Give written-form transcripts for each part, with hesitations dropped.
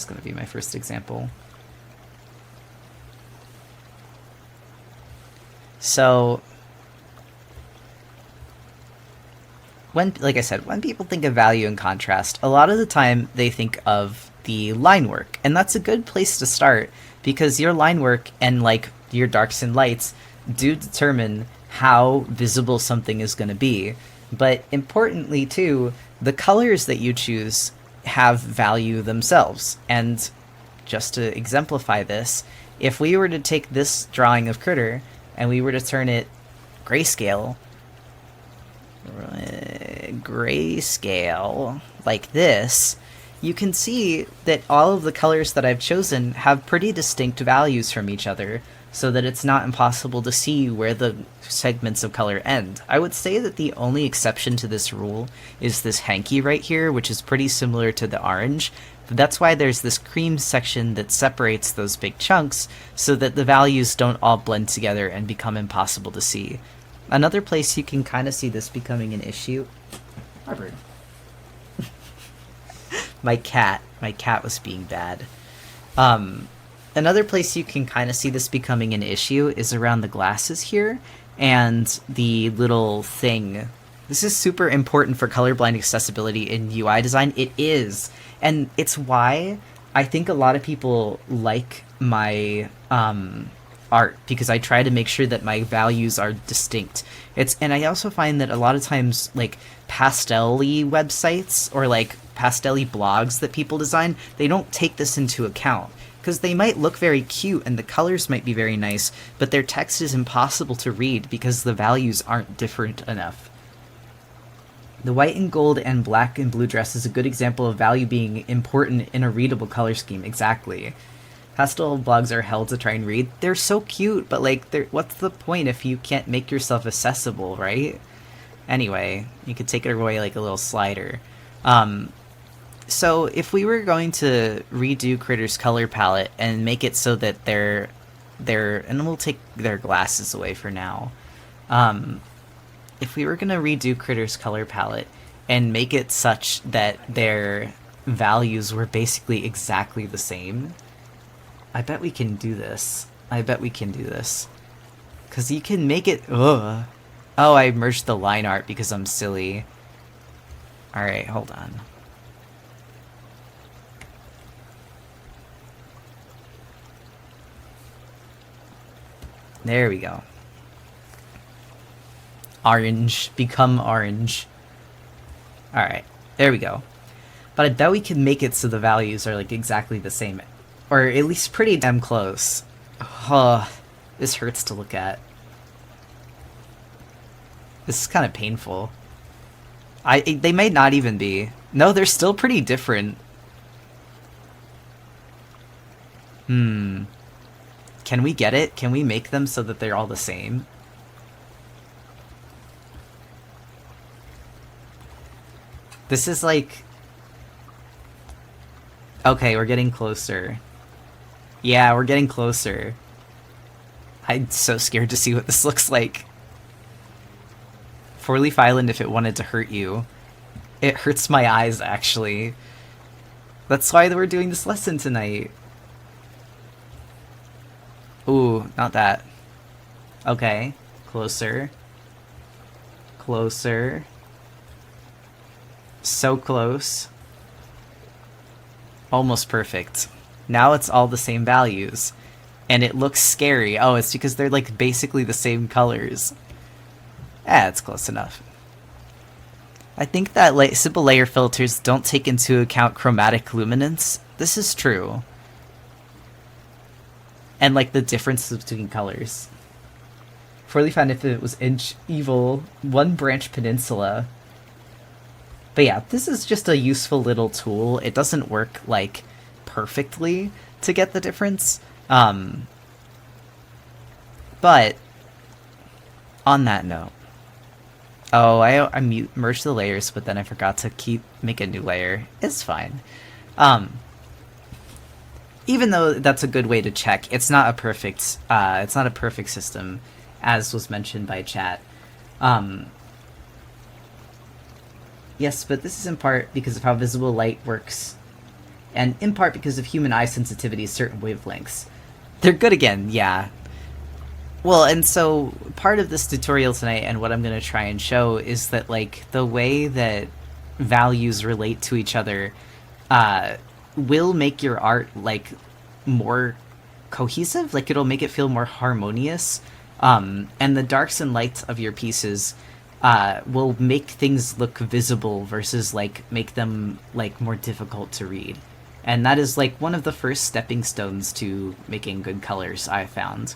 is going to be my first example. So, like I said, when people think of value and contrast, a lot of the time they think of the line work, and that's a good place to start because your line work and like your darks and lights do determine how visible something is going to be. But importantly too, the colors that you choose have value themselves. And just to exemplify this, if we were to take this drawing of Critter and we were to turn it grayscale like this, you can see that all of the colors that I've chosen have pretty distinct values from each other, so that it's not impossible to see where the segments of color end. I would say that the only exception to this rule is this hanky right here, which is pretty similar to the orange. But that's why there's this cream section that separates those big chunks, so that the values don't all blend together and become impossible to see. Another place you can kind of see this becoming an issue... Harvard. My cat was being bad. Another place you can kind of see this becoming an issue is around the glasses here, and the little thing. This is super important for colorblind accessibility in UI design. It is, and it's why I think a lot of people like my art, because I try to make sure that my values are distinct. And I also find that a lot of times, like, pastel-y websites or like pastel-y blogs that people design, they don't take this into account, because they might look very cute and the colors might be very nice, but their text is impossible to read because the values aren't different enough. The white and gold and black and blue dress is a good example of value being important in a readable color scheme. Exactly. Pastel blogs are hell to try and read. They're so cute, but like, what's the point if you can't make yourself accessible, right? Anyway, you could take it away like a little slider. So if we were going to redo Critter's color palette and make it so that they're and we'll take their glasses away for now. If we were going to redo Critter's color palette and make it such that their values were basically exactly the same, I bet we can do this. Because you can make it... Ugh. Oh, I merged the line art because I'm silly. Alright, hold on. There we go. Orange. Become orange. Alright, there we go. But I bet we can make it so the values are like exactly the same. Or at least pretty damn close. Oh, this hurts to look at. This is kind of painful. They may not even be. No, they're still pretty different. Can we get it? Can we make them so that they're all the same? This is like... Okay, we're getting closer. Yeah, we're getting closer. I'm so scared to see what this looks like. Four-Leaf Island, if it wanted to hurt you. It hurts my eyes, actually. That's why we're doing this lesson tonight. Ooh, not that. Okay, closer. Closer. So close. Almost perfect. Now it's all the same values. And it looks scary. Oh, it's because they're like basically the same colors. It's close enough. I think that simple layer filters don't take into account chromatic luminance. This is true. And like the differences between colors. Four-Leaf found if it was Inch Evil, One Branch Peninsula. But yeah, this is just a useful little tool. It doesn't work like perfectly to get the difference. But on that note, oh, I merged the layers, but then I forgot to make a new layer. It's fine. Even though that's a good way to check, it's not a perfect system, as was mentioned by chat. Yes, but this is in part because of how visible light works and in part because of human eye sensitivity to certain wavelengths. They're good again, yeah. Well, and so part of this tutorial tonight and what I'm going to try and show is that, like, the way that values relate to each other will make your art, like, more cohesive. Like, it'll make it feel more harmonious. And the darks and lights of your pieces will make things look visible versus, like, make them, like, more difficult to read. And that is, like, one of the first stepping stones to making good colors, I found.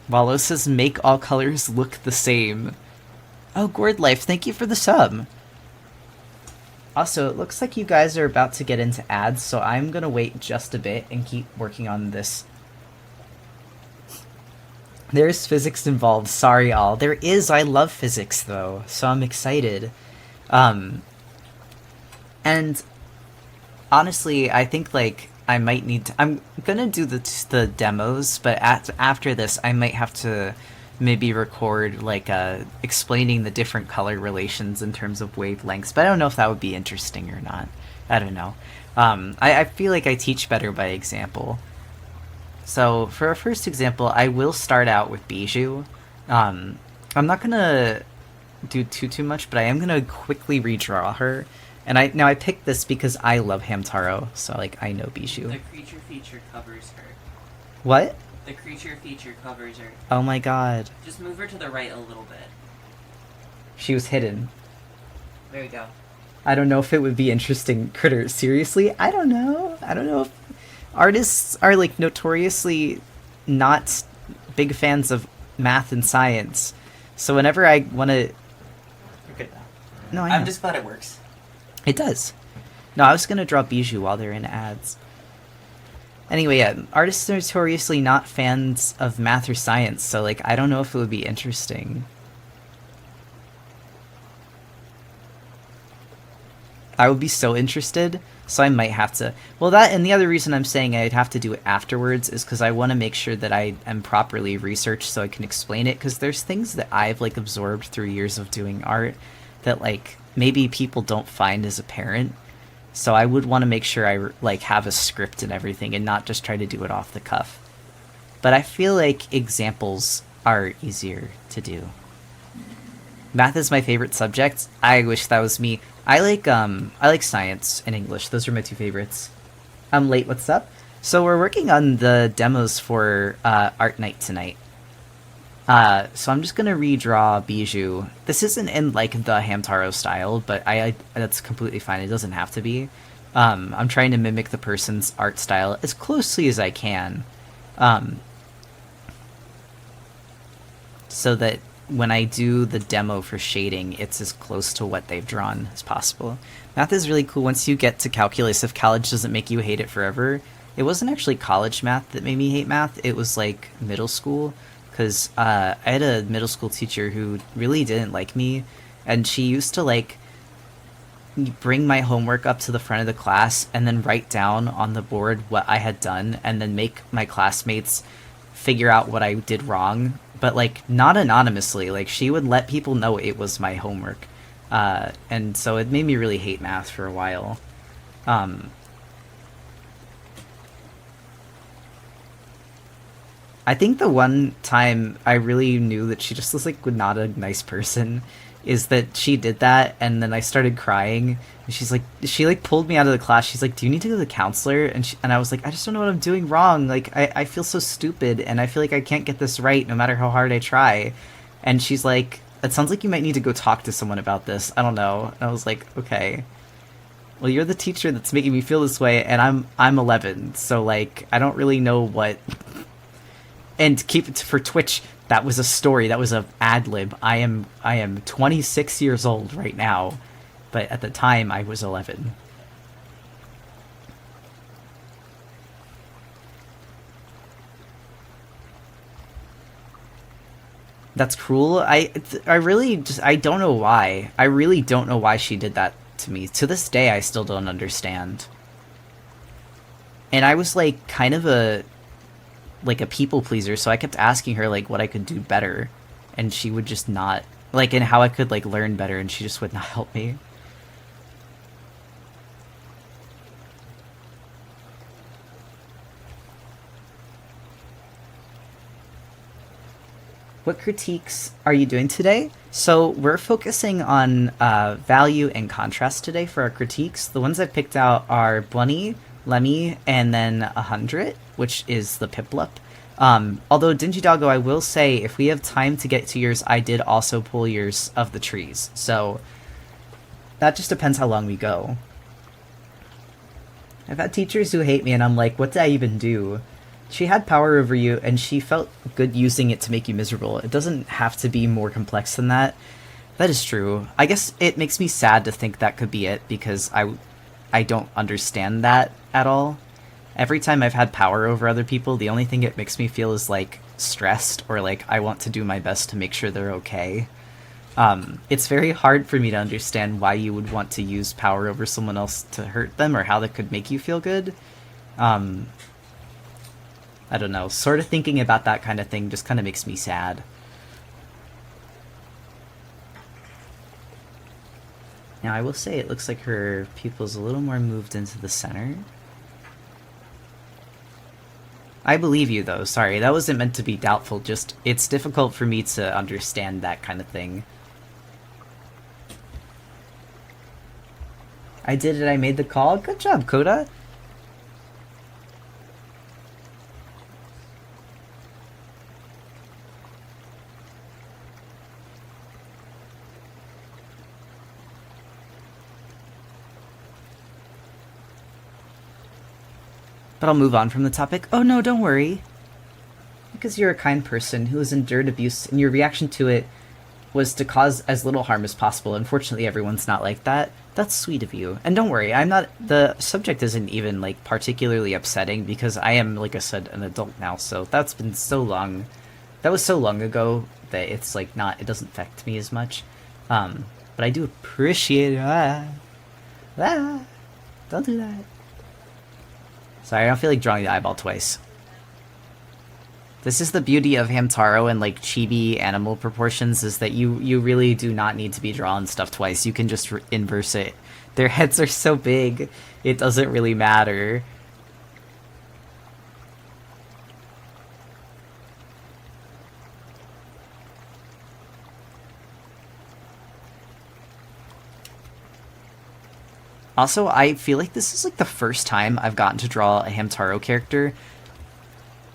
Wallow says, make all colors look the same. Oh, Gourd Life, thank you for the sub. Also, it looks like you guys are about to get into ads, so I'm gonna wait just a bit and keep working on this. There's physics involved, sorry all. There is, I love physics though, so I'm excited. And honestly, I think, like, I might need to... I'm gonna do the demos, but after this, I might have to maybe record, like, explaining the different color relations in terms of wavelengths, but I don't know if that would be interesting or not. I don't know. I feel like I teach better by example. So, for our first example, I will start out with Bijou. I'm not gonna do too much, but I am gonna quickly redraw her. And I picked this because I love Hamtaro, so, like, I know Bijou. The creature feature covers her. What? The creature feature covers her. Oh my god. Just move her to the right a little bit. She was hidden. There we go. I don't know if it would be interesting. Critter, seriously? I don't know. I don't know if... Artists are, like, notoriously not big fans of math and science. So whenever I want to... You're good now. No, I know. I'm just glad it works. It does. No, I was going to draw Bijou while they're in ads. Anyway, yeah, artists are notoriously not fans of math or science, so, like, I don't know if it would be interesting. I would be so interested, so I might have to... Well, that, and the other reason I'm saying I'd have to do it afterwards is because I want to make sure that I am properly researched so I can explain it, because there's things that I've, like, absorbed through years of doing art that, like, maybe people don't find as apparent. So I would want to make sure I, like, have a script and everything and not just try to do it off the cuff. But I feel like examples are easier to do. Math is my favorite subject. I wish that was me. I like science and English. Those are my two favorites. I'm late, what's up? So we're working on the demos for Art Night tonight. So I'm just gonna redraw Bijou. This isn't in, like, the Hamtaro style, but that's completely fine. It doesn't have to be. I'm trying to mimic the person's art style as closely as I can. So that when I do the demo for shading, it's as close to what they've drawn as possible. Math is really cool once you get to calculus. If college doesn't make you hate it forever. It wasn't actually college math that made me hate math. It was, like, middle school. Because I had a middle school teacher who really didn't like me, and she used to, like, bring my homework up to the front of the class and then write down on the board what I had done and then make my classmates figure out what I did wrong, but, like, not anonymously. Like, she would let people know it was my homework. And so it made me really hate math for a while. I think the one time I really knew that she just was, like, not a nice person is that she did that, and then I started crying, and she pulled me out of the class. She's like, do you need to go to the counselor? And I was like, I just don't know what I'm doing wrong. Like, I feel so stupid, and I feel like I can't get this right no matter how hard I try. And she's like, it sounds like you might need to go talk to someone about this. I don't know. And I was like, okay. Well, you're the teacher that's making me feel this way, and I'm 11, so, like, I don't really know what... And keep it for Twitch, that was a story, that was a ad-lib. I am 26 years old right now, but at the time I was 11. That's cruel. I really just, I don't know why. I really don't know why she did that to me. To this day, I still don't understand. And I was, like, kind of a people pleaser, so I kept asking her, like, what I could do better, and she would just not, like, and how I could, like, learn better, and she just would not help me. What critiques are you doing today? So we're focusing on value and contrast today for our critiques. The ones I've picked out are Bunny, Lemmy, and then 100, which is the Piplup. Although Dingy Doggo, I will say, if we have time to get to yours, I did also pull yours of the trees. So that just depends how long we go. I've had teachers who hate me, and I'm like, what did I even do? She had power over you, and she felt good using it to make you miserable. It doesn't have to be more complex than that. That is true. I guess it makes me sad to think that could be it, because I don't understand that at all. Every time I've had power over other people, the only thing it makes me feel is, like, stressed, or, like, I want to do my best to make sure they're okay. It's very hard for me to understand why you would want to use power over someone else to hurt them, or how that could make you feel good. I don't know, sort of thinking about that kind of thing just kind of makes me sad. Now, I will say it looks like her pupil's a little more moved into the center. I believe you, though. Sorry, that wasn't meant to be doubtful. Just, it's difficult for me to understand that kind of thing. I did it. I made the call. Good job, Coda. But I'll move on from the topic. Oh no, don't worry. Because you're a kind person who has endured abuse, and your reaction to it was to cause as little harm as possible. Unfortunately, everyone's not like that. That's sweet of you. And don't worry, I'm not... The subject isn't even, like, particularly upsetting, because I am, like I said, an adult now, so that's been so long... That was so long ago that it's, like, not... It doesn't affect me as much. But I do appreciate it. Don't do that. Sorry, I don't feel like drawing the eyeball twice. This is the beauty of Hamtaro and, like, chibi animal proportions, is that you really do not need to be drawing stuff twice. You can just inverse it. Their heads are so big, it doesn't really matter. Also, I feel like this is, like, the first time I've gotten to draw a Hamtaro character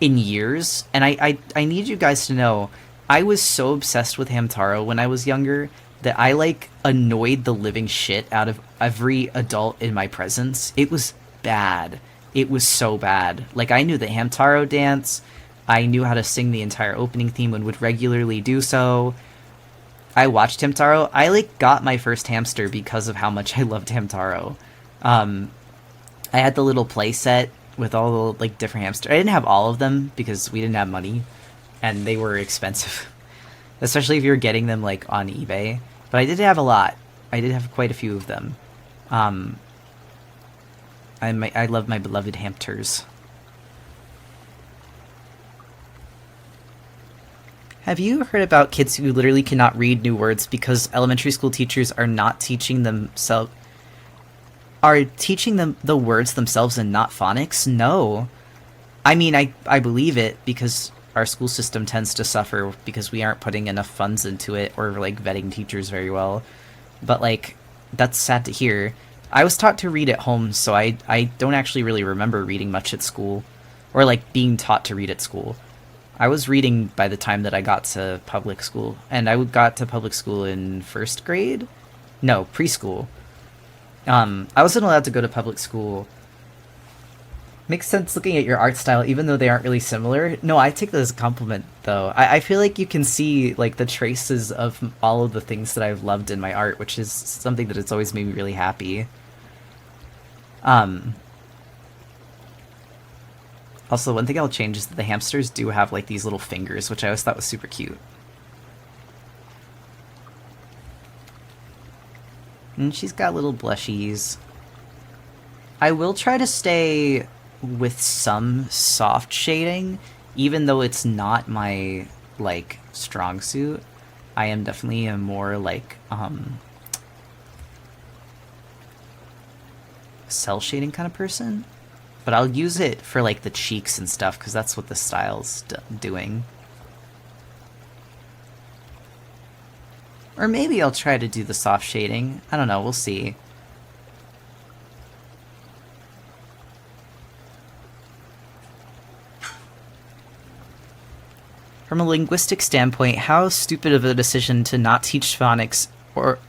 in years, and I need you guys to know, I was so obsessed with Hamtaro when I was younger that I, like, annoyed the living shit out of every adult in my presence. It was bad. It was so bad. Like, I knew the Hamtaro dance, I knew how to sing the entire opening theme and would regularly do so. I watched Hamtaro. I, like, got my first hamster because of how much I loved Hamtaro. I had the little play set with all the, like, different hamsters. I didn't have all of them because we didn't have money, and they were expensive. Especially if you were getting them, like, on eBay. But I did have a lot. I did have quite a few of them. I love my beloved hamsters. Have you heard about kids who literally cannot read new words because elementary school teachers are not teaching themselves... Are teaching them the words themselves and not phonics? No. I mean, I believe it because our school system tends to suffer because we aren't putting enough funds into it or, like, vetting teachers very well. But, like, that's sad to hear. I was taught to read at home, so I don't actually really remember reading much at school. Or, like, being taught to read at school. I was reading by the time that I got to public school. And I got to public school in first grade? No, preschool. I wasn't allowed to go to public school. Makes sense looking at your art style, even though they aren't really similar. No, I take that as a compliment, though. I feel like you can see, like, the traces of all of the things that I've loved in my art, which is something that has always made me really happy. Also, one thing I'll change is that the hamsters do have, like, these little fingers, which I always thought was super cute. And she's got little blushies. I will try to stay with some soft shading, even though it's not my, like, strong suit. I am definitely a more, like, cell shading kind of person. But I'll use it for, like, the cheeks and stuff, because that's what the style's doing. Or maybe I'll try to do the soft shading. I don't know, we'll see. From a linguistic standpoint, how stupid of a decision to not teach phonics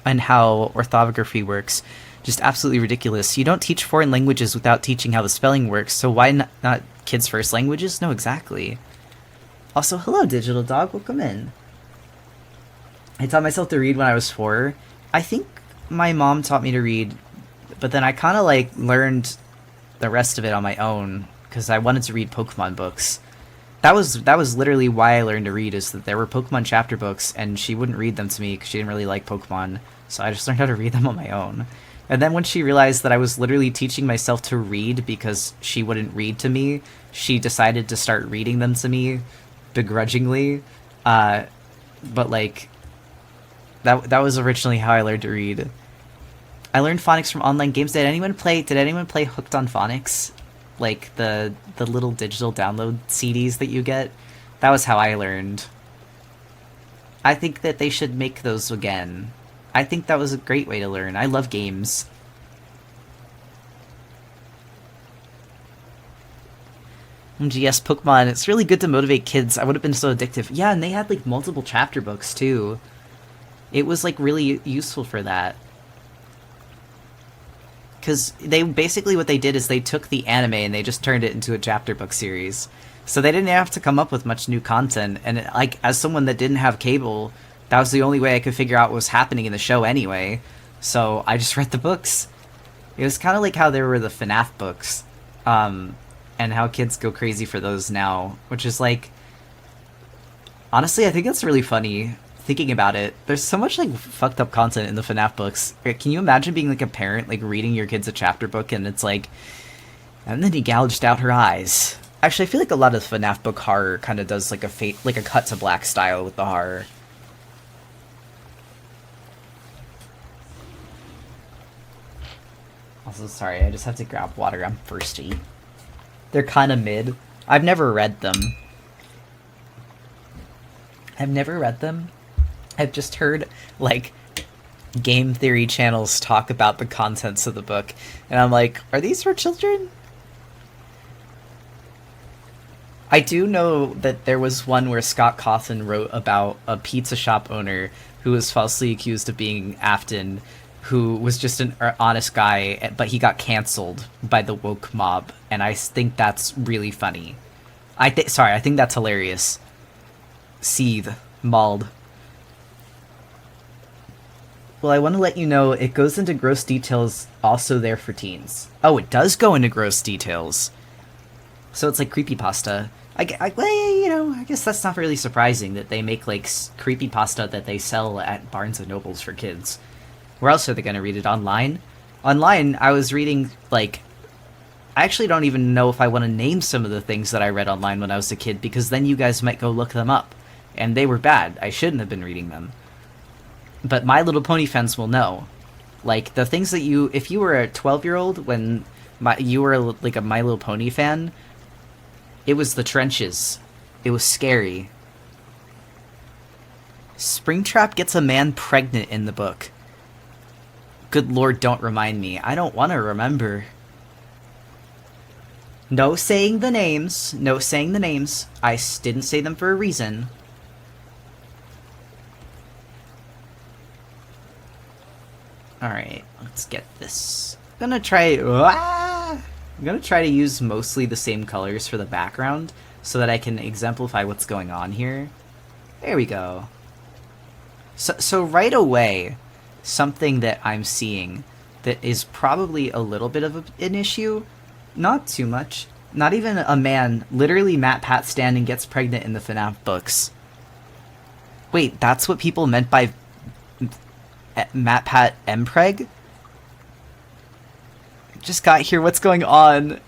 and how orthography works. Just absolutely ridiculous. You don't teach foreign languages without teaching how the spelling works, so why not kids' first languages? No, exactly. Also, hello, Digital Dog. Welcome in. I taught myself to read when I was 4. I think my mom taught me to read, but then I kind of, like, learned the rest of it on my own, because I wanted to read Pokemon books. That was literally why I learned to read, is that there were Pokemon chapter books, and she wouldn't read them to me because she didn't really like Pokemon, so I just learned how to read them on my own. And then when she realized that I was literally teaching myself to read because she wouldn't read to me, she decided to start reading them to me, begrudgingly. But, like, that was originally how I learned to read. I learned phonics from online games. Did anyone play Hooked on Phonics? Like, the little digital download CDs that you get? That was how I learned. I think that they should make those again. I think that was a great way to learn. I love games. MGS Pokemon, it's really good to motivate kids. I would have been so addictive. Yeah, and they had, like, multiple chapter books, too. It was, like, really useful for that. Because they basically, what they did is they took the anime and they just turned it into a chapter book series. So they didn't have to come up with much new content. And, like, as someone that didn't have cable, that was the only way I could figure out what was happening in the show anyway. So I just read the books. It was kind of like how there were the FNAF books. And how kids go crazy for those now. Which is, like... Honestly, I think that's really funny, thinking about it. There's so much, like, fucked up content in the FNAF books. Can you imagine being, like, a parent, like, reading your kids a chapter book and it's like... And then he gouged out her eyes. Actually, I feel like a lot of FNAF book horror kind of does, like, a cut to black style with the horror. Also, sorry, I just have to grab water. I'm thirsty. They're kind of mid. I've never read them. I've just heard, like, game theory channels talk about the contents of the book. And I'm like, are these for children? I do know that there was one where Scott Cawthon wrote about a pizza shop owner who was falsely accused of being Afton, who was just an honest guy, but he got canceled by the woke mob, and I think that's really funny. I think that's hilarious. Seethe. Mauled. Well, I want to let you know, it goes into gross details also there for teens. Oh, it does go into gross details. So it's like creepypasta. I guess that's not really surprising that they make, like, creepypasta that they sell at Barnes & Nobles for kids. Where else are they going to read it? Online? Online, I was reading, like... I actually don't even know if I want to name some of the things that I read online when I was a kid, because then you guys might go look them up. And they were bad. I shouldn't have been reading them. But My Little Pony fans will know. Like, the things that you... If you were a 12-year-old when you were, like, a My Little Pony fan, it was the trenches. It was scary. Springtrap gets a man pregnant in the book. Good lord, don't remind me. I don't want to remember. No saying the names. No saying the names. I didn't say them for a reason. Alright, let's get this. I'm gonna try to use mostly the same colors for the background so that I can exemplify what's going on here. There we go. So right away, something that I'm seeing that is probably a little bit of an issue, not too much, not even a man, literally Matt Pat standing gets pregnant in the FNAF books. Wait, that's what people meant by Matt Pat Mpreg? Just got here, what's going on?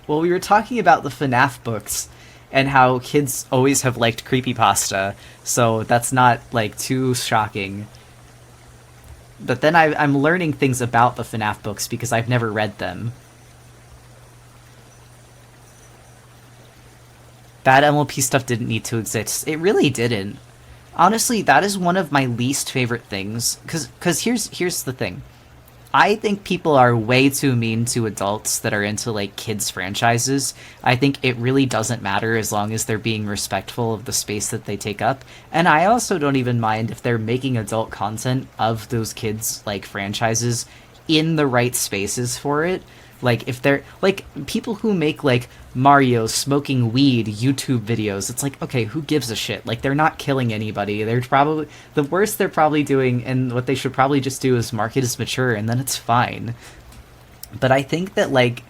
Well, we were talking about the FNAF books and how kids always have liked creepypasta, so that's not, like, too shocking. But then I'm learning things about the FNAF books because I've never read them. Bad MLP stuff didn't need to exist. It really didn't. Honestly, that is one of my least favorite things. Cause here's the thing. I think people are way too mean to adults that are into like kids franchises. I think it really doesn't matter as long as they're being respectful of the space that they take up. And I also don't even mind if they're making adult content of those kids like franchises in the right spaces for it. Like if they're like people who make like Mario smoking weed YouTube videos, it's like, okay, who gives a shit? Like they're not killing anybody. They're probably the worst they're probably doing, and what they should probably just do is mark it as mature, and then it's fine. But I think that like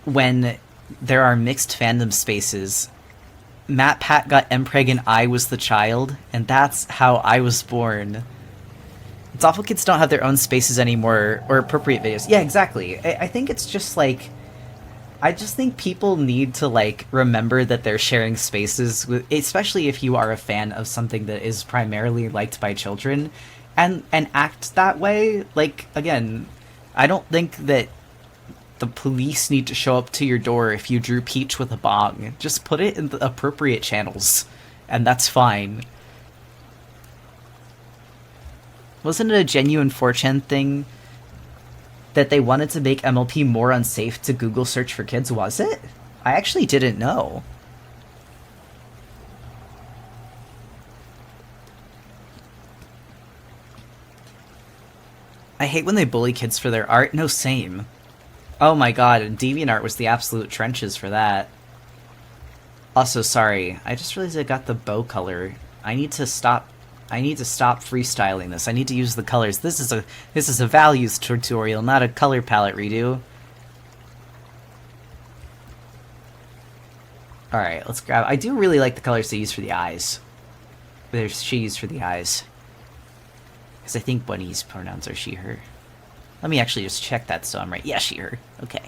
when there are mixed fandom spaces, Matt Pat got Mpreg and I was the child, and that's how I was born. It's awful kids don't have their own spaces anymore or appropriate videos. Yeah, exactly. I think it's just like I just think people need to like remember that they're sharing spaces with, especially if you are a fan of something that is primarily liked by children, and act that way. Like again, I don't think that the police need to show up to your door if you drew Peach with a bong. Just put it in the appropriate channels, and that's fine. Wasn't it a genuine 4chan thing that they wanted to make MLP more unsafe to Google search for kids? Was it? I actually didn't know. I hate when they bully kids for their art. No, same. Oh my god, and DeviantArt was the absolute trenches for that. Also, sorry, I just realized I got the bow color. I need to stop freestyling this. I need to use the colors. This is a values tutorial, not a color palette redo. Alright, let's grab... I do really like the colors they use for the eyes. She used for the eyes. Because I think Bunny's pronouns are she, her. Let me actually just check that so I'm right. Yeah, she, her. Okay.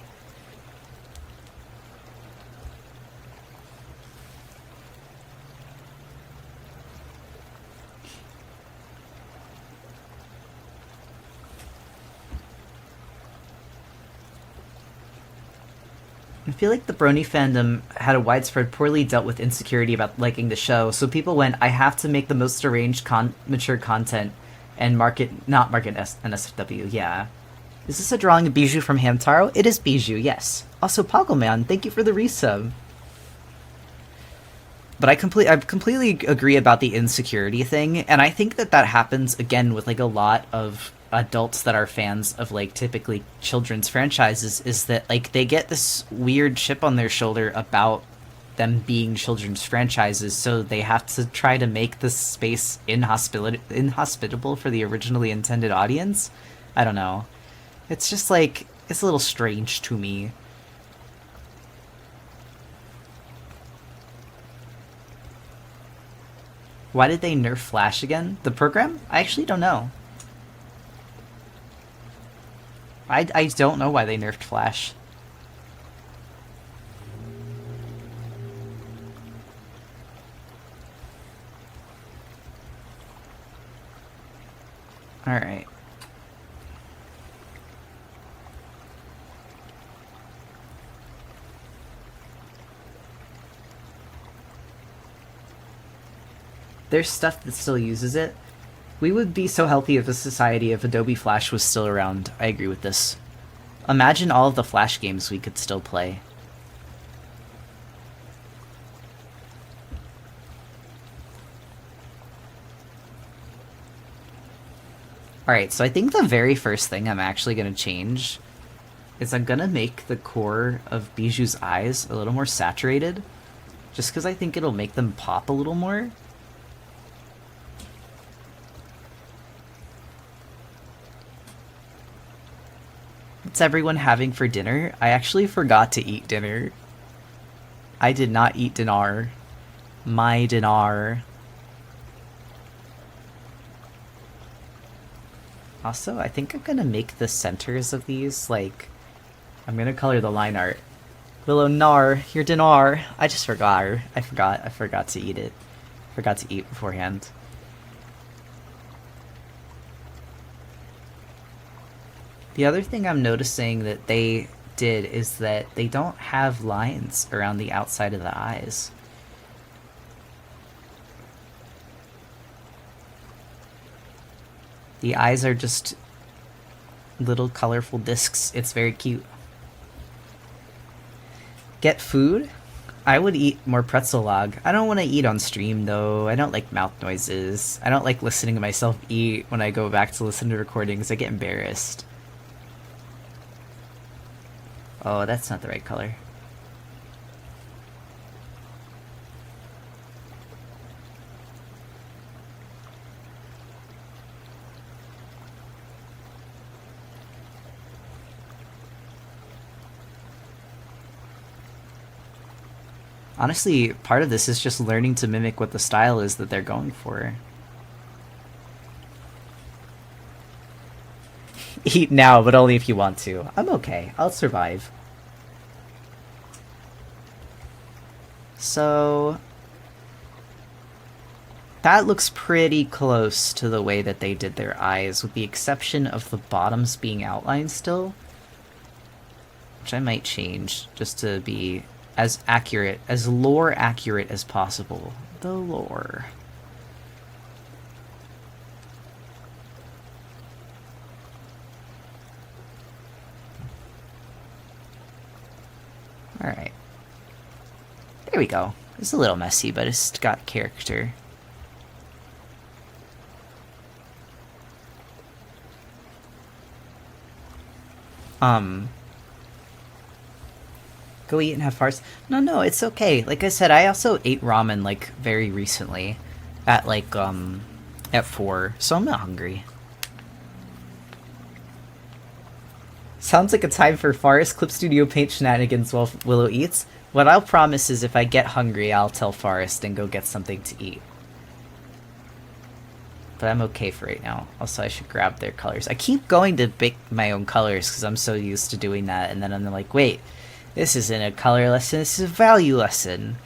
I feel like the Brony fandom had a widespread, poorly dealt with insecurity about liking the show, so people went, I have to make the most arranged, mature content and not market NSFW, yeah. Is this a drawing of Bijou from Hamtaro? It is Bijou, yes. Also, Poggleman, thank you for the resub. But I completely agree about the insecurity thing, and I think that happens, again, with, like, a lot of adults that are fans of like typically children's franchises, is that like they get this weird chip on their shoulder about them being children's franchises, so they have to try to make this space inhospitable for the originally intended audience. I don't know. It's just like it's a little strange to me. Why did they nerf Flash again? The program? I actually don't know. I don't know why they nerfed Flash. Alright. There's stuff that still uses it. We would be so healthy as a society if Adobe Flash was still around. I agree with this. Imagine all of the Flash games we could still play. Alright, so I think the very first thing I'm actually going to change is I'm going to make the core of Bijou's eyes a little more saturated. Just because I think it'll make them pop a little more. What's everyone having for dinner? I actually forgot to eat dinner. I did not eat dinner. My dinner. Also, I think I'm gonna make the centers of these, like... I'm gonna color the line art. Willow Nar, your dinner. I just forgot. I forgot to eat it. Forgot to eat beforehand. The other thing I'm noticing that they did is that they don't have lines around the outside of the eyes. The eyes are just little colorful discs. It's very cute. Get food? I would eat more pretzel log. I don't want to eat on stream though. I don't like mouth noises. I don't like listening to myself eat when I go back to listen to recordings. I get embarrassed. Oh, that's not the right color. Honestly, part of this is just learning to mimic what the style is that they're going for. Eat now, but only if you want to. I'm okay. I'll survive. So... that looks pretty close to the way that they did their eyes, with the exception of the bottoms being outlined still. Which I might change, just to be as accurate, as lore accurate as possible. The lore. Alright. There we go. It's a little messy, but it's got character. Go eat and have farce. No, it's okay. Like I said, I also ate ramen, like, very recently. At, like, at 4. So I'm not hungry. Sounds like a time for Forest Clip Studio Paint shenanigans while Willow eats. What I'll promise is if I get hungry, I'll tell Forest and go get something to eat. But I'm okay for right now. Also, I should grab their colors. I keep going to pick my own colors because I'm so used to doing that, and then I'm like, wait, this isn't a color lesson, this is a value lesson.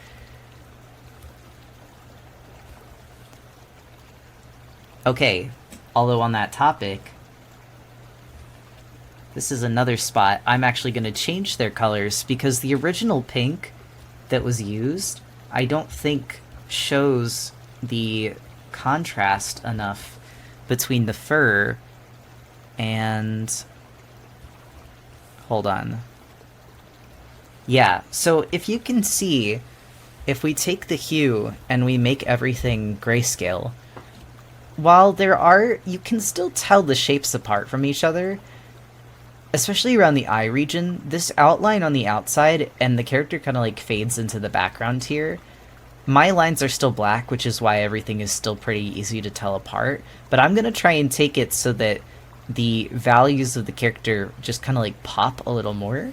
Okay, although on that topic, this is another spot I'm actually going to change their colors because the original pink that was used, I don't think shows the contrast enough between the fur and... hold on. Yeah, so if you can see, if we take the hue and we make everything grayscale, while there are, you can still tell the shapes apart from each other, especially around the eye region. This outline on the outside and the character kind of like fades into the background here. My lines are still black, which is why everything is still pretty easy to tell apart, but I'm going to try and take it so that the values of the character just kind of like pop a little more.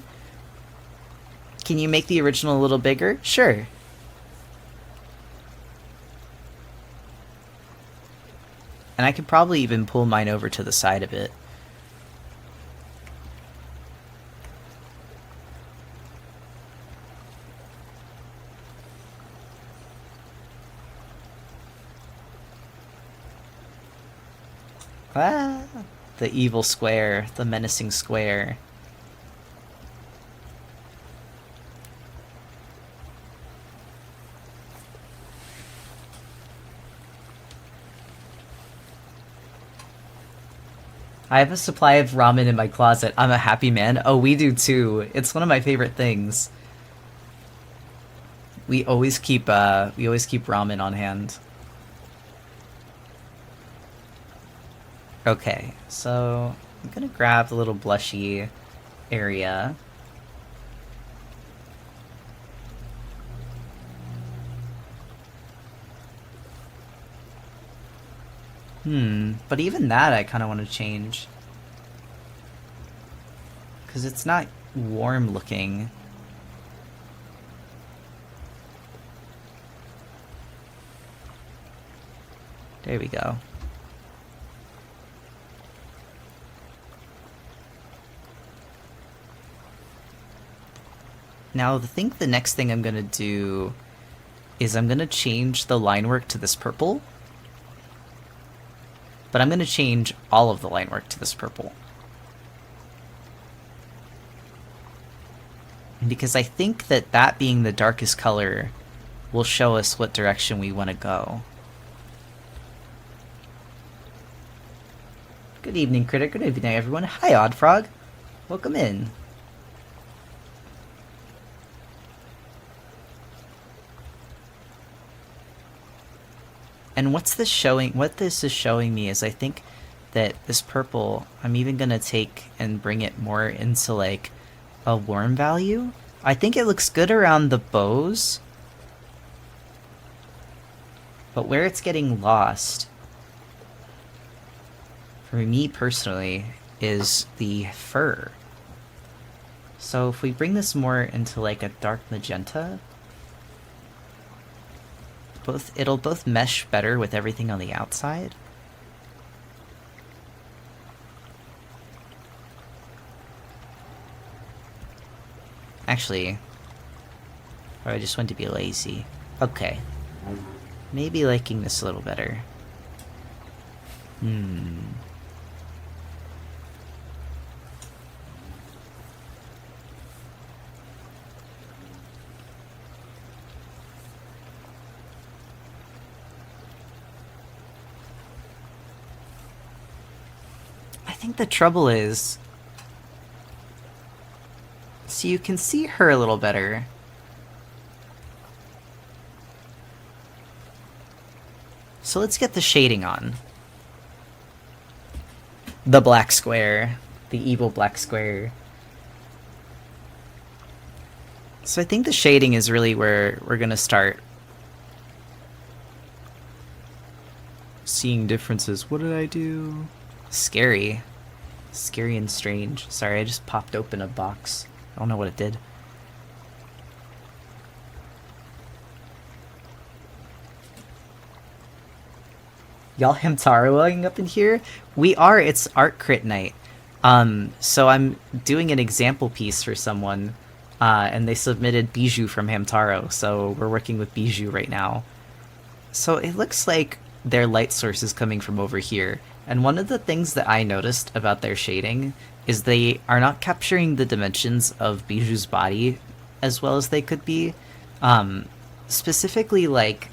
Can you make the original a little bigger? Sure. And I could probably even pull mine over to the side a bit. Ah, the evil square, the menacing square. I have a supply of ramen in my closet. I'm a happy man. Oh, we do too. It's one of my favorite things. We always keep ramen on hand. Okay, so I'm gonna grab the little blushy area. But even that I kind of want to change. Because it's not warm looking. There we go. Now, the next thing I'm going to do is I'm going to change the line work to this purple. But I'm going to change all of the line work to this purple. Because I think that that being the darkest color will show us what direction we want to go. Good evening, Critter. Good evening, everyone. Hi, Odd Frog. Welcome in. And what's this showing? What this is showing me is I think that this purple, I'm even gonna take and bring it more into like a warm value. I think it looks good around the bows, but where it's getting lost, for me personally, is the fur. So if we bring this more into like a dark magenta, it'll both mesh better with everything on the outside. Actually, or I just want to be lazy. Okay. Maybe liking this a little better. I think the trouble is, so you can see her a little better. So let's get the shading on. The black square. The evil black square. So I think the shading is really where we're gonna start seeing differences. What did I do? Scary. Scary and strange. Sorry, I just popped open a box. I don't know what it did. Y'all Hamtaroing up in here? We are. It's art crit night. So I'm doing an example piece for someone, and they submitted Bijou from Hamtaro, so we're working with Bijou right now. So it looks like their light source is coming from over here, and one of the things that I noticed about their shading is they are not capturing the dimensions of Bijou's body as well as they could be. Specifically, like,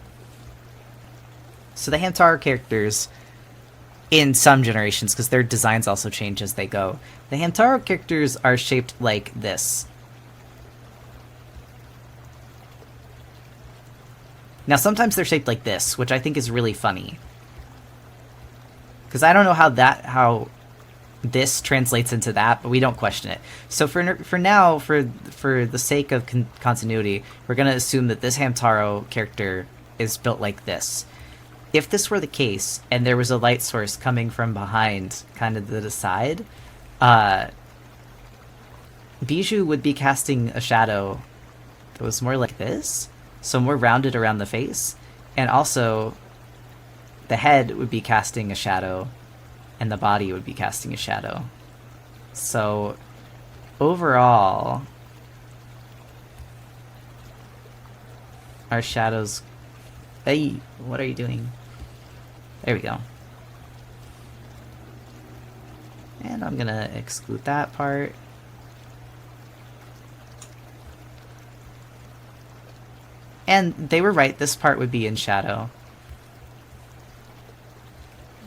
so the Hamtaro characters in some generations, because their designs also change as they go, the Hamtaro characters are shaped like this. Now sometimes they're shaped like this, which I think is really funny, because I don't know how this translates into that, but we don't question it. So for now, for the sake of continuity, we're gonna assume that this Hamtaro character is built like this. If this were the case, and there was a light source coming from behind, kind of to the side, Bijou would be casting a shadow that was more like this, so more rounded around the face, and also the head would be casting a shadow, and the body would be casting a shadow. So overall, our shadows... Hey, what are you doing? There we go. And I'm gonna exclude that part. And they were right, this part would be in shadow.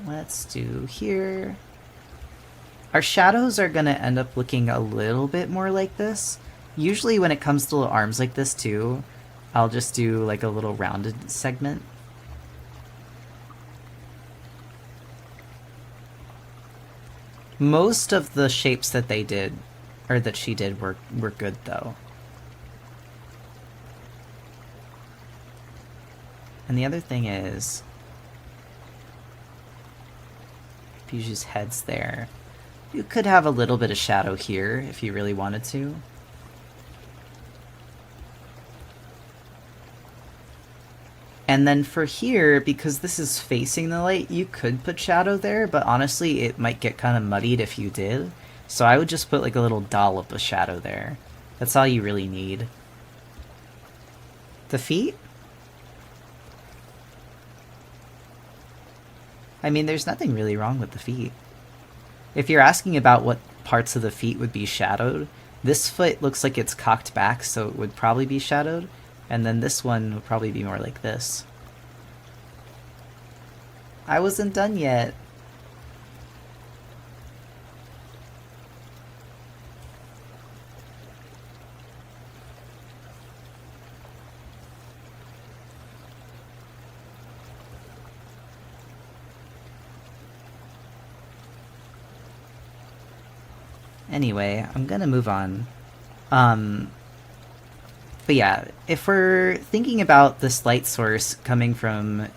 Let's do here. Our shadows are gonna end up looking a little bit more like this. Usually when it comes to little arms like this too, I'll just do like a little rounded segment. Most of the shapes that they did, or that she did, were good though. And the other thing is, Bijou's head's there. You could have a little bit of shadow here if you really wanted to. And then for here, because this is facing the light, you could put shadow there, but honestly it might get kind of muddied if you did. So I would just put like a little dollop of shadow there. That's all you really need. The feet? I mean, there's nothing really wrong with the feet. If you're asking about what parts of the feet would be shadowed, this foot looks like it's cocked back, so it would probably be shadowed. And then this one would probably be more like this. I wasn't done yet. Anyway, I'm gonna move on. But yeah, if we're thinking about this light source coming from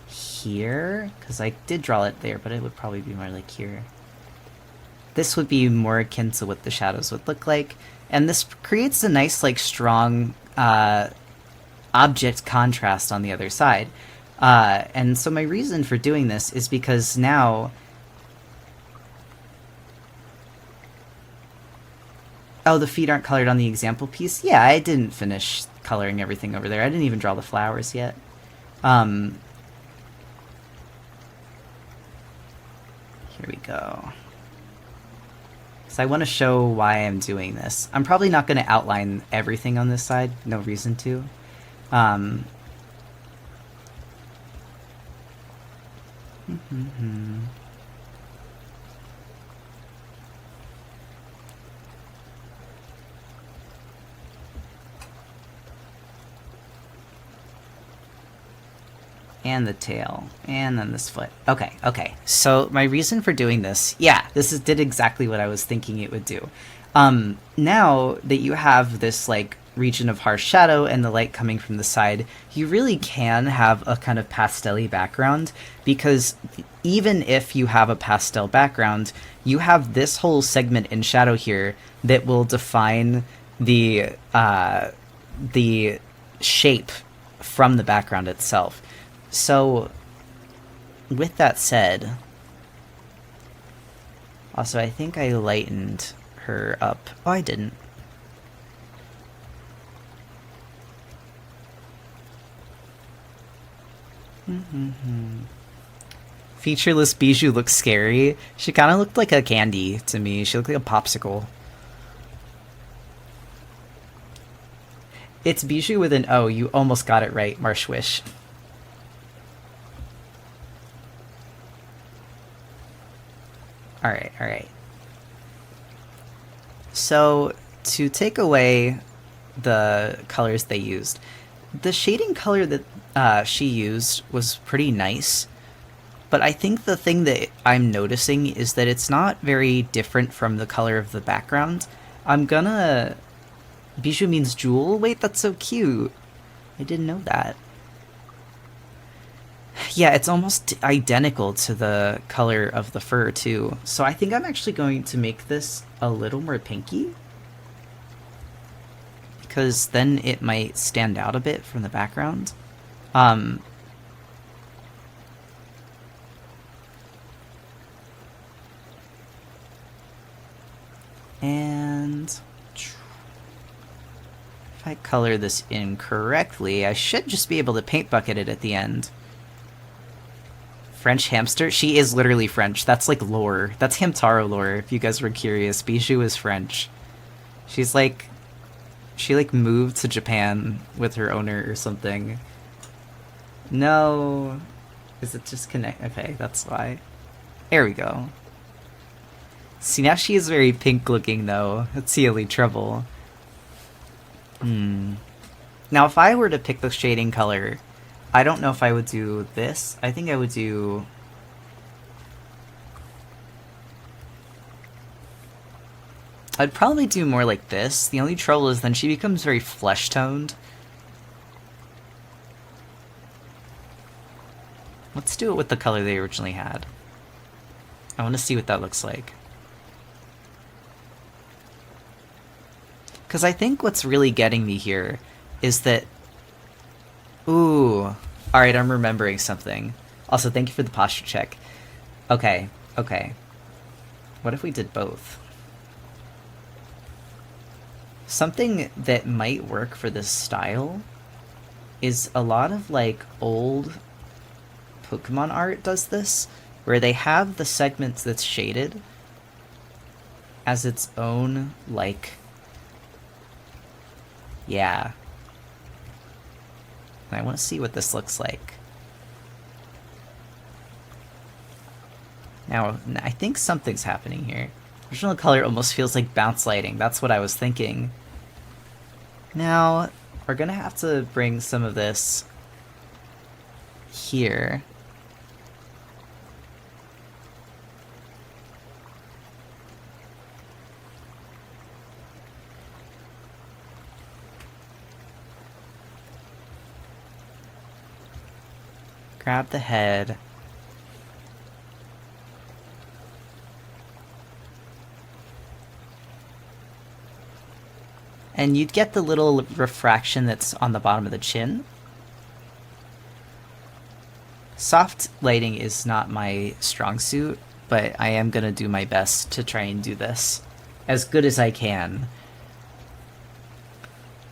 here, because I did draw it there, but it would probably be more like here. This would be more akin to what the shadows would look like, and this creates a nice, like, strong object contrast on the other side. And so my reason for doing this is because now... Oh, the feet aren't colored on the example piece? Yeah, I didn't finish coloring everything over there. I didn't even draw the flowers yet. Here we go. So I want to show why I'm doing this. I'm probably not going to outline everything on this side. No reason to. And the tail, and then this foot. Okay. So my reason for doing this, yeah, did exactly what I was thinking it would do. Now that you have this, like, region of harsh shadow and the light coming from the side, you really can have a kind of pastel-y background, because even if you have a pastel background, you have this whole segment in shadow here that will define the shape from the background itself. So, with that said, also I think I lightened her up. Oh, I didn't. Featureless Bijou looks scary. She kind of looked like a candy to me. She looked like a popsicle. It's Bijou with an O. You almost got it right, Marshwish. Alright. So, to take away the colors they used, the shading color that she used was pretty nice, but I think the thing that I'm noticing is that it's not very different from the color of the background. Bijou means jewel? Wait, that's so cute. I didn't know that. Yeah, it's almost identical to the color of the fur, too. So I think I'm actually going to make this a little more pinky, because then it might stand out a bit from the background. And if I color this in correctly, I should just be able to paint bucket it at the end. French hamster? She is literally French. That's like lore. That's Hamtaro lore, if you guys were curious. Bijou is French. She's like... She like moved to Japan with her owner or something. No. Is it just connect? Okay, that's why. There we go. See, now she is very pink looking though. That's Sealy trouble. Now if I were to pick the shading color, I don't know if I would do this. I think I would do... I'd probably do more like this. The only trouble is then she becomes very flesh-toned. Let's do it with the color they originally had. I want to see what that looks like. Because I think what's really getting me here is that... Ooh. Alright, I'm remembering something. Also, thank you for the posture check. Okay. What if we did both? Something that might work for this style is a lot of, like, old Pokemon art does this, where they have the segments that's shaded as its own, like... Yeah. And I want to see what this looks like. Now, I think something's happening here. Original color almost feels like bounce lighting. That's what I was thinking. Now, we're gonna have to bring some of this here. Grab the head. And you'd get the little refraction that's on the bottom of the chin. Soft lighting is not my strong suit, but I am going to do my best to try and do this as good as I can.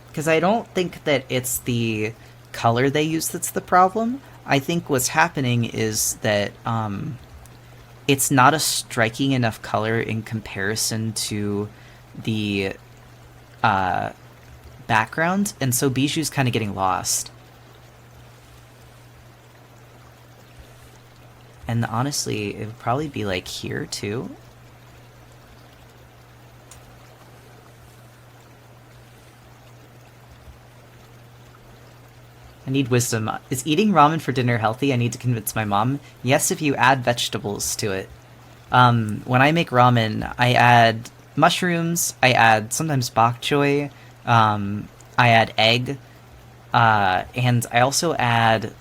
Because I don't think that it's the color they use that's the problem. I think what's happening is that it's not a striking enough color in comparison to the background, and so Bijou's kind of getting lost. And honestly, it would probably be like here too. I need wisdom. Is eating ramen for dinner healthy? I need to convince my mom. Yes, if you add vegetables to it. When I make ramen, I add mushrooms, I add sometimes bok choy, I add egg, and I also add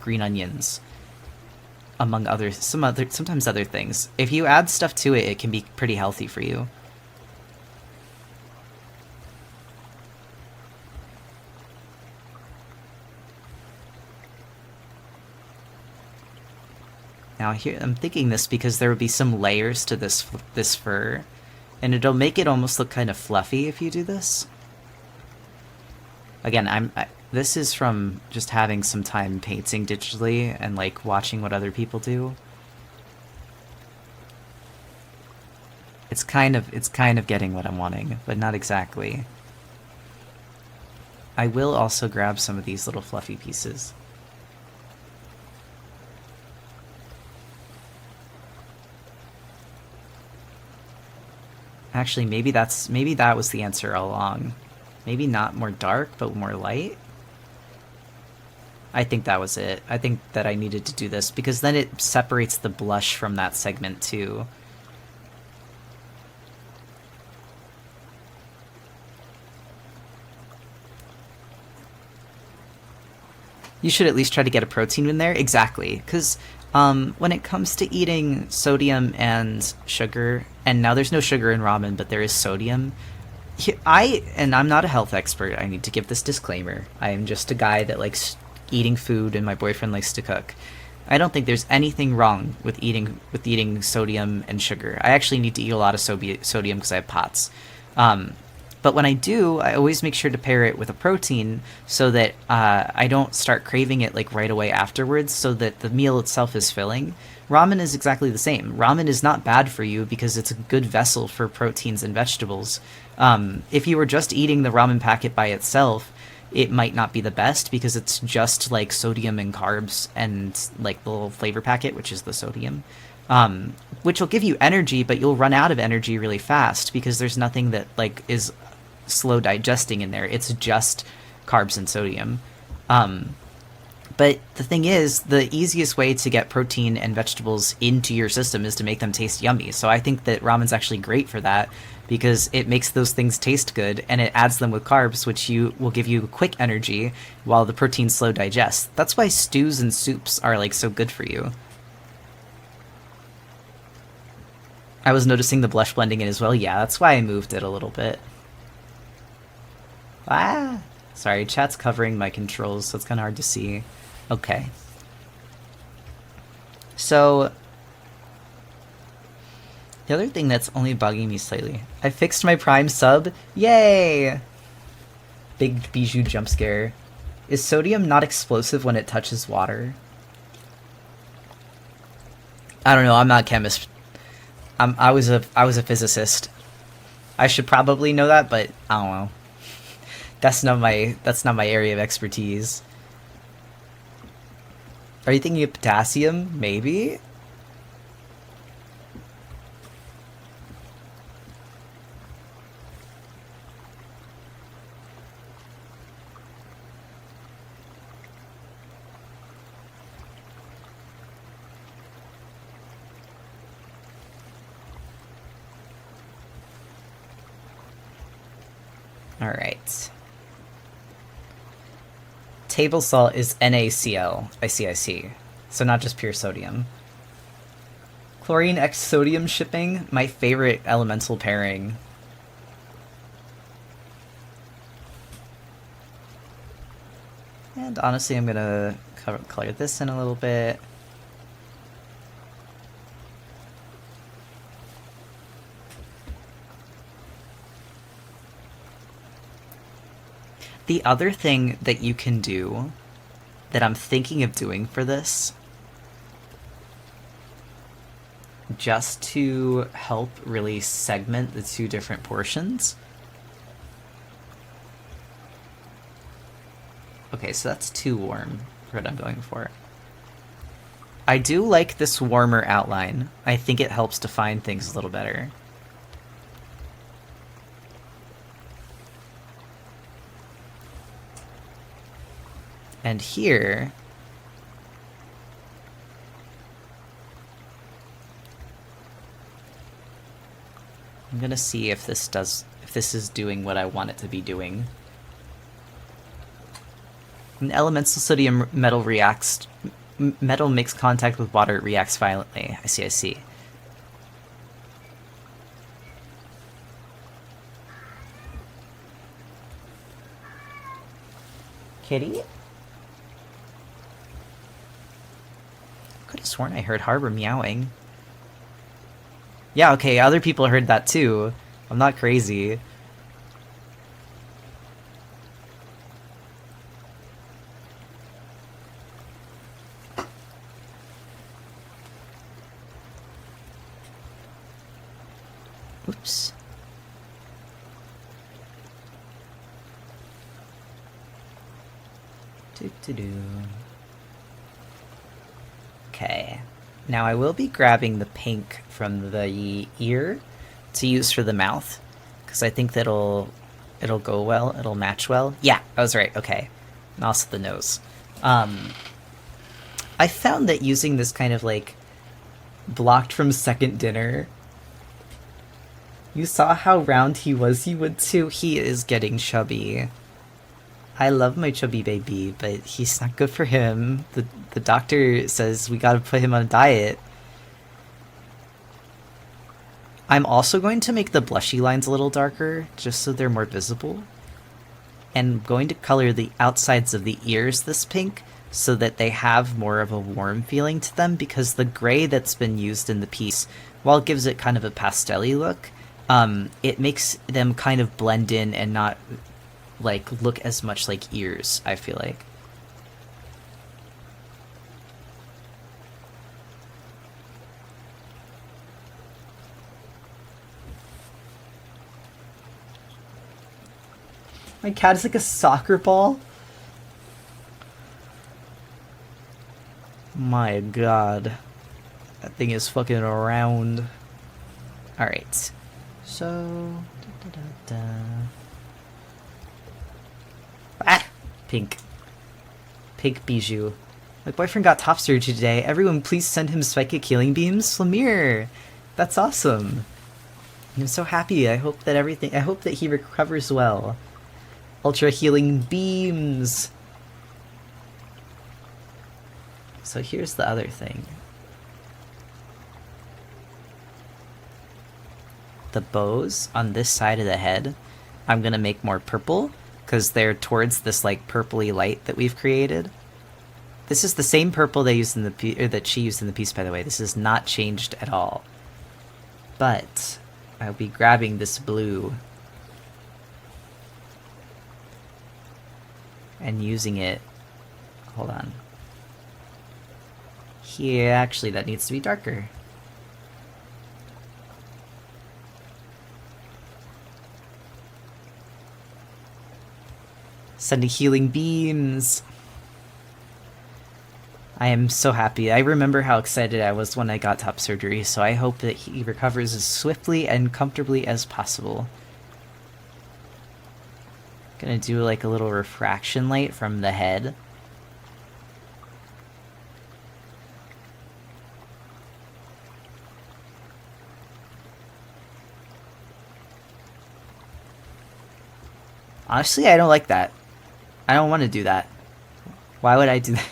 green onions, among sometimes other things. If you add stuff to it, it can be pretty healthy for you. Now here, I'm thinking this because there would be some layers to this fur, and it'll make it almost look kind of fluffy if you do this. Again, this is from just having some time painting digitally and like watching what other people do. It's kind of getting what I'm wanting, but not exactly. I will also grab some of these little fluffy pieces. Actually, maybe that was the answer all along. Maybe not more dark, but more light? I think that was it. I think that I needed to do this, because then it separates the blush from that segment too. You should at least try to get a protein in there. Exactly, because when it comes to eating sodium and sugar, and now there's no sugar in ramen, but there is sodium. I'm not a health expert. I need to give this disclaimer. I am just a guy that likes eating food, and my boyfriend likes to cook. I don't think there's anything wrong with eating sodium and sugar. I actually need to eat a lot of sodium because I have POTS. But when I do, I always make sure to pair it with a protein so that I don't start craving it like right away afterwards, so that the meal itself is filling. Ramen is exactly the same. Ramen is not bad for you because it's a good vessel for proteins and vegetables. If you were just eating the ramen packet by itself, it might not be the best because it's just like sodium and carbs and like the little flavor packet, which is the sodium. Which will give you energy, but you'll run out of energy really fast because there's nothing that like is slow digesting in there. It's just carbs and sodium. But the thing is, the easiest way to get protein and vegetables into your system is to make them taste yummy. So I think that ramen's actually great for that, because it makes those things taste good, and it adds them with carbs, which will give you quick energy while the proteins slow digest. That's why stews and soups are like so good for you. I was noticing the blush blending in as well. Yeah, that's why I moved it a little bit. Ah! Sorry, chat's covering my controls, so it's kind of hard to see. Okay. So, the other thing that's only bugging me slightly, I fixed my Prime sub. Yay! Big Bijou jump scare. Is sodium not explosive when it touches water? I don't know, I'm not a chemist. I was a physicist. I should probably know that, but I don't know. That's not my area of expertise. Are you thinking of potassium? Maybe? Alright. table salt is NaCl. I see. So not just pure sodium. Chlorine X sodium shipping, my favorite elemental pairing. And honestly, I'm gonna color this in a little bit. The other thing that you can do, that I'm thinking of doing for this, just to help really segment the two different portions. Okay, so that's too warm for what I'm going for. I do like this warmer outline. I think it helps define things a little better. And here, I'm gonna see if this is doing what I want it to be doing. An elemental sodium metal reacts. Metal makes contact with water, it reacts violently. I see. Kitty? Could have sworn I heard Harbor meowing. Yeah, okay, other people heard that too. I'm not crazy. Oops. Do-do-do. Okay. Now I will be grabbing the pink from the ear to use for the mouth, because I think that'll go well, it'll match well. Yeah, I was right, okay. And also the nose. I found that using this kind of like blocked from second dinner, you saw how round he was, you would too. He is getting chubby. I love my chubby baby, but he's not good for him. The doctor says we gotta put him on a diet. I'm also going to make the blushy lines a little darker, just so they're more visible. And I'm going to color the outsides of the ears this pink, so that they have more of a warm feeling to them, because the gray that's been used in the piece, while it gives it kind of a pastel-y look, it makes them kind of blend in and not like look as much like ears, I feel like. My cat is like a soccer ball. My god. That thing is fucking around. Alright. So... Ah! Pink. Pink bijou. My boyfriend got top surgery today. Everyone please send him psychic healing beams. Flamir! That's awesome. I'm so happy. I hope that he recovers well. Ultra healing beams! So here's the other thing. The bows on this side of the head, I'm gonna make more purple, because they're towards this like purpley light that we've created. This is the same purple they used in the that she used in the piece, by the way. This is not changed at all. But I'll be grabbing this blue and using it. Hold on. Here, actually, that needs to be darker. Sending healing beams. I am so happy. I remember how excited I was when I got top surgery, so I hope that he recovers as swiftly and comfortably as possible. Gonna do like a little refraction light from the head. Honestly, I don't like that. I don't want to do that. Why would I do that?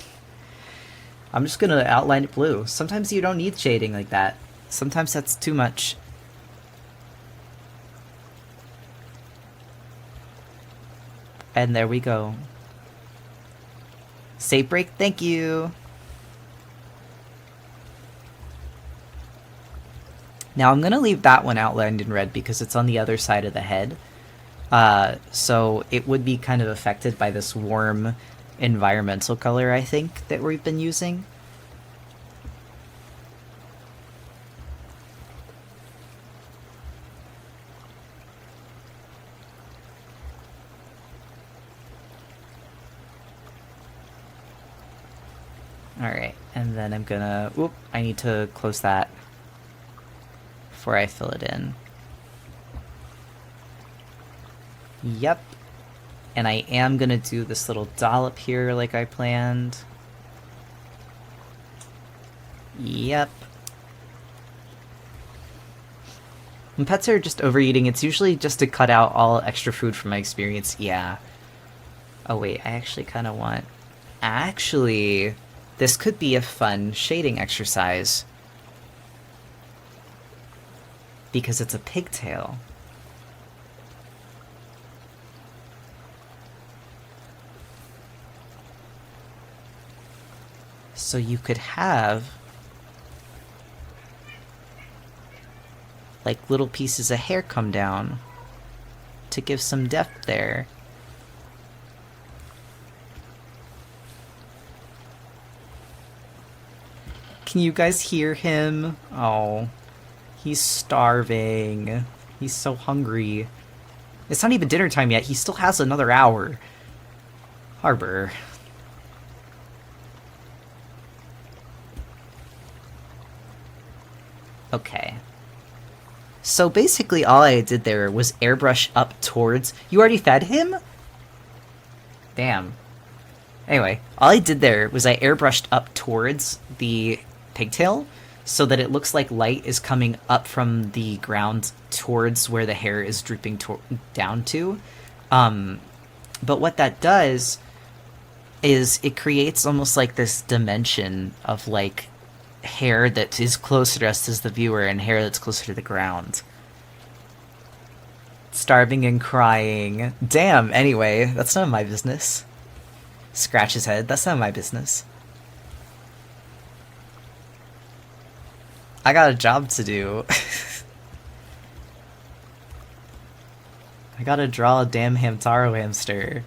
I'm just gonna outline it blue. Sometimes you don't need shading like that. Sometimes that's too much. And there we go. Save break, thank you! Now I'm gonna leave that one outlined in red because it's on the other side of the head. So it would be kind of affected by this warm environmental color, I think, that we've been using. Alright, and then I'm gonna... Oop, I need to close that before I fill it in. Yep. And I am gonna do this little dollop here like I planned. Yep. When pets are just overeating, it's usually just to cut out all extra food from my experience. Yeah. Oh wait, I actually kind of want... Actually, this could be a fun shading exercise. Because it's a pigtail. So you could have like little pieces of hair come down to give some depth there. Can you guys hear him? Oh, he's starving. He's so hungry. It's not even dinner time yet. He still has another hour. Harbor. Okay. So basically all I did there was airbrush up towards... You already fed him? Damn. Anyway, all I did there was I airbrushed up towards the pigtail so that it looks like light is coming up from the ground towards where the hair is drooping down to. But what that does is it creates almost like this dimension of like hair that is closer to us as the viewer and hair that's closer to the ground. Starving and crying. Damn, anyway, that's none of my business. Scratch his head, that's none of my business. I got a job to do. I gotta draw a damn Hamtaro hamster.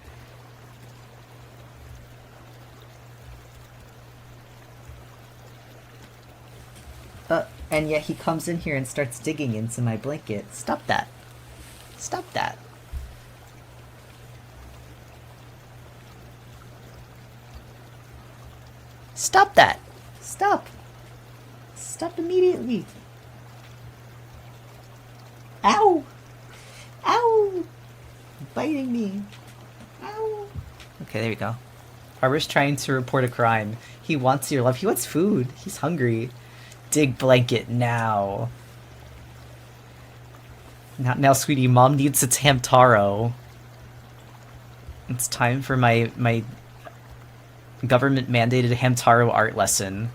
And yet he comes in here and starts digging into my blanket. Stop that. Stop that. Stop that. Stop. Stop immediately. Ow. Ow. Biting me. Ow. Okay, there we go. Harbor's trying to report a crime. He wants your love. He wants food. He's hungry. Dig blanket now. Not now, sweetie. Mom needs its Hamtaro. It's time for my government-mandated Hamtaro art lesson.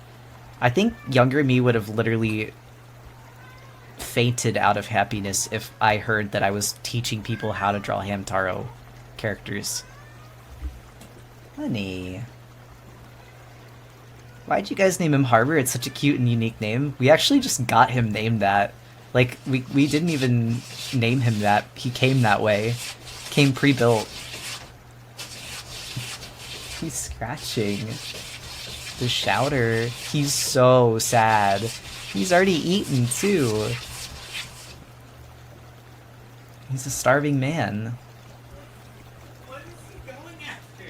I think younger me would have literally fainted out of happiness if I heard that I was teaching people how to draw Hamtaro characters. Honey. Why'd you guys name him Harbor? It's such a cute and unique name. We actually just got him named that. Like, we didn't even name him that. He came that way. Came pre-built. He's scratching. The shouter. He's so sad. He's already eaten, too. He's a starving man. What is he going after?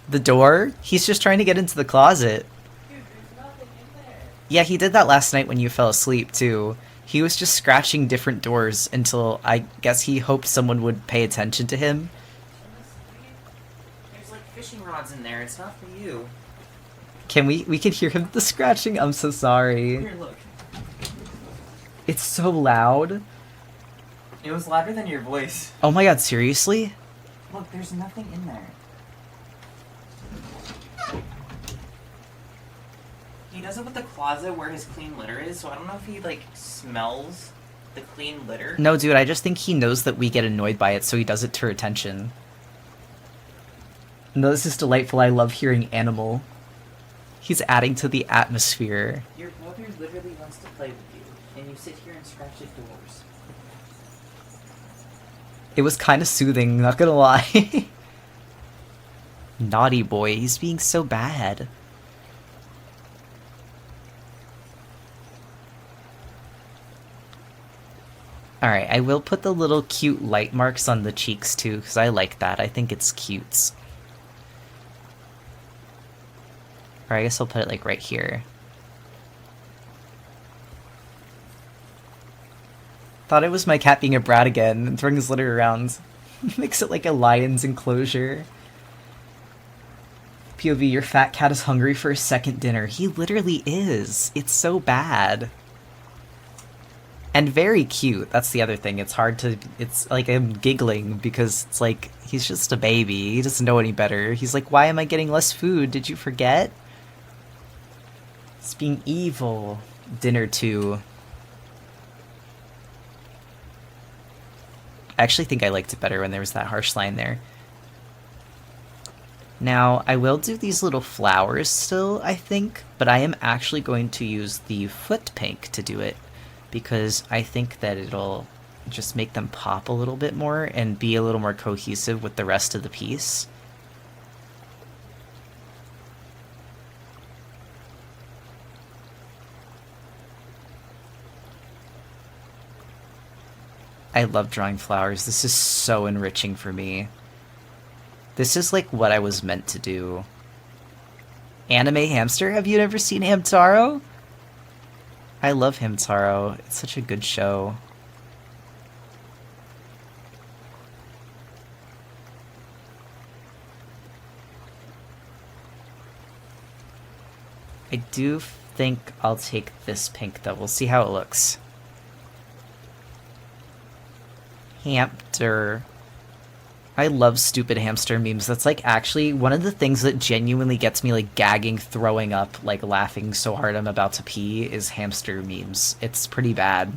The door? He's just trying to get into the closet. Dude, there's nothing in there. Yeah, he did that last night when you fell asleep, too. He was just scratching different doors until I guess he hoped someone would pay attention to him. There's like fishing rods in there. It's not for you. Can we could hear him the scratching? I'm so sorry. Here, look. It's so loud. It was louder than your voice. Oh my god, seriously? Look, there's nothing in there. does it with the closet where his clean litter is, so I don't know if he, like, smells the clean litter. No, dude, I just think he knows that we get annoyed by it, so he does it to retention. No, this is delightful. I love hearing animal. He's adding to the atmosphere. Your brother literally wants to play with you, and you sit here and scratch at doors. It was kind of soothing, not gonna lie. Naughty boy, he's being so bad. Alright, I will put the little cute light marks on the cheeks too, because I like that. I think it's cute. Or I guess I'll put it like right here. Thought it was my cat being a brat again and throwing his litter around. Makes it like a lion's enclosure. POV, your fat cat is hungry for a second dinner. He literally is. It's so bad. And very cute. That's the other thing. It's hard to... It's like I'm giggling because it's like, he's just a baby. He doesn't know any better. He's like, why am I getting less food? Did you forget? It's being evil. Dinner 2. I actually think I liked it better when there was that harsh line there. Now, I will do these little flowers still, I think, but I am actually going to use the foot pink to do it, because I think that it'll just make them pop a little bit more and be a little more cohesive with the rest of the piece. I love drawing flowers. This is so enriching for me. This is like what I was meant to do. Anime Hamster? Have you never seen Hamtaro? I love Hamtaro. It's such a good show. I do think I'll take this pink though. We'll see how it looks. Hamster. I love stupid hamster memes. That's like actually one of the things that genuinely gets me like gagging, throwing up, like laughing so hard I'm about to pee is hamster memes. It's pretty bad.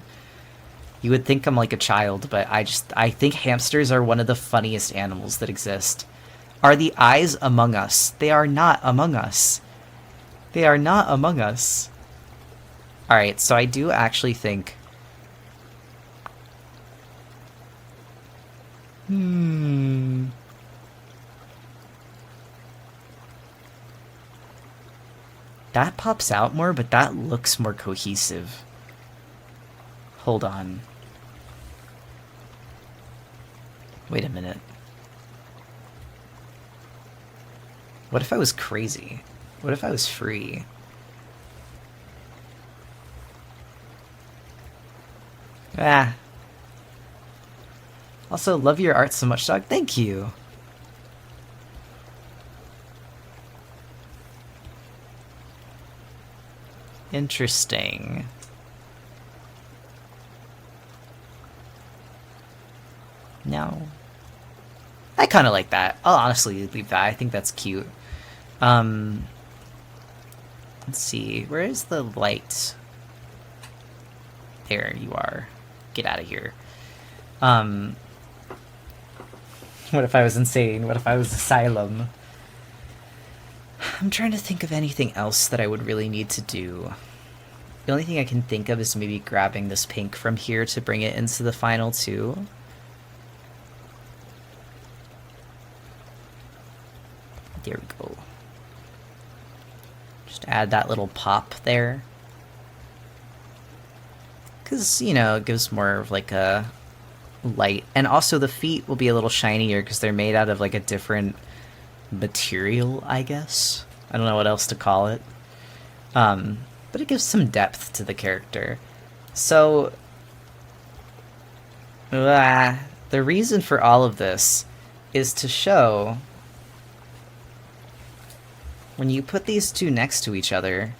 You would think I'm like a child, but I think hamsters are one of the funniest animals that exist. Are the eyes among us? They are not among us. They are not among us. Alright, so I do actually think... That pops out more, but that looks more cohesive. Hold on. Wait a minute. What if I was crazy? What if I was free? Ah. Also, love your art so much, dog. Thank you. Interesting. No. I kind of like that. I'll honestly leave that. I think that's cute. Let's see. Where is the light? There you are. Get out of here. What if I was insane? What if I was Asylum? I'm trying to think of anything else that I would really need to do. The only thing I can think of is maybe grabbing this pink from here to bring it into the final two. There we go. Just add that little pop there. Because, you know, it gives more of like a light. And also the feet will be a little shinier because they're made out of like a different material, I guess. I don't know what else to call it. But it gives some depth to the character. So, the reason for all of this is to show when you put these two next to each other,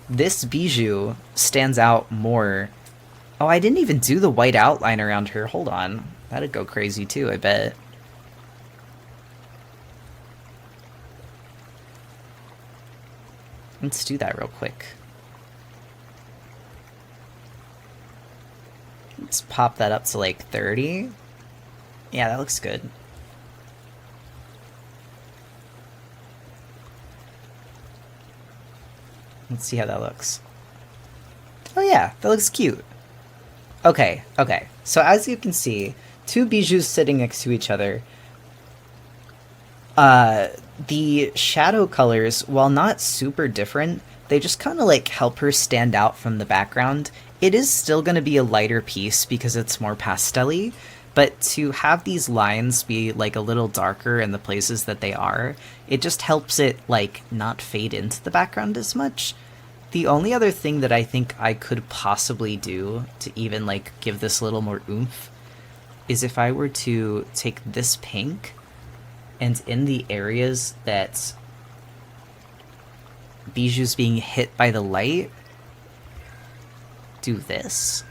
this bijou stands out more. Oh, I didn't even do the white outline around her. Hold on. That'd go crazy too, I bet. Let's do that real quick. Let's pop that up to like 30. Yeah, that looks good. Let's see how that looks. Oh yeah, that looks cute. Okay. So as you can see, two bijous sitting next to each other. The shadow colors, while not super different, they just kind of like help her stand out from the background. It is still going to be a lighter piece because it's more pastel-y, but to have these lines be like a little darker in the places that they are, it just helps it like not fade into the background as much. The only other thing that I think I could possibly do to even like give this a little more oomph is if I were to take this pink and in the areas that Bijou's being hit by the light, do this.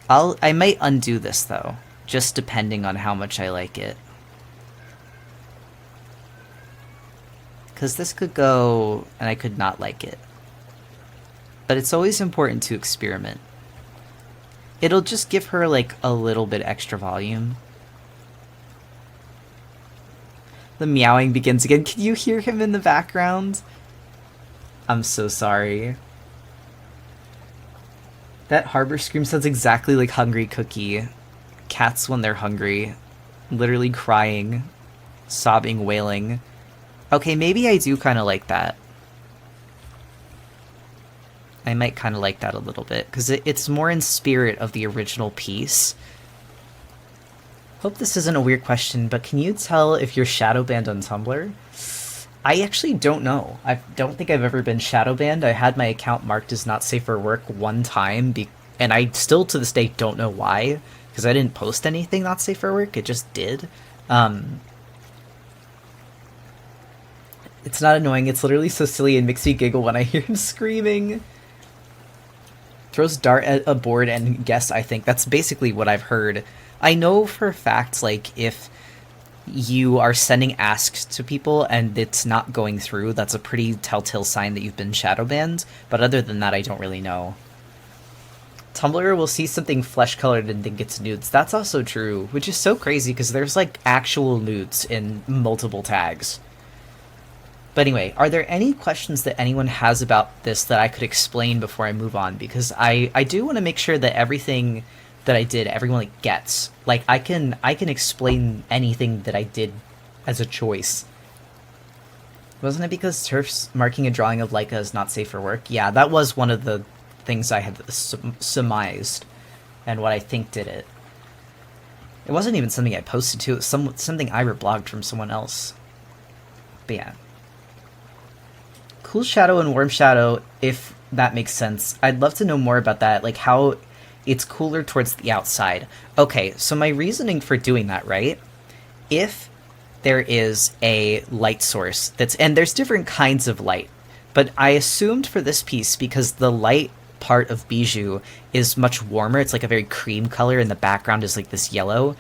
I might undo this though, just depending on how much I like it. Because this could go, and I could not like it. But it's always important to experiment. It'll just give her like a little bit extra volume. The meowing begins again. Can you hear him in the background? I'm so sorry. That harbor scream sounds exactly like Hungry Cookie. Cats when they're hungry. Literally crying. Sobbing, wailing. Okay, maybe I do kind of like that. I might kind of like that a little bit, because it's more in spirit of the original piece. Hope this isn't a weird question, but can you tell if you're shadow banned on Tumblr? I actually don't know. I don't think I've ever been shadow banned. I had my account marked as not safe for work one time, and I still to this day don't know why, because I didn't post anything not safe for work. It just did. It's not annoying. It's literally so silly and makes me giggle when I hear him screaming. Throws dart at a board and guess, I think. That's basically what I've heard. I know for a fact, like, if you are sending asks to people and it's not going through, that's a pretty telltale sign that you've been shadow banned. But other than that, I don't really know. Tumblr will see something flesh-colored and think it's nudes. That's also true, which is so crazy because there's, like, actual nudes in multiple tags. But anyway, are there any questions that anyone has about this that I could explain before I move on? Because I do want to make sure that everything that I did, everyone like gets. Like I can explain anything that I did as a choice. Wasn't it because Turf's marking a drawing of Leica is not safe for work? Yeah, that was one of the things I had surmised, and what I think did it. It wasn't even something I posted to. It was something I reblogged from someone else. But yeah. Cool shadow and warm shadow, if that makes sense. I'd love to know more about that, like how it's cooler towards the outside. Okay, so my reasoning for doing that, right? If there is a light source and there's different kinds of light, but I assumed for this piece, because the light part of Bijou is much warmer, it's like a very cream color and the background is like this yellow.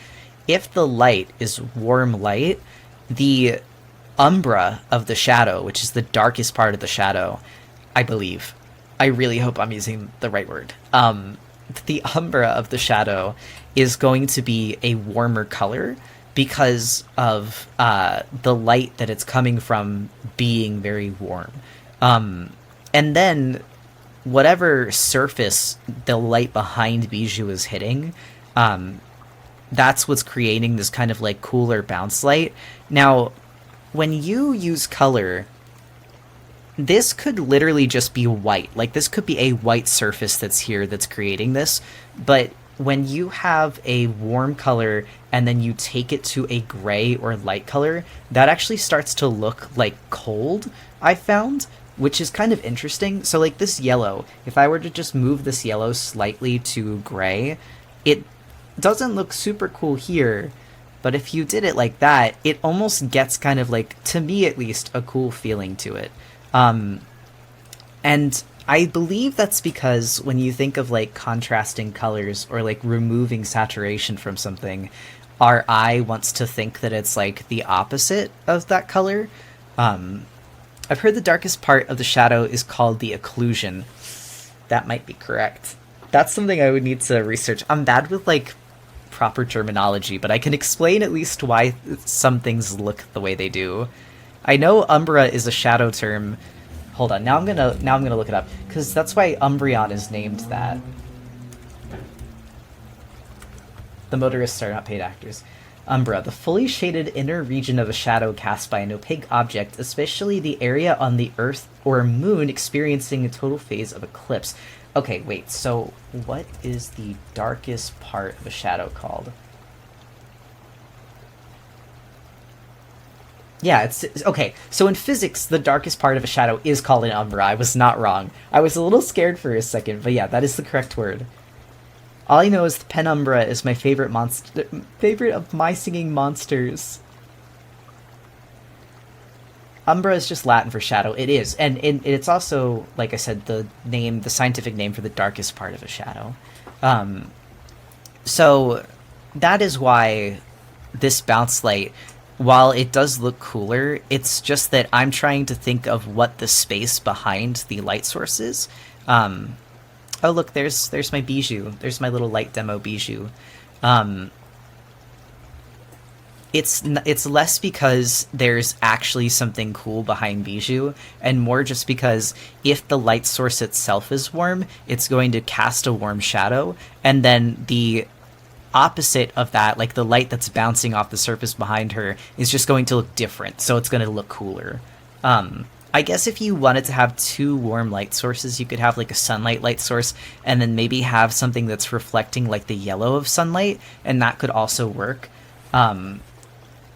If the light is warm light, the umbra of the shadow, which is the darkest part of the shadow, I believe. I really hope I'm using the right word. The umbra of the shadow is going to be a warmer color because of the light that it's coming from being very warm. And then whatever surface the light behind Bijou is hitting, that's what's creating this kind of like cooler bounce light. Now, when you use color, this could literally just be white. Like, this could be a white surface that's here that's creating this. But when you have a warm color and then you take it to a gray or light color, that actually starts to look like cold, I found, which is kind of interesting. So, like, this yellow, if I were to just move this yellow slightly to gray, it doesn't look super cool here. But if you did it like that, it almost gets kind of like, to me at least, a cool feeling to it. And I believe that's because when you think of like contrasting colors or like removing saturation from something, our eye wants to think that it's like the opposite of that color. I've heard the darkest part of the shadow is called the occlusion. That might be correct. That's something I would need to research. I'm bad with, like, proper terminology, but I can explain at least why some things look the way they do. I know Umbra is a shadow term. Hold on, now I'm gonna look it up, because that's why Umbreon is named that. The motorists are not paid actors. Umbra, the fully shaded inner region of a shadow cast by an opaque object, especially the area on the Earth or Moon experiencing a total phase of eclipse. Okay, wait, so what is the darkest part of a shadow called? Yeah, it's okay. So in physics, the darkest part of a shadow is called an umbra. I was not wrong. I was a little scared for a second, but yeah, that is the correct word. All I know is the penumbra is my favorite monster, favorite of my singing monsters. Umbra is just Latin for shadow. It is, and it's also, like I said, the scientific name for the darkest part of a shadow. So that is why this bounce light, while it does look cooler, it's just that I'm trying to think of what the space behind the light source is. Oh look, there's my Bijou. There's my little light demo Bijou. It's less because there's actually something cool behind Bijou, and more just because if the light source itself is warm, it's going to cast a warm shadow, and then the opposite of that, like the light that's bouncing off the surface behind her, is just going to look different, so it's going to look cooler. I guess if you wanted to have two warm light sources, you could have like a sunlight light source, and then maybe have something that's reflecting like the yellow of sunlight, and that could also work.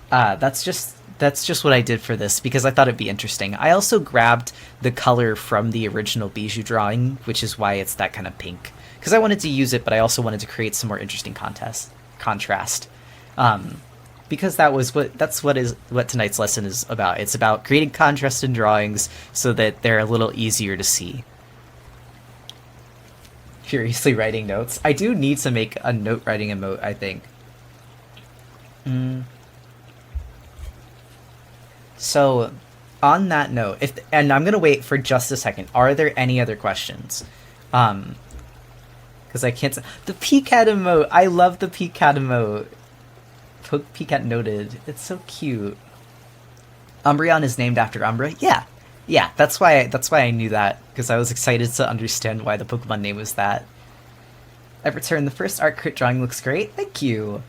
That's just what I did for this, because I thought it'd be interesting. I also grabbed the color from the original Bijou drawing, which is why it's that kind of pink. Because I wanted to use it, but I also wanted to create some more interesting contrast. Because that's what tonight's lesson is about. It's about creating contrast in drawings so that they're a little easier to see. Furiously writing notes. I do need to make a note writing emote, I think. So, on that note, and I'm gonna wait for just a second. Are there any other questions? Because I can't. The Peacat emote. I love the Peacat emote. Peacat noted. It's so cute. Umbreon is named after Umbra. Yeah. That's why I knew that, because I was excited to understand why the Pokemon name was that. I've returned. The first art crit drawing looks great. Thank you.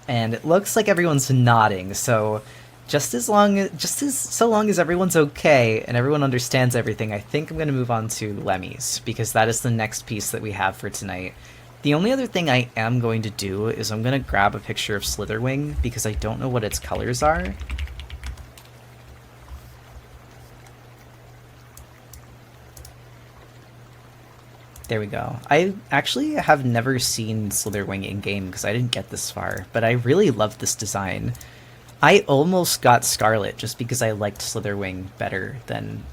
And it looks like everyone's nodding, so so long as everyone's okay and everyone understands everything, I think I'm going to move on to Lemmy's, because that is the next piece that we have for tonight. The only other thing I am going to do is I'm going to grab a picture of Slitherwing, because I don't know what its colors are. There we go. I actually have never seen Slitherwing in-game because I didn't get this far, but I really love this design. I almost got Scarlet just because I liked Slitherwing better than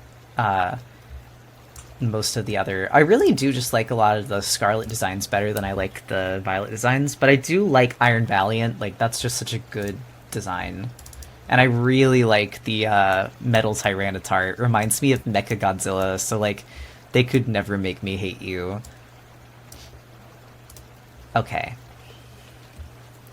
most of the other... I really do just like a lot of the Scarlet designs better than I like the Violet designs, but I do like Iron Valiant. Like, that's just such a good design. And I really like the Metal Tyranitar. It reminds me of Mechagodzilla, so like... They could never make me hate you. Okay.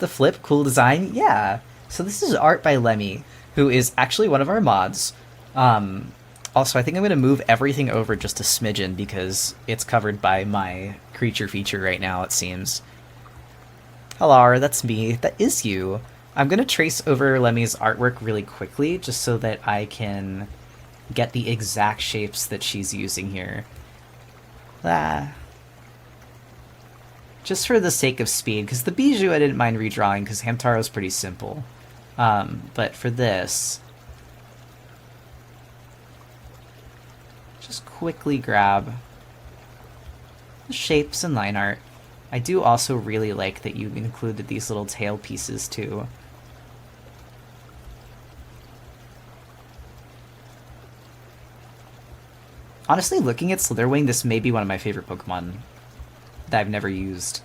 The flip, cool design, yeah. So this is art by Lemmy, who is actually one of our mods. Also, I think I'm going to move everything over just a smidgen, because it's covered by my creature feature right now, it seems. Hello, that's me. That is you. I'm going to trace over Lemmy's artwork really quickly, just so that I can... get the exact shapes that she's using here. Just for the sake of speed, because the Bijou I didn't mind redrawing, because Hamtaro's pretty simple. But for this, just quickly grab the shapes and line art. I do also really like that you included these little tail pieces too. Honestly, looking at Slitherwing, this may be one of my favorite Pokemon that I've never used.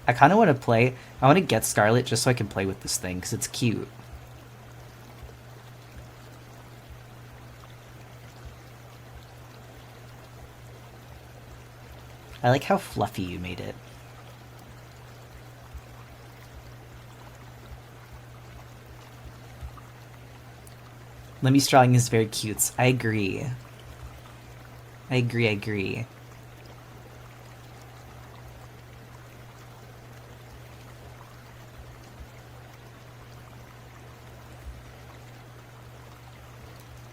I kind of want to play. I want to get Scarlet just so I can play with this thing because it's cute. I like how fluffy you made it. Lemmy Strong is very cute. I agree. I agree.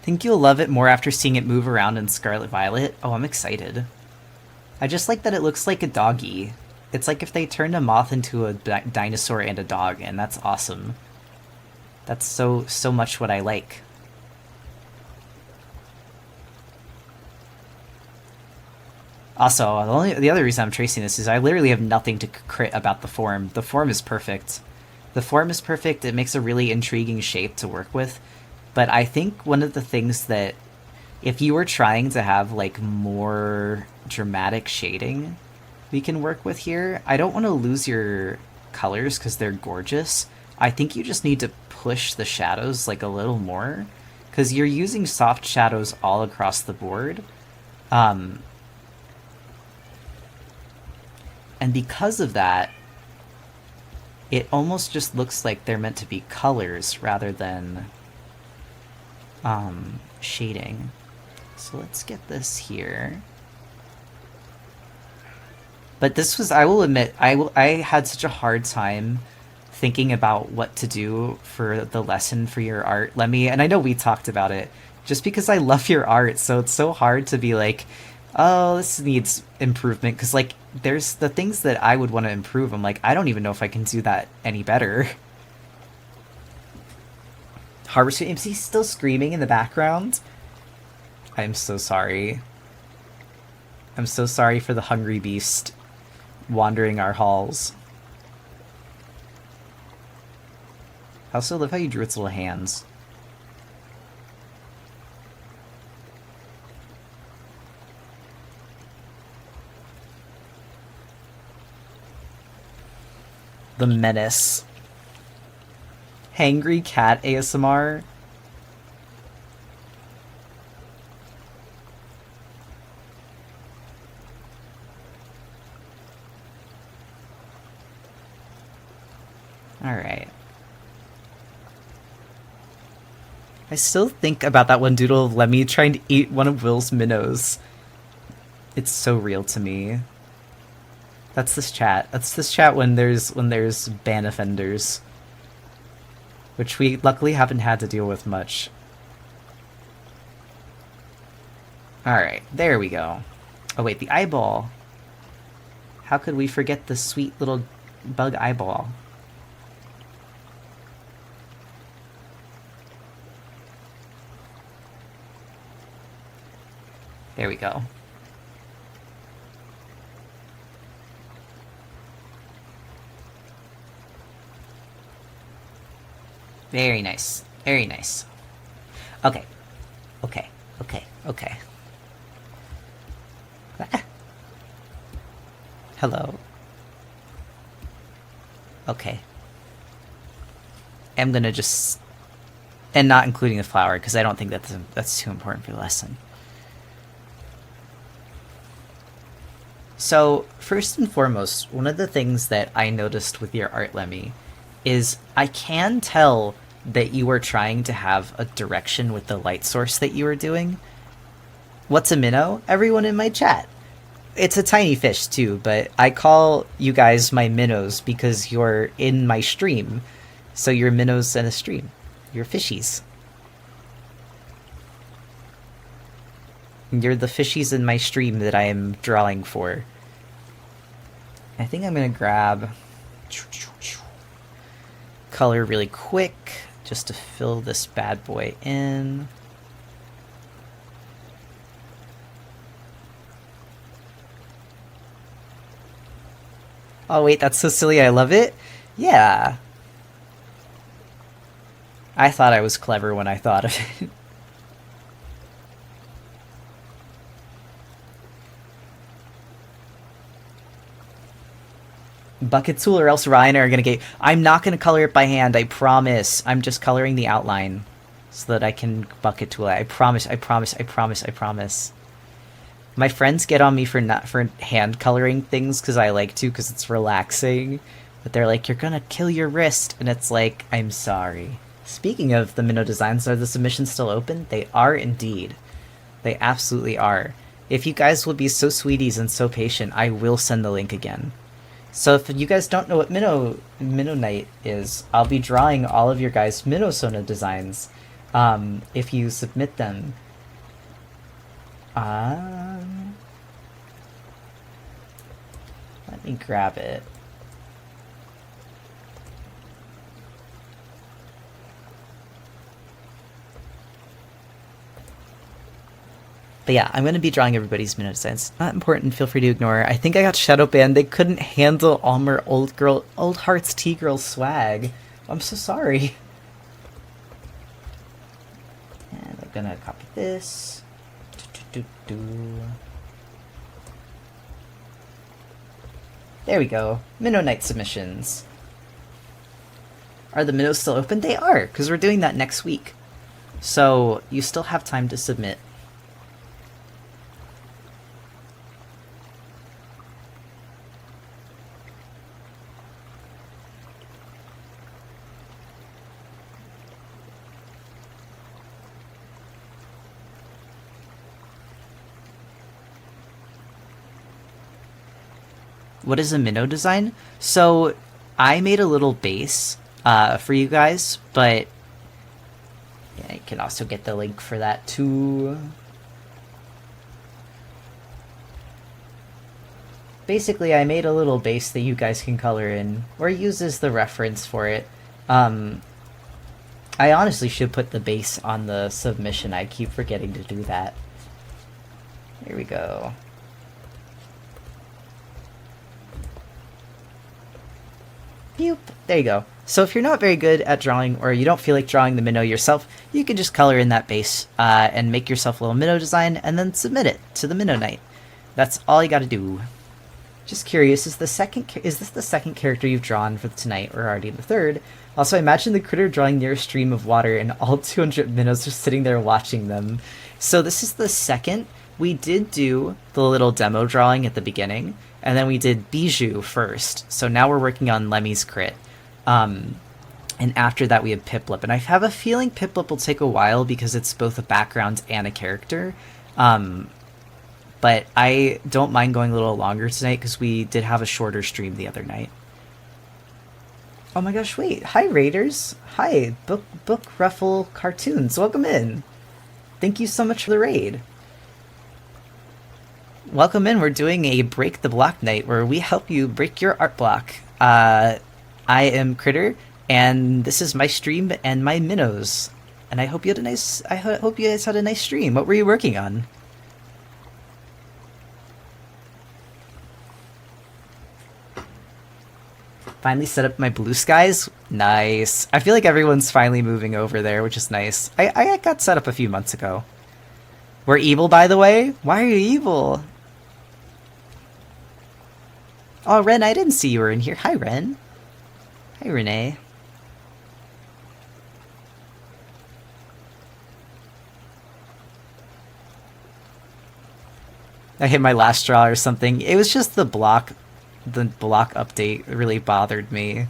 Think you'll love it more after seeing it move around in Scarlet Violet? Oh, I'm excited. I just like that it looks like a doggy. It's like if they turned a moth into a dinosaur and a dog, and that's awesome. That's so much what I like. Also, the other reason I'm tracing this is I literally have nothing to crit about the form. The form is perfect. The form is perfect. It makes a really intriguing shape to work with. But I think one of the things that, if you were trying to have like more dramatic shading we can work with here, I don't want to lose your colors because they're gorgeous. I think you just need to push the shadows like a little more because you're using soft shadows all across the board. And because of that, it almost just looks like they're meant to be colors rather than shading. So let's get this here. But this was, I will admit, I had such a hard time thinking about what to do for the lesson for your art, Lemmy, and I know we talked about it, just because I love your art, so it's so hard to be like, oh, this needs improvement, because like, there's the things that I would want to improve, I'm like, I don't even know if I can do that any better. Harbor Street, is he still screaming in the background? I'm so sorry. I'm so sorry for the hungry beast wandering our halls. I also love how you drew its little hands. The menace. Hangry cat ASMR. Alright. I still think about that one doodle of Lemmy trying to eat one of Will's minnows. It's so real to me. That's this chat. That's this chat when there's ban offenders. Which we luckily haven't had to deal with much. Alright, there we go. Oh wait, the eyeball. How could we forget the sweet little bug eyeball? There we go. Very nice. Very nice. Okay. Okay. Okay. Okay. Ah. Hello. Okay. I'm gonna just... And not including the flower, because I don't think that's too important for the lesson. So, first and foremost, one of the things that I noticed with your art, Lemmy, is I can tell that you were trying to have a direction with the light source that you were doing. What's a minnow? Everyone in my chat. It's a tiny fish too, but I call you guys my minnows because you're in my stream. So you're minnows in a stream. You're fishies. You're the fishies in my stream that I am drawing for. I think I'm gonna grab color really quick just to fill this bad boy in. Oh wait, that's so silly, I love it? Yeah. I thought I was clever when I thought of it. Bucket Tool or else Ryan are gonna get... I'm not gonna color it by hand, I promise. I'm just coloring the outline so that I can Bucket Tool it. I promise, I promise, I promise, I promise. My friends get on me for hand coloring things because I like to, because it's relaxing. But they're like, you're gonna kill your wrist, and it's like, I'm sorry. Speaking of the minnow designs, are the submissions still open? They are indeed. They absolutely are. If you guys will be so sweeties and so patient, I will send the link again. So if you guys don't know what Minnow Night is, I'll be drawing all of your guys' Minnow Sona designs if you submit them. Let me grab it. But yeah, I'm going to be drawing everybody's minnow designs. Not important, feel free to ignore. I think I got shadow banned. They couldn't handle all my old hearts T-girl swag. I'm so sorry. And I'm going to copy this. There we go. Minnow Night submissions. Are the minnows still open? They are, because we're doing that next week. So you still have time to submit. What is a minnow design? So I made a little base for you guys, but yeah, you can also get the link for that too. Basically, I made a little base that you guys can color in, or use as the reference for it. I honestly should put the base on the submission. I keep forgetting to do that. Here we go. Boop. There you go. So if you're not very good at drawing, or you don't feel like drawing the minnow yourself, you can just color in that base and make yourself a little minnow design, and then submit it to the Minnow Night. That's all you gotta do. Just curious, is this the second character you've drawn for tonight, or already the third? Also, imagine the critter drawing near a stream of water, and all 200 minnows are sitting there watching them. So this is the second. We did do the little demo drawing at the beginning, and then we did Bijou first. So now we're working on Lemmy's crit. And after that we have Piplup. And I have a feeling Piplup will take a while because it's both a background and a character. But I don't mind going a little longer tonight because we did have a shorter stream the other night. Oh my gosh, wait. Hi, Raiders. Hi, Book Ruffle Cartoons. Welcome in. Thank you so much for the raid. Welcome in. We're doing a Break the Block night where we help you break your art block. I am Critter, and this is my stream and my minnows. And I hope you had I hope you guys had a nice stream. What were you working on? Finally set up my blue skies. Nice. I feel like everyone's finally moving over there, which is nice. I got set up a few months ago. We're evil, by the way? Why are you evil? Oh, Ren, I didn't see you were in here. Hi, Ren. Hi, Renee. I hit my last straw or something. It was just the block update really bothered me.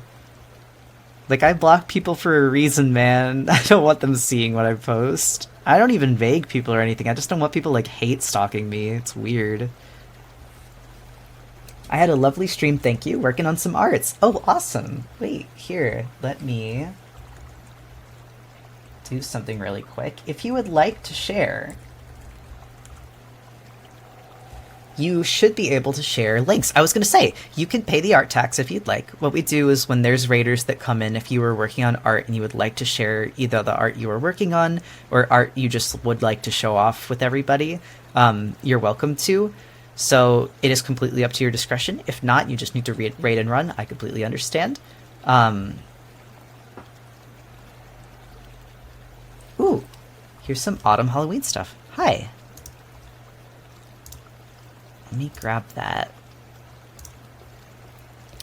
Like, I block people for a reason, man. I don't want them seeing what I post. I don't even vague people or anything. I just don't want people, like, hate stalking me. It's weird. I had a lovely stream, thank you. Working on some arts. Oh, awesome. Wait, here. Let me do something really quick. If you would like to share, you should be able to share links. I was going to say, you can pay the art tax if you'd like. What we do is when there's raiders that come in, if you were working on art and you would like to share either the art you were working on or art you just would like to show off with everybody, you're welcome to. So it is completely up to your discretion. If not, you just need to raid and run. I completely understand. Ooh, here's some autumn Halloween stuff. Hi. Let me grab that.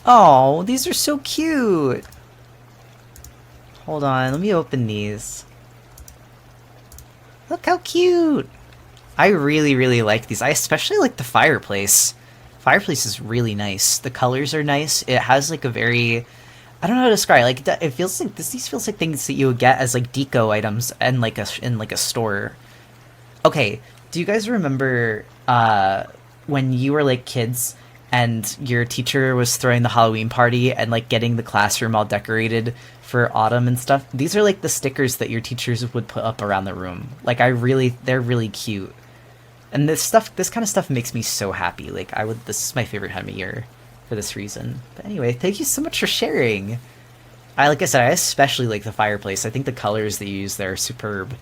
Oh, these are so cute. Hold on, let me open these. Look how cute. I really, really like these. I especially like the fireplace. Fireplace is really nice. The colors are nice. It has like a very, I don't know how to describe it. Like it feels like this. These feels like things that you would get as like deco items and like a store. Okay, do you guys remember when you were like kids and your teacher was throwing the Halloween party and like getting the classroom all decorated for autumn and stuff? These are like the stickers that your teachers would put up around the room. Like they're really cute. And this kind of stuff makes me so happy. Like this is my favorite time of year for this reason. But anyway, thank you so much for sharing. Like I said, I especially like the fireplace. I think the colors that you use there are superb.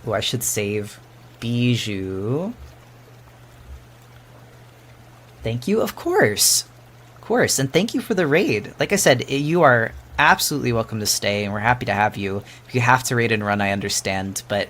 Oh, I should save Bijou. Thank you, of course. Of course, and thank you for the raid. Like I said, you are absolutely welcome to stay, and we're happy to have you. If you have to raid and run, I understand, but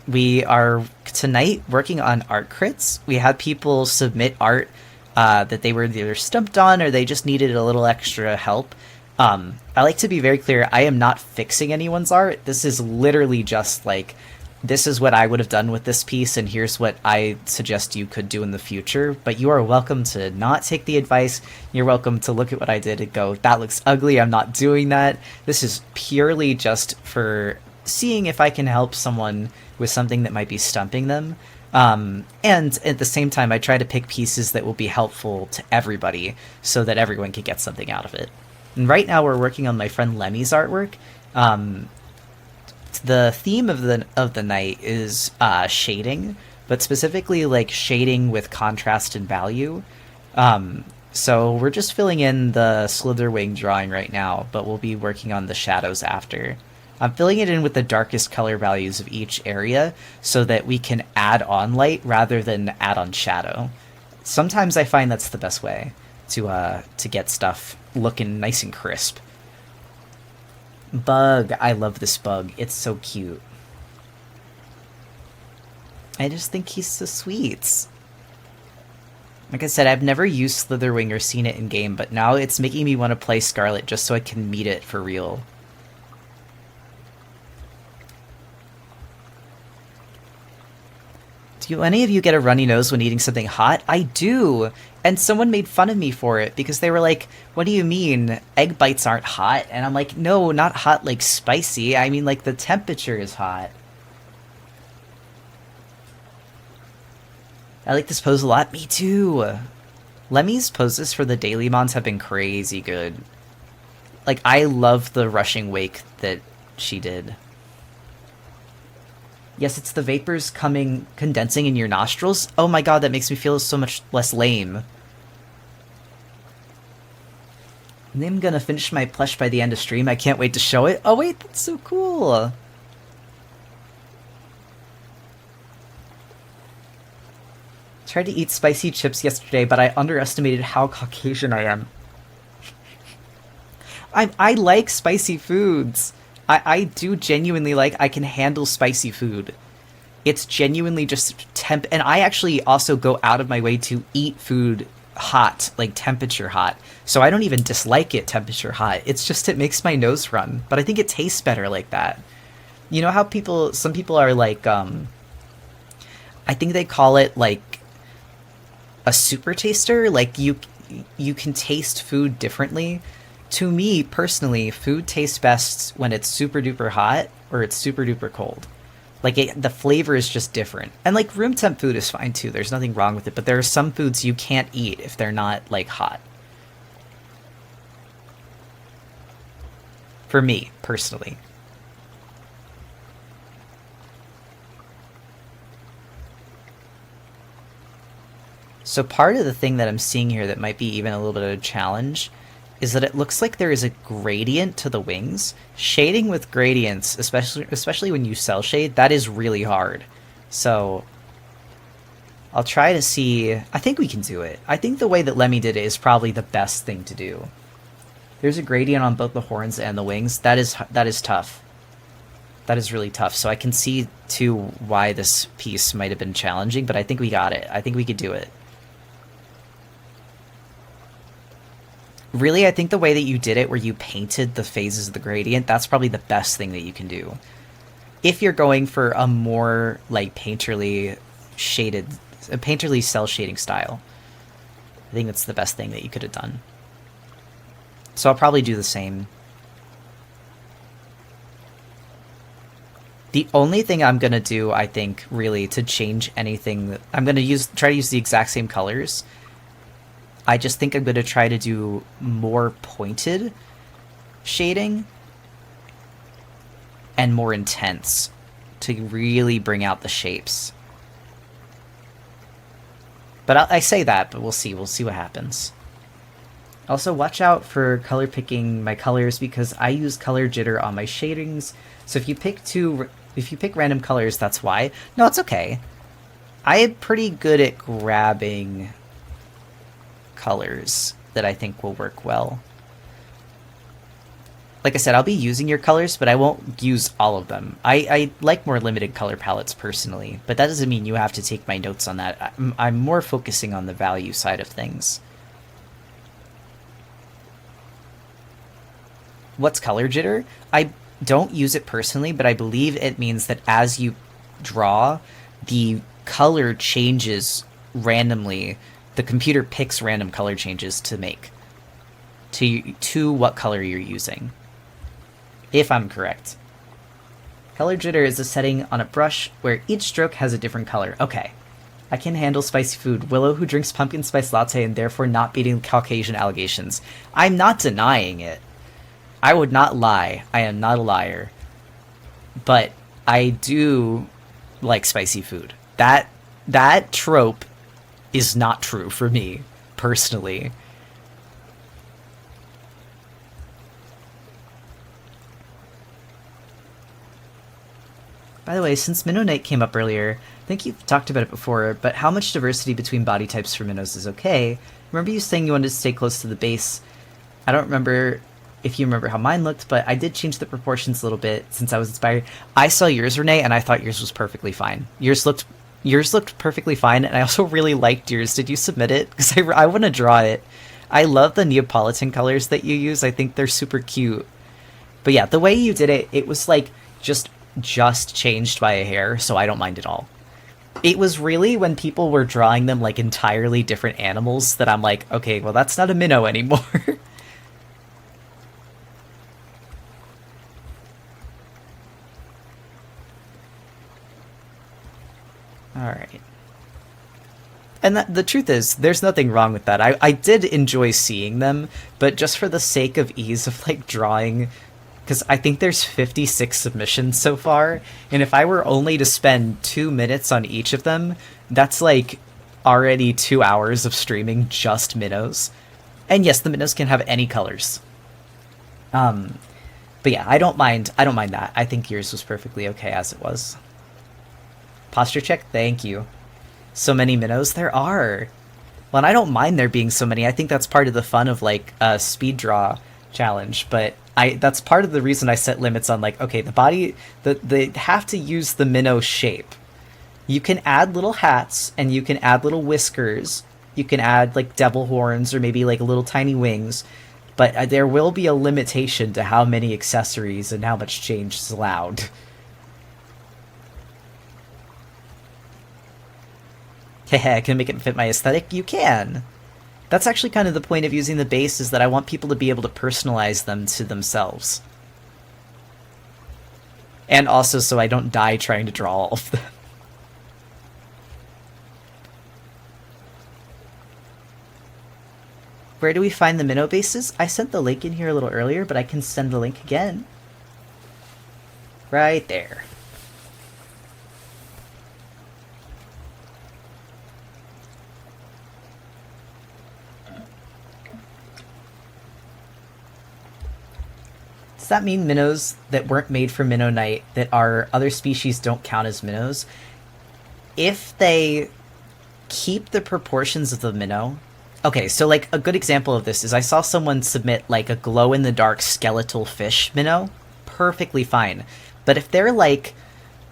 we are tonight working on art crits. We had people submit art that they were either stumped on or they just needed a little extra help. I like to be very clear, I am not fixing anyone's art. This is literally just like, this is what I would have done with this piece, and here's what I suggest you could do in the future. But you are welcome to not take the advice. You're welcome to look at what I did and go, that looks ugly, I'm not doing that. This is purely just for seeing if I can help someone with something that might be stumping them. And at the same time, I try to pick pieces that will be helpful to everybody so that everyone can get something out of it. And right now we're working on my friend Lemmy's artwork. The theme of the night is shading, but specifically like shading with contrast and value. So we're just filling in the Slitherwing drawing right now, but we'll be working on the shadows after. I'm filling it in with the darkest color values of each area so that we can add on light rather than add on shadow. Sometimes I find that's the best way to get stuff looking nice and crisp. Bug. I love this bug. It's so cute. I just think he's so sweet. Like I said, I've never used Slitherwing or seen it in game, but now it's making me want to play Scarlet just so I can meet it for real. Do any of you get a runny nose when eating something hot? I do! And someone made fun of me for it because they were like, what do you mean? Egg bites aren't hot? And I'm like, no, not hot like spicy. I mean like the temperature is hot. I like this pose a lot. Me too! Lemmy's poses for the daily mons have been crazy good. Like, I love the rushing wake that she did. Yes, it's the vapors condensing in your nostrils. Oh my god, that makes me feel so much less lame. And I'm gonna finish my plush by the end of stream. I can't wait to show it. Oh wait, that's so cool. Tried to eat spicy chips yesterday, but I underestimated how Caucasian I am. I like spicy foods. I do genuinely like, I can handle spicy food. It's genuinely just temp, and I actually also go out of my way to eat food hot, like temperature hot. So I don't even dislike it temperature hot. It's just, it makes my nose run. But I think it tastes better like that. You know how some people are like, I think they call it like a super taster? Like you can taste food differently. To me, personally, food tastes best when it's super duper hot or it's super duper cold. Like, the flavor is just different. And, like, room temp food is fine, too. There's nothing wrong with it. But there are some foods you can't eat if they're not, like, hot. For me, personally. So part of the thing that I'm seeing here that might be even a little bit of a challenge is that it looks like there is a gradient to the wings. Shading with gradients, especially when you cell shade, that is really hard. So I'll try to see. I think we can do it. I think the way that Lemmy did it is probably the best thing to do. There's a gradient on both the horns and the wings. That is tough. That is really tough. So I can see too why this piece might have been challenging, but I think we got it. I think we could do it. Really, I think the way that you did it, where you painted the phases of the gradient, that's probably the best thing that you can do. If you're going for a more, like, painterly shaded, a painterly cell shading style, I think that's the best thing that you could have done. So I'll probably do the same. The only thing I'm going to do, I think, really, to change anything, I'm going to try to use the exact same colors. I just think I'm going to try to do more pointed shading and more intense to really bring out the shapes. But I say that, but we'll see. We'll see what happens. Also, watch out for color picking my colors, because I use color jitter on my shadings. So if you pick random colors, that's why. No, it's okay. I am pretty good at grabbing colors that I think will work well. Like I said, I'll be using your colors, but I won't use all of them. I like more limited color palettes personally, but that doesn't mean you have to take my notes on that. I'm more focusing on the value side of things. What's color jitter? I don't use it personally, but I believe it means that as you draw, the color changes randomly. The computer picks random color changes to make to what color you're using, if I'm correct. Color jitter is a setting on a brush where each stroke has a different color. Okay. I can handle spicy food. Willow, who drinks pumpkin spice latte and therefore not beating Caucasian allegations. I'm not denying it. I would not lie. I am not a liar. But I do like spicy food. That trope is not true for me, personally. By the way, since Minnow Night came up earlier, I think you've talked about it before, but how much diversity between body types for minnows is okay? Remember you saying you wanted to stay close to the base? I don't remember if you remember how mine looked, but I did change the proportions a little bit since I was inspired. I saw yours, Renee, and I thought yours was perfectly fine. Yours looked perfectly fine, and I also really liked yours. Did you submit it? Because I want to draw it. I love the Neapolitan colors that you use. I think they're super cute. But yeah, the way you did it, it was like just changed by a hair, so I don't mind at all. It was really when people were drawing them like entirely different animals that I'm like, okay, well that's not a minnow anymore. Alright. And the truth is, there's nothing wrong with that. I did enjoy seeing them, but just for the sake of ease of, like, drawing, because I think there's 56 submissions so far, and if I were only to spend 2 minutes on each of them, that's, like, already 2 hours of streaming just minnows. And yes, the minnows can have any colors. But yeah, I don't mind that. I think yours was perfectly okay as it was. Posture check, thank you. So many minnows? There are. Well, and I don't mind there being so many. I think that's part of the fun of, like, a speed draw challenge, but that's part of the reason I set limits on, like, okay, the body, they have to use the minnow shape. You can add little hats, and you can add little whiskers, you can add, like, devil horns, or maybe, like, little tiny wings, but there will be a limitation to how many accessories and how much change is allowed. Heh, can I make it fit my aesthetic? You can! That's actually kind of the point of using the base, is that I want people to be able to personalize them to themselves. And also so I don't die trying to draw all of them. Where do we find the minnow bases? I sent the link in here a little earlier, but I can send the link again. Right there. Does that mean minnows that weren't made for Minnow Night, that are other species, don't count as minnows? If they keep the proportions of the minnow... Okay, so, like, a good example of this is I saw someone submit, like, a glow-in-the-dark skeletal fish minnow. Perfectly fine. But if they're, like,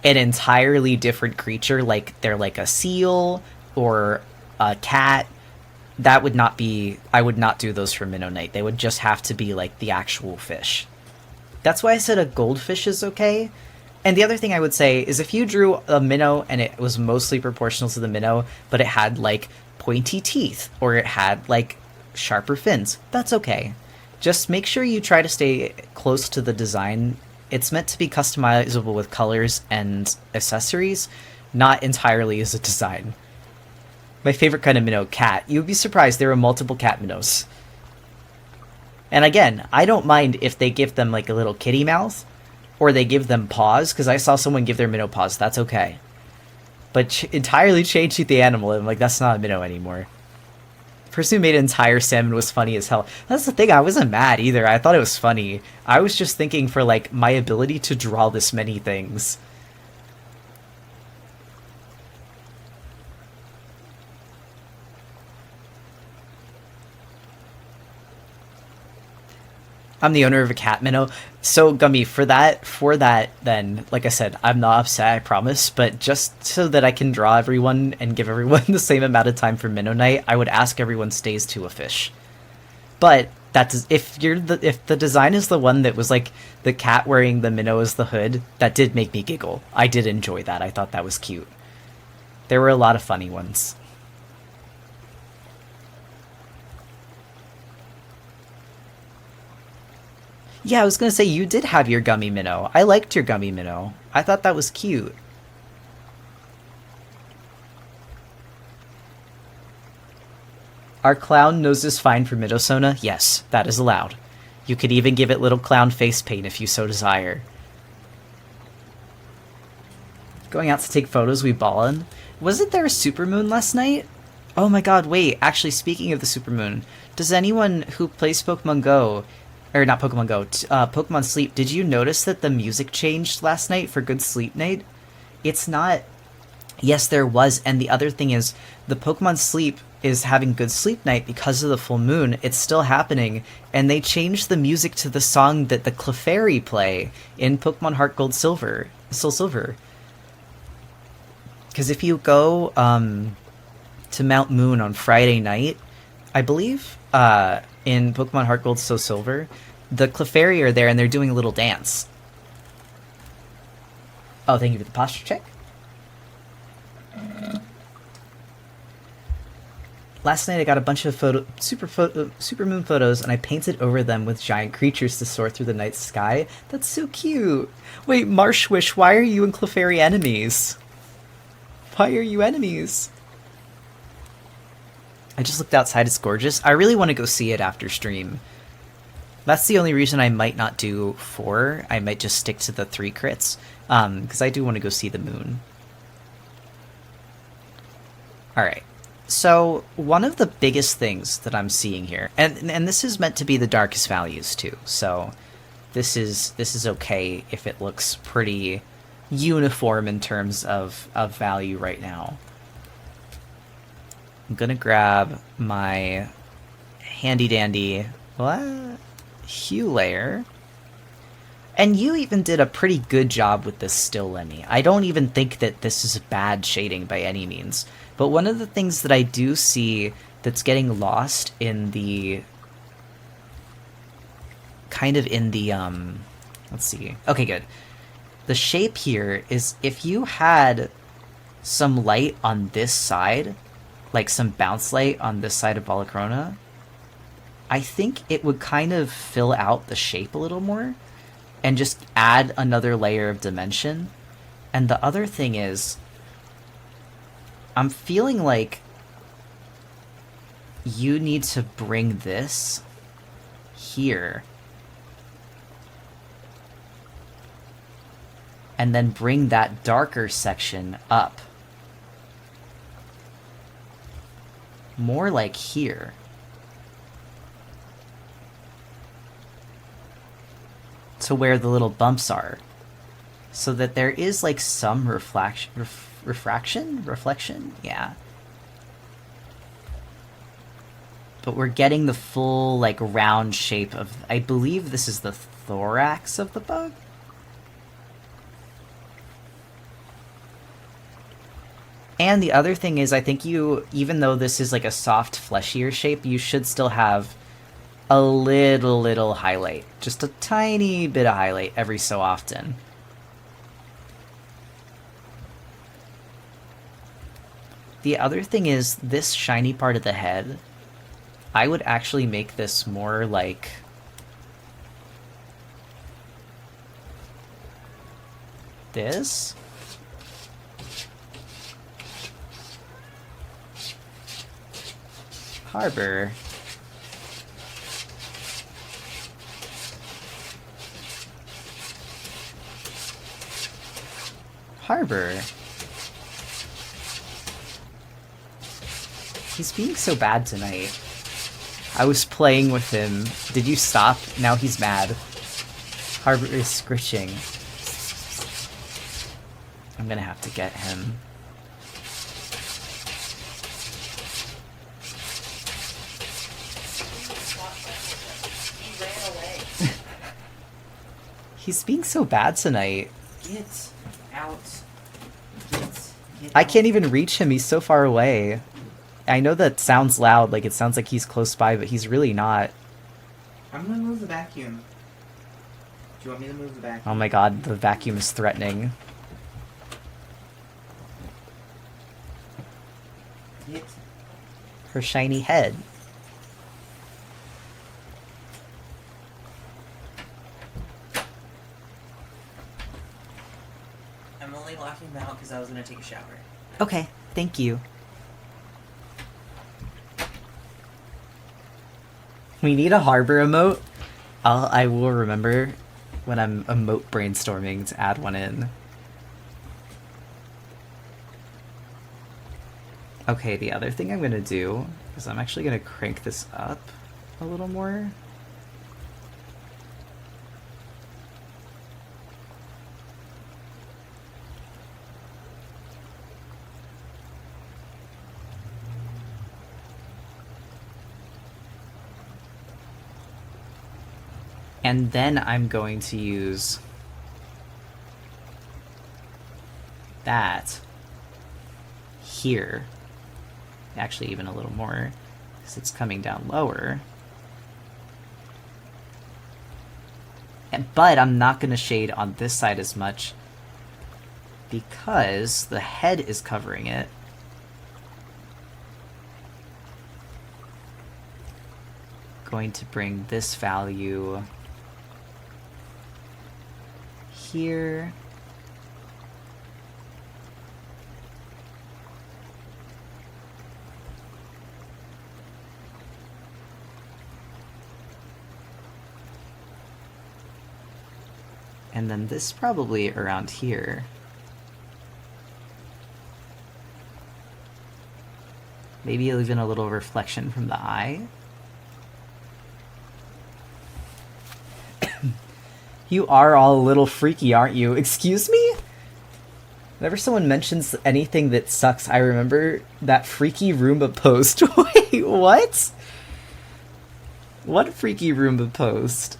an entirely different creature, like they're like a seal or a cat, that would not be, I would not do those for Minnow Knight. They would just have to be like the actual fish. That's why I said a goldfish is okay. And the other thing I would say is if you drew a minnow and it was mostly proportional to the minnow, but it had like pointy teeth or it had like sharper fins, that's okay. Just make sure you try to stay close to the design. It's meant to be customizable with colors and accessories, not entirely as a design. My favorite kind of minnow, cat. You'd be surprised there are multiple cat minnows. And again, I don't mind if they give them like a little kitty mouth, or they give them paws, because I saw someone give their minnow paws. That's okay. But entirely changing the animal, I'm like, that's not a minnow anymore. The person who made an entire salmon was funny as hell. That's the thing, I wasn't mad either. I thought it was funny. I was just thinking for like my ability to draw this many things. I'm the owner of a cat minnow. So, Gummy, for that, then, like I said, I'm not upset, I promise, but just so that I can draw everyone and give everyone the same amount of time for Minnow Night, I would ask everyone stays to a fish. But that's if the design is the one that was like the cat wearing the minnow as the hood, that did make me giggle. I did enjoy that. I thought that was cute. There were a lot of funny ones. Yeah, I was gonna say, you did have your gummy minnow. I liked your gummy minnow. I thought that was cute. Are clown noses fine for Middosona? Yes, that is allowed. You could even give it little clown face paint if you so desire. Going out to take photos, we ballin'. Wasn't there a supermoon last night? Oh my god, wait, actually speaking of the supermoon, does anyone who plays Pokemon Go, or not Pokemon Go, Pokemon Sleep, did you notice that the music changed last night for Good Sleep Night? It's not... Yes, there was, and the other thing is, the Pokemon Sleep is having Good Sleep Night because of the full moon. It's still happening, and they changed the music to the song that the Clefairy play in Pokemon Heart Gold Silver, Soul Silver. Because if you go to Mount Moon on Friday night, I believe, in Pokemon Heart Gold Soul Silver, the Clefairy are there and they're doing a little dance. Oh, thank you for the posture check. Last night I got a bunch of super moon photos and I painted over them with giant creatures to soar through the night sky. That's so cute. Wait, Marshwish, why are you and Clefairy enemies? Why are you enemies? I just looked outside, it's gorgeous. I really want to go see it after stream. That's the only reason I might not do 4. I might just stick to the 3 crits. Because I do want to go see the moon. Alright. So, one of the biggest things that I'm seeing here, and this is meant to be the darkest values too, so this is okay if it looks pretty uniform in terms of value right now. I'm gonna grab my handy dandy hue layer. And you even did a pretty good job with this still, Lemmy. I don't even think that this is bad shading by any means. But one of the things that I do see that's getting lost in the... kind of in the, let's see. Okay, good. The shape here is if you had some light on this side, like some bounce light on this side of Balacrona, I think it would kind of fill out the shape a little more and just add another layer of dimension. And the other thing is, I'm feeling like you need to bring this here and then bring that darker section up. More like here. To where the little bumps are. So that there is like some reflection? Yeah. But we're getting the full like round shape of, I believe this is the thorax of the bug? And the other thing is, I think you, even though this is like a soft, fleshier shape, you should still have a little highlight. Just a tiny bit of highlight every so often. The other thing is, this shiny part of the head, I would actually make this more like... this? Harbor. Harbor. He's being so bad tonight. I was playing with him. Did you stop? Now he's mad. Harbor is scritching. I'm gonna have to get him. He ran away. He's being so bad tonight. Get out. Get I out. can't even reach him. He's so far away. I know that sounds loud, like it sounds like he's close by, but he's really not. I'm gonna move the vacuum. Do you want me to move the vacuum? Oh my god, the vacuum is threatening. Get. Her shiny head. I'm only locking him out because I was gonna take a shower. Okay, thank you. We need a harbor emote. I will remember when I'm emote brainstorming to add one in. Okay, the other thing I'm gonna do is I'm actually gonna crank this up a little more. And then I'm going to use that here. Actually, even a little more, because it's coming down lower. But I'm not going to shade on this side as much because the head is covering it. Going to bring this value here. And then this probably around here. Maybe even a little reflection from the eye. You are all a little freaky, aren't you? Excuse me? Whenever someone mentions anything that sucks, I remember that freaky Roomba post. Wait, what? What freaky Roomba post?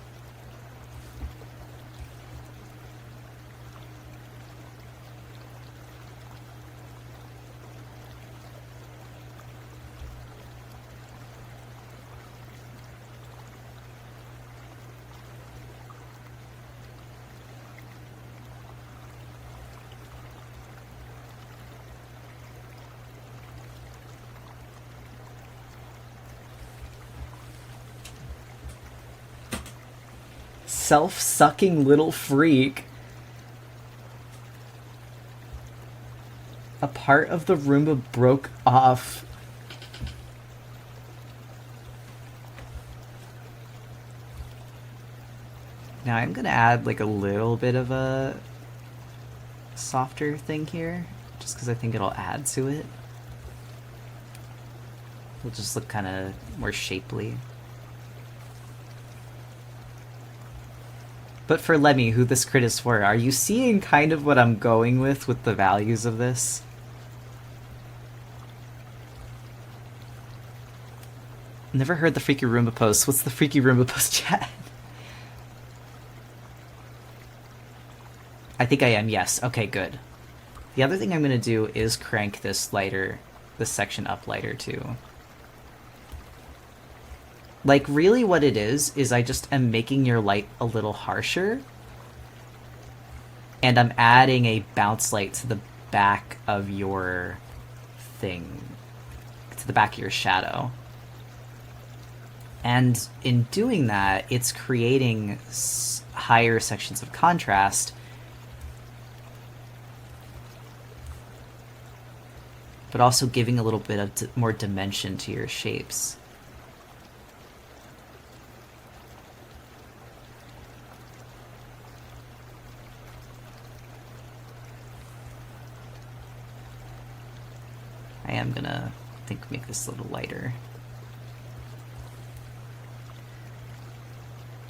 Self-sucking little freak. A part of the Roomba broke off. Now I'm gonna add like a little bit of a softer thing here, just because I think it'll add to it. It'll just look kind of more shapely. But for Lemmy, who this crit is for, are you seeing kind of what I'm going with the values of this? Never heard the Freaky Roomba post. What's the Freaky Roomba post, chat? I think I am, yes. Okay, good. The other thing I'm going to do is crank this section up lighter too. Like, really what it is I just am making your light a little harsher. And I'm adding a bounce light to the back of your thing. To the back of your shadow. And in doing that, it's creating higher sections of contrast. But also giving a little bit of more dimension to your shapes. I am gonna, I think, make this a little lighter.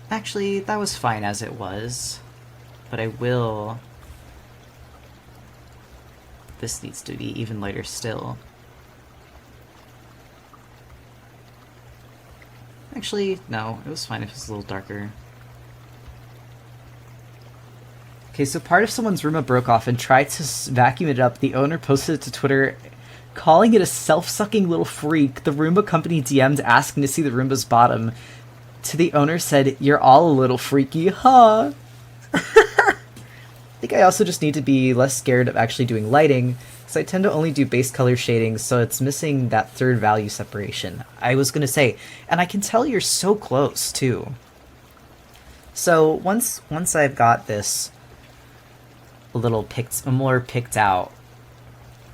Actually, that was fine as it was, but I will... This needs to be even lighter still. Actually, no, it was fine if it was a little darker. Okay, so part of someone's Roomba broke off and tried to vacuum it up. The owner posted it to Twitter, calling it a self-sucking little freak. The Roomba company DM'd asking to see the Roomba's bottom. To the owner said, "You're all a little freaky, huh?" I think I also just need to be less scared of actually doing lighting, because I tend to only do base color shading, so it's missing that third value separation. I was going to say, and I can tell you're so close, too. So once I've got this a little more picked out,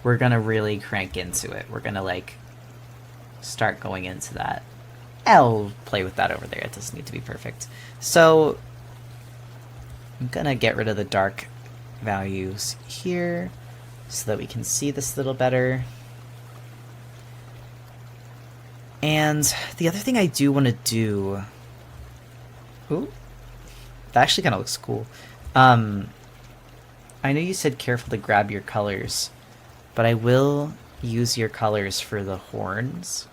we're going to really crank into it. We're going to, like, start going into that. I'll play with that over there. It doesn't need to be perfect. So I'm gonna get rid of the dark values here so that we can see this a little better. And the other thing I do want to do... Ooh, that actually kind of looks cool. I know you said careful to grab your colors, but I will use your colors for the horns.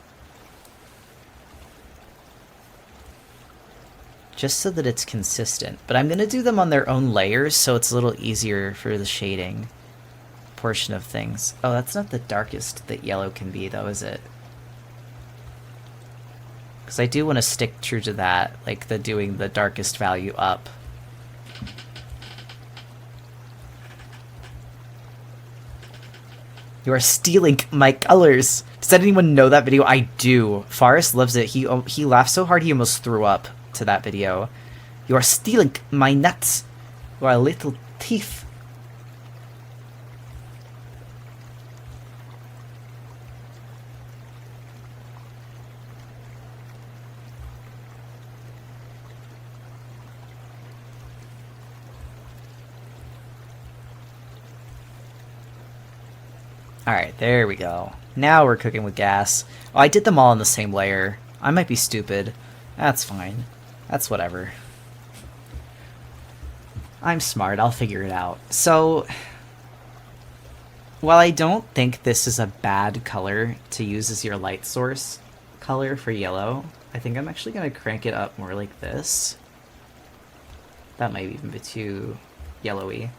Just so that it's consistent. But I'm going to do them on their own layers, so it's a little easier for the shading portion of things. Oh, that's not the darkest that yellow can be, though, is it? Because I do want to stick true to that, like doing the darkest value up. You are stealing my colors! Does anyone know that video? I do. Forrest loves it. He laughed so hard he almost threw up to that video. You are stealing my nuts. You are a little thief. Alright, there we go. Now we're cooking with gas. Oh, I did them all on the same layer. I might be stupid. That's fine. That's whatever. I'm smart, I'll figure it out. So, while I don't think this is a bad color to use as your light source color for yellow, I think I'm actually going to crank it up more like this. That might even be too yellowy.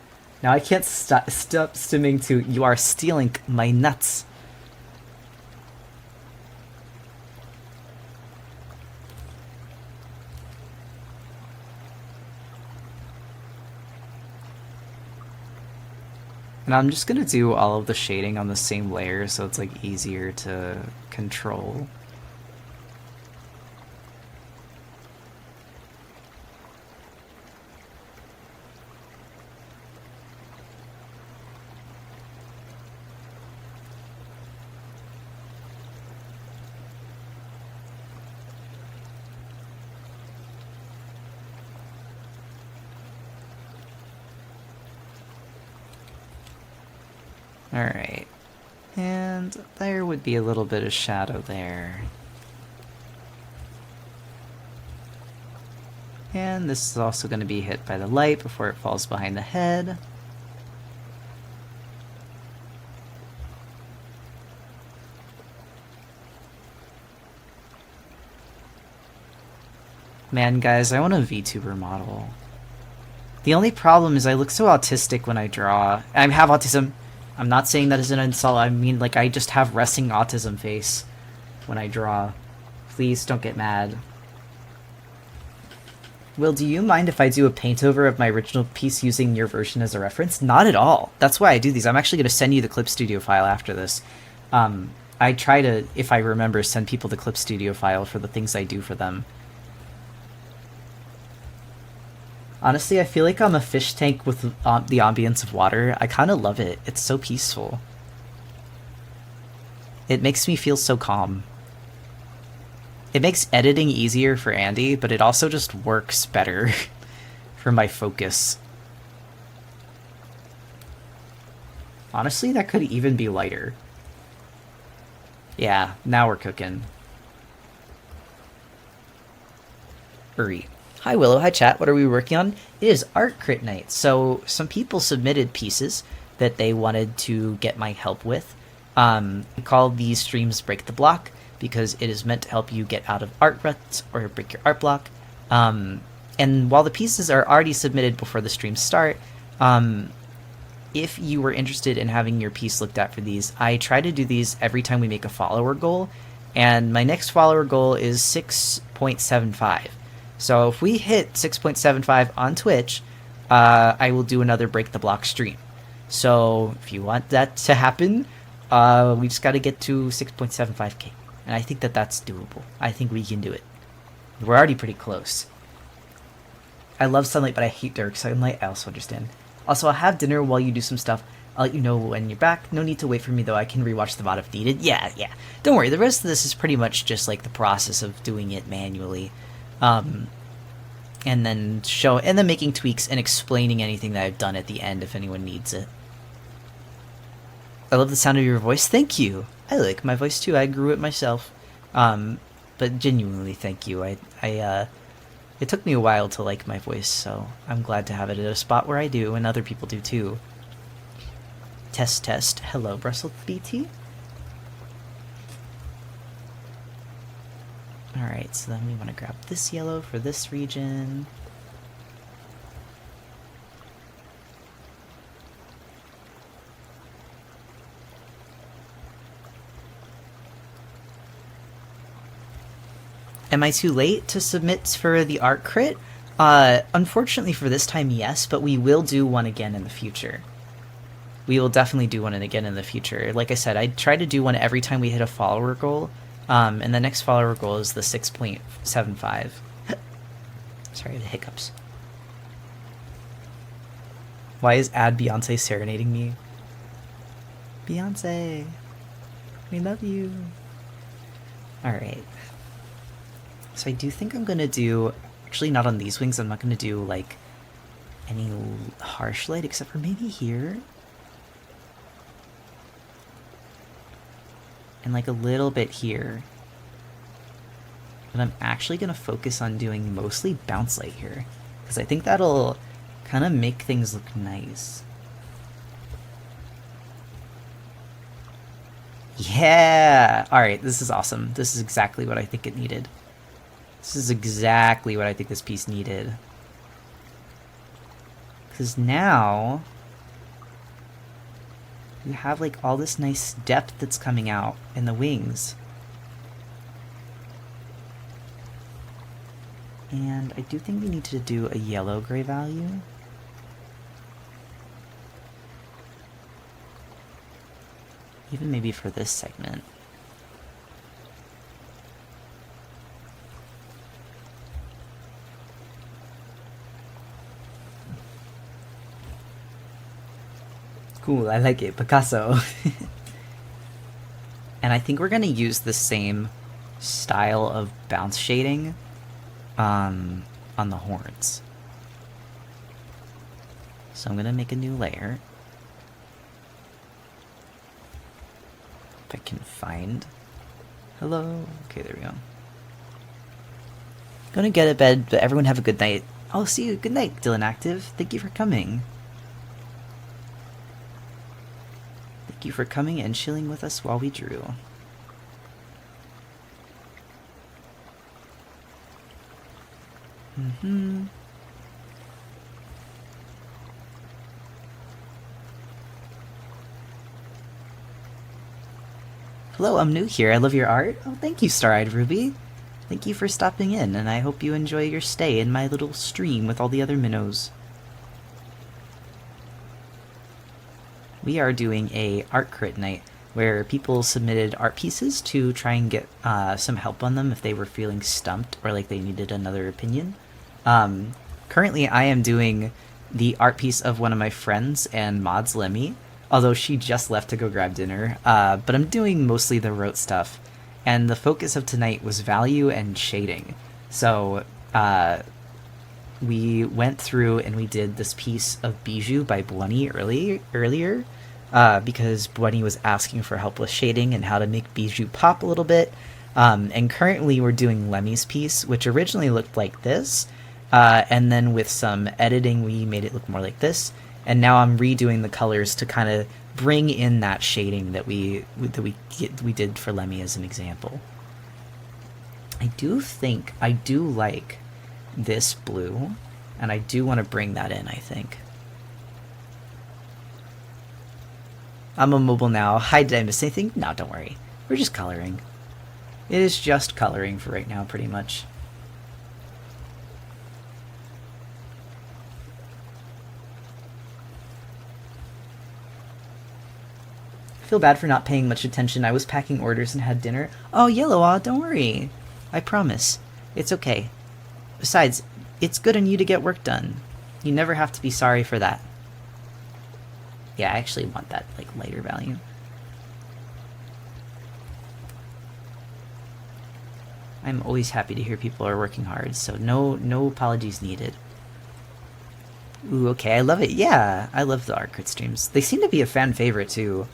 Now I can't stop stimming to "You are stealing my nuts." And I'm just going to do all of the shading on the same layer so it's like easier to control. Alright, and there would be a little bit of shadow there. And this is also going to be hit by the light before it falls behind the head. Man, guys, I want a VTuber model. The only problem is I look so autistic when I draw. I have autism. I'm not saying that as an insult. I mean, like, I just have resting autism face when I draw. Please don't get mad. Will, do you mind if I do a paint over of my original piece using your version as a reference? Not at all. That's why I do these. I'm actually going to send you the Clip Studio file after this. I try to, if I remember, send people the Clip Studio file for the things I do for them. Honestly, I feel like I'm a fish tank with the ambience of water. I kind of love it. It's so peaceful. It makes me feel so calm. It makes editing easier for Andy, but it also just works better for my focus. Honestly, that could even be lighter. Yeah, now we're cooking. Uri. Hi Willow, hi chat, what are we working on? It is Art Crit Night, so some people submitted pieces that they wanted to get my help with. We call these streams Break the Block, because it is meant to help you get out of art ruts or break your art block. And while the pieces are already submitted before the streams start, if you were interested in having your piece looked at for these, I try to do these every time we make a follower goal, and my next follower goal is 6.75. So if we hit 6.75 on Twitch, I will do another Break the Block stream. So if you want that to happen, we just got to get to 6.75k. And I think that that's doable. I think we can do it. We're already pretty close. I love sunlight, but I hate dark sunlight. I also understand. Also, I'll have dinner while you do some stuff. I'll let you know when you're back. No need to wait for me, though. I can rewatch the VOD if needed. Yeah. Don't worry. The rest of this is pretty much just like the process of doing it manually. And then making tweaks and explaining anything that I've done at the end if anyone needs it. I love the sound of your voice. Thank you. I like my voice too. I grew it myself. But genuinely, thank you. It took me a while to like my voice, so I'm glad to have it at a spot where I do, and other people do too. Test. Hello, Brussels BT. Alright, so then we want to grab this yellow for this region. Am I too late to submit for the art crit? Unfortunately for this time, yes, but we will do one again in the future. We will definitely do one again in the future. Like I said, I try to do one every time we hit a follower goal, and the next follower goal is the 6.75. Sorry, the hiccups. Why is Ad Beyonce serenading me? Beyonce, we love you. Alright. So I do think I'm going to do, actually not on these wings, I'm not going to do like any harsh light except for maybe here. And like a little bit here. But I'm actually going to focus on doing mostly bounce light here, because I think that'll kind of make things look nice. Yeah! Alright, this is awesome. This is exactly what I think it needed. This is exactly what I think this piece needed. Because now you have like all this nice depth that's coming out in the wings. And I do think we need to do a yellow gray value. Even maybe for this segment. Cool, I like it. Picasso. And I think we're going to use the same style of bounce shading on the horns. So I'm going to make a new layer. If I can find... Hello? Okay, there we go. Gonna get to bed, but everyone have a good night. I'll see you. Good night, Dylan Active. Thank you for coming. Thank you for coming and chilling with us while we drew. Hello, I'm new here. I love your art. Oh, thank you, Star-Eyed Ruby. Thank you for stopping in, and I hope you enjoy your stay in my little stream with all the other minnows. We are doing a art crit night where people submitted art pieces to try and get some help on them if they were feeling stumped or like they needed another opinion. Currently, I am doing the art piece of one of my friends and Mod's Lemmy, although she just left to go grab dinner, but I'm doing mostly the rote stuff. And the focus of tonight was value and shading. So we went through and we did this piece of Bijou by Bunny earlier because Bunny was asking for help with shading and how to make Bijou pop a little bit. And currently we're doing Lemmy's piece, which originally looked like this, and then with some editing we made it look more like this. And now I'm redoing the colors to kind of bring in that shading that we did for Lemmy as an example. I do think I do like this blue, and I do want to bring that in, I think. I'm immobile now. Hi, did I miss anything? No, don't worry. We're just coloring. It is just coloring for right now, pretty much. I feel bad for not paying much attention. I was packing orders and had dinner. Oh, Yellow, don't worry. I promise. It's okay. Besides, it's good on you to get work done. You never have to be sorry for that. Yeah, I actually want that, like, lighter value. I'm always happy to hear people are working hard, so no apologies needed. Ooh, okay, I love it. Yeah, I love the art crit streams. They seem to be a fan favorite, too.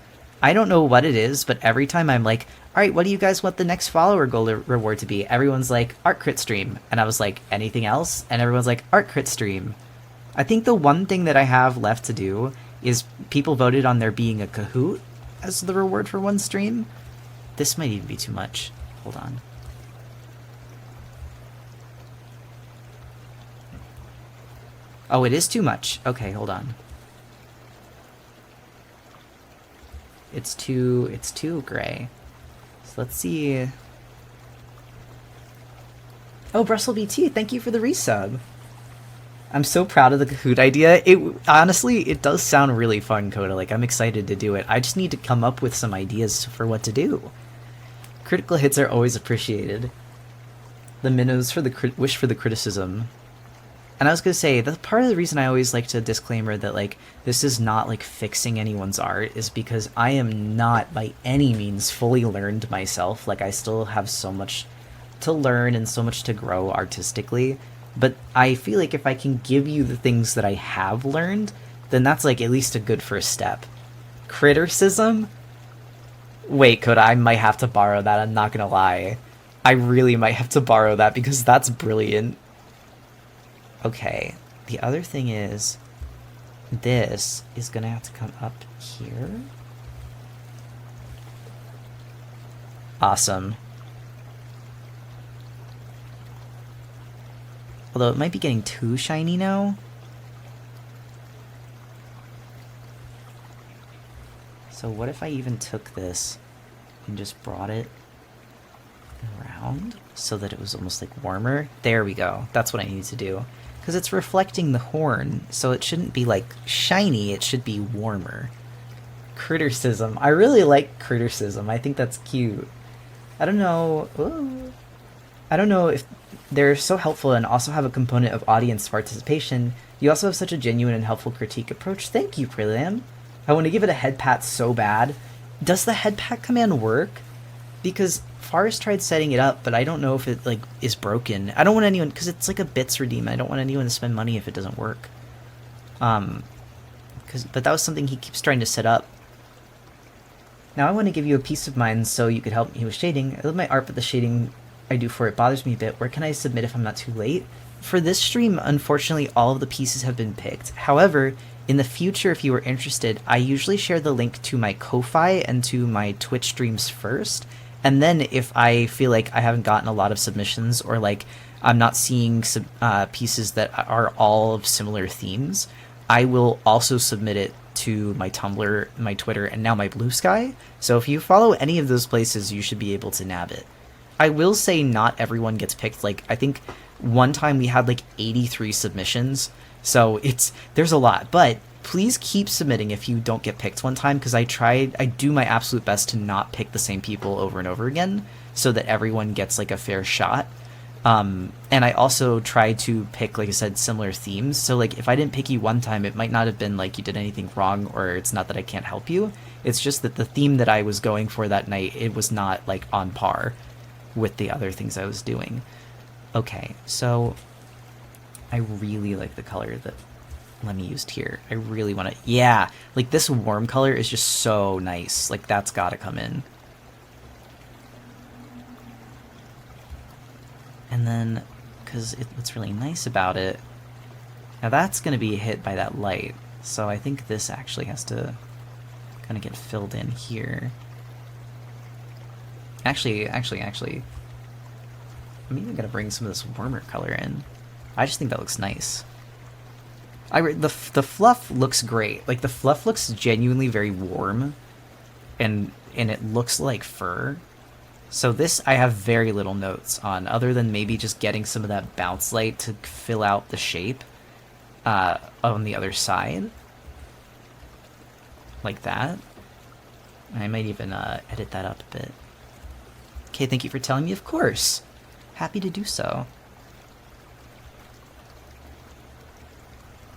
I don't know what it is, but every time I'm like, alright, what do you guys want the next follower goal reward to be? Everyone's like, art crit stream. And I was like, anything else? And everyone's like, art crit stream. I think the one thing that I have left to do is people voted on there being a Kahoot as the reward for one stream. This might even be too much. Hold on. Oh, it is too much. Okay, hold on. It's too gray. So let's see. Oh, Brussels BT, thank you for the resub. I'm so proud of the Kahoot idea. Honestly, it does sound really fun, Coda. Like, I'm excited to do it. I just need to come up with some ideas for what to do. Critical hits are always appreciated. The minnows for the wish for the criticism. And I was gonna say, that's part of the reason I always like to disclaimer that, like, this is not, like, fixing anyone's art, is because I am not, by any means, fully learned myself. Like, I still have so much to learn and so much to grow artistically. But I feel like if I can give you the things that I have learned, then that's, like, at least a good first step. Criticism? Wait, Coda, I might have to borrow that, I'm not gonna lie. I really might have to borrow that, because that's brilliant. Okay, the other thing is, this is gonna have to come up here. Awesome. Although it might be getting too shiny now. So what if I even took this and just brought it around so that it was almost like warmer? There we go. That's what I need to do. Because it's reflecting the horn, so it shouldn't be, like, shiny, it should be warmer. Criticism. I really like criticism. I think that's cute. I don't know... Ooh. I don't know if they're so helpful and also have a component of audience participation. You also have such a genuine and helpful critique approach. Thank you, Prelam. I want to give it a head pat so bad. Does the head pat command work? Because Forrest tried setting it up, but I don't know if it, like, is broken. I don't want anyone, because it's like a bits redeem. I don't want anyone to spend money if it doesn't work. But that was something he keeps trying to set up. Now I want to give you a piece of mind so you could help me with shading. I love my art, but the shading I do for it bothers me a bit. Where can I submit if I'm not too late? For this stream, unfortunately, all of the pieces have been picked. However, in the future, if you were interested, I usually share the link to my Ko-Fi and to my Twitch streams first. And then if I feel like I haven't gotten a lot of submissions or like I'm not seeing pieces that are all of similar themes, I will also submit it to my Tumblr, my Twitter, and now my Blue Sky. So if you follow any of those places, you should be able to nab it. I will say not everyone gets picked. Like, I think one time we had like 83 submissions, so there's a lot. But please keep submitting if you don't get picked one time, because I do my absolute best to not pick the same people over and over again, so that everyone gets like a fair shot. And I also try to pick, like I said, similar themes. So like if I didn't pick you one time, it might not have been like you did anything wrong, or it's not that I can't help you. It's just that the theme that I was going for that night, it was not like on par with the other things I was doing. Okay, so I really like the color that Lemmy used here. I really want to, yeah, like this warm color is just so nice. Like that's gotta come in. And then, because what's really nice about it, now that's going to be hit by that light, so I think this actually has to kind of get filled in here. Actually, I'm even going to bring some of this warmer color in. I just think that looks nice. The fluff looks great. Like, the fluff looks genuinely very warm, and it looks like fur. So this I have very little notes on, other than maybe just getting some of that bounce light to fill out the shape on the other side. Like that. I might even edit that up a bit. Okay, thank you for telling me, of course. Happy to do so.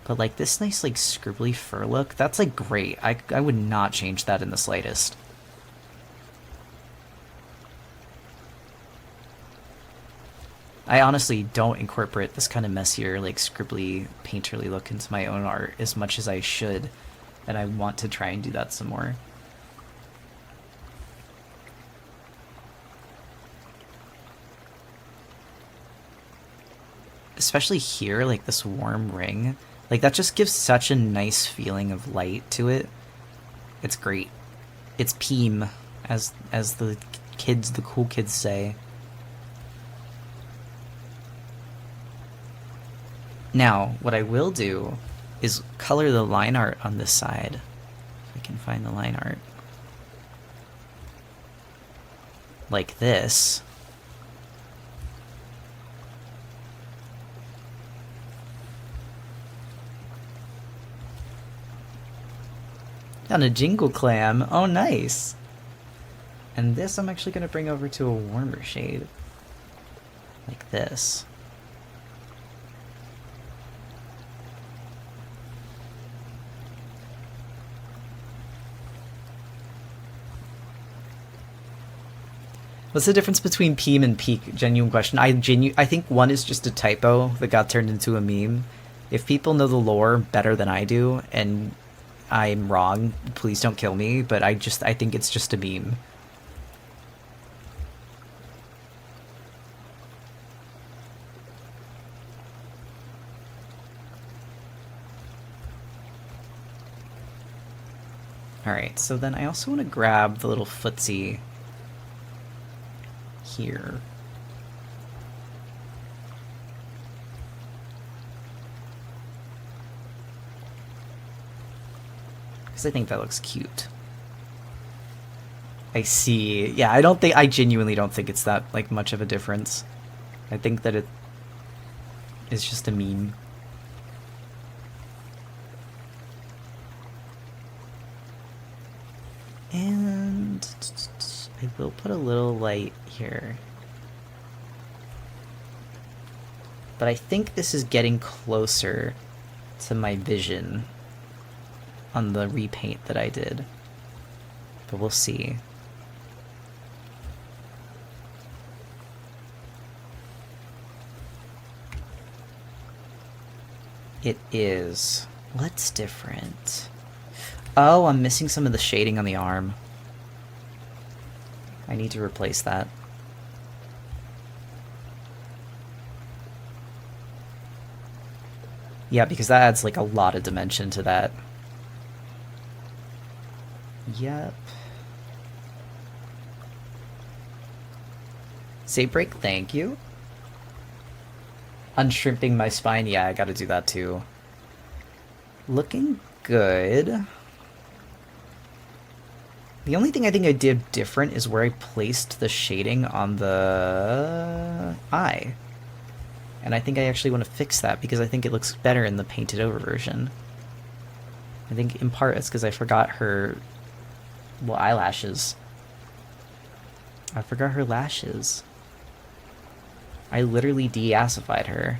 But like this nice like scribbly fur look, that's like great. I would not change that in the slightest. I honestly don't incorporate this kind of messier, like, scribbly, painterly look into my own art as much as I should, and I want to try and do that some more. Especially here, like, this warm ring, like, that just gives such a nice feeling of light to it. It's great. It's peem, as the cool kids say. Now, what I will do is color the line art on this side. If I can find the line art. Like this. On a jingle clam. Oh, nice. And this I'm actually going to bring over to a warmer shade. Like this. What's the difference between Peem and Peak? Genuine question. I think one is just a typo that got turned into a meme. If people know the lore better than I do, and I'm wrong, please don't kill me, but I think it's just a meme. Alright, so then I also want to grab the little footsie here. Because I think that looks cute. I see. Yeah, I genuinely don't think it's that, like, much of a difference. I think that it is just a meme. And I will put a little light here. But I think this is getting closer to my vision on the repaint that I did. But we'll see. It is. What's different? Oh, I'm missing some of the shading on the arm. I need to replace that. Yeah, because that adds like a lot of dimension to that. Yep. Save break, thank you. Unshrimping my spine, yeah, I gotta do that too. Looking good. The only thing I think I did different is where I placed the shading on the eye. And I think I actually want to fix that because I think it looks better in the painted over version. I think in part it's because I forgot her, well, eyelashes. I forgot her lashes. I literally de-assified her.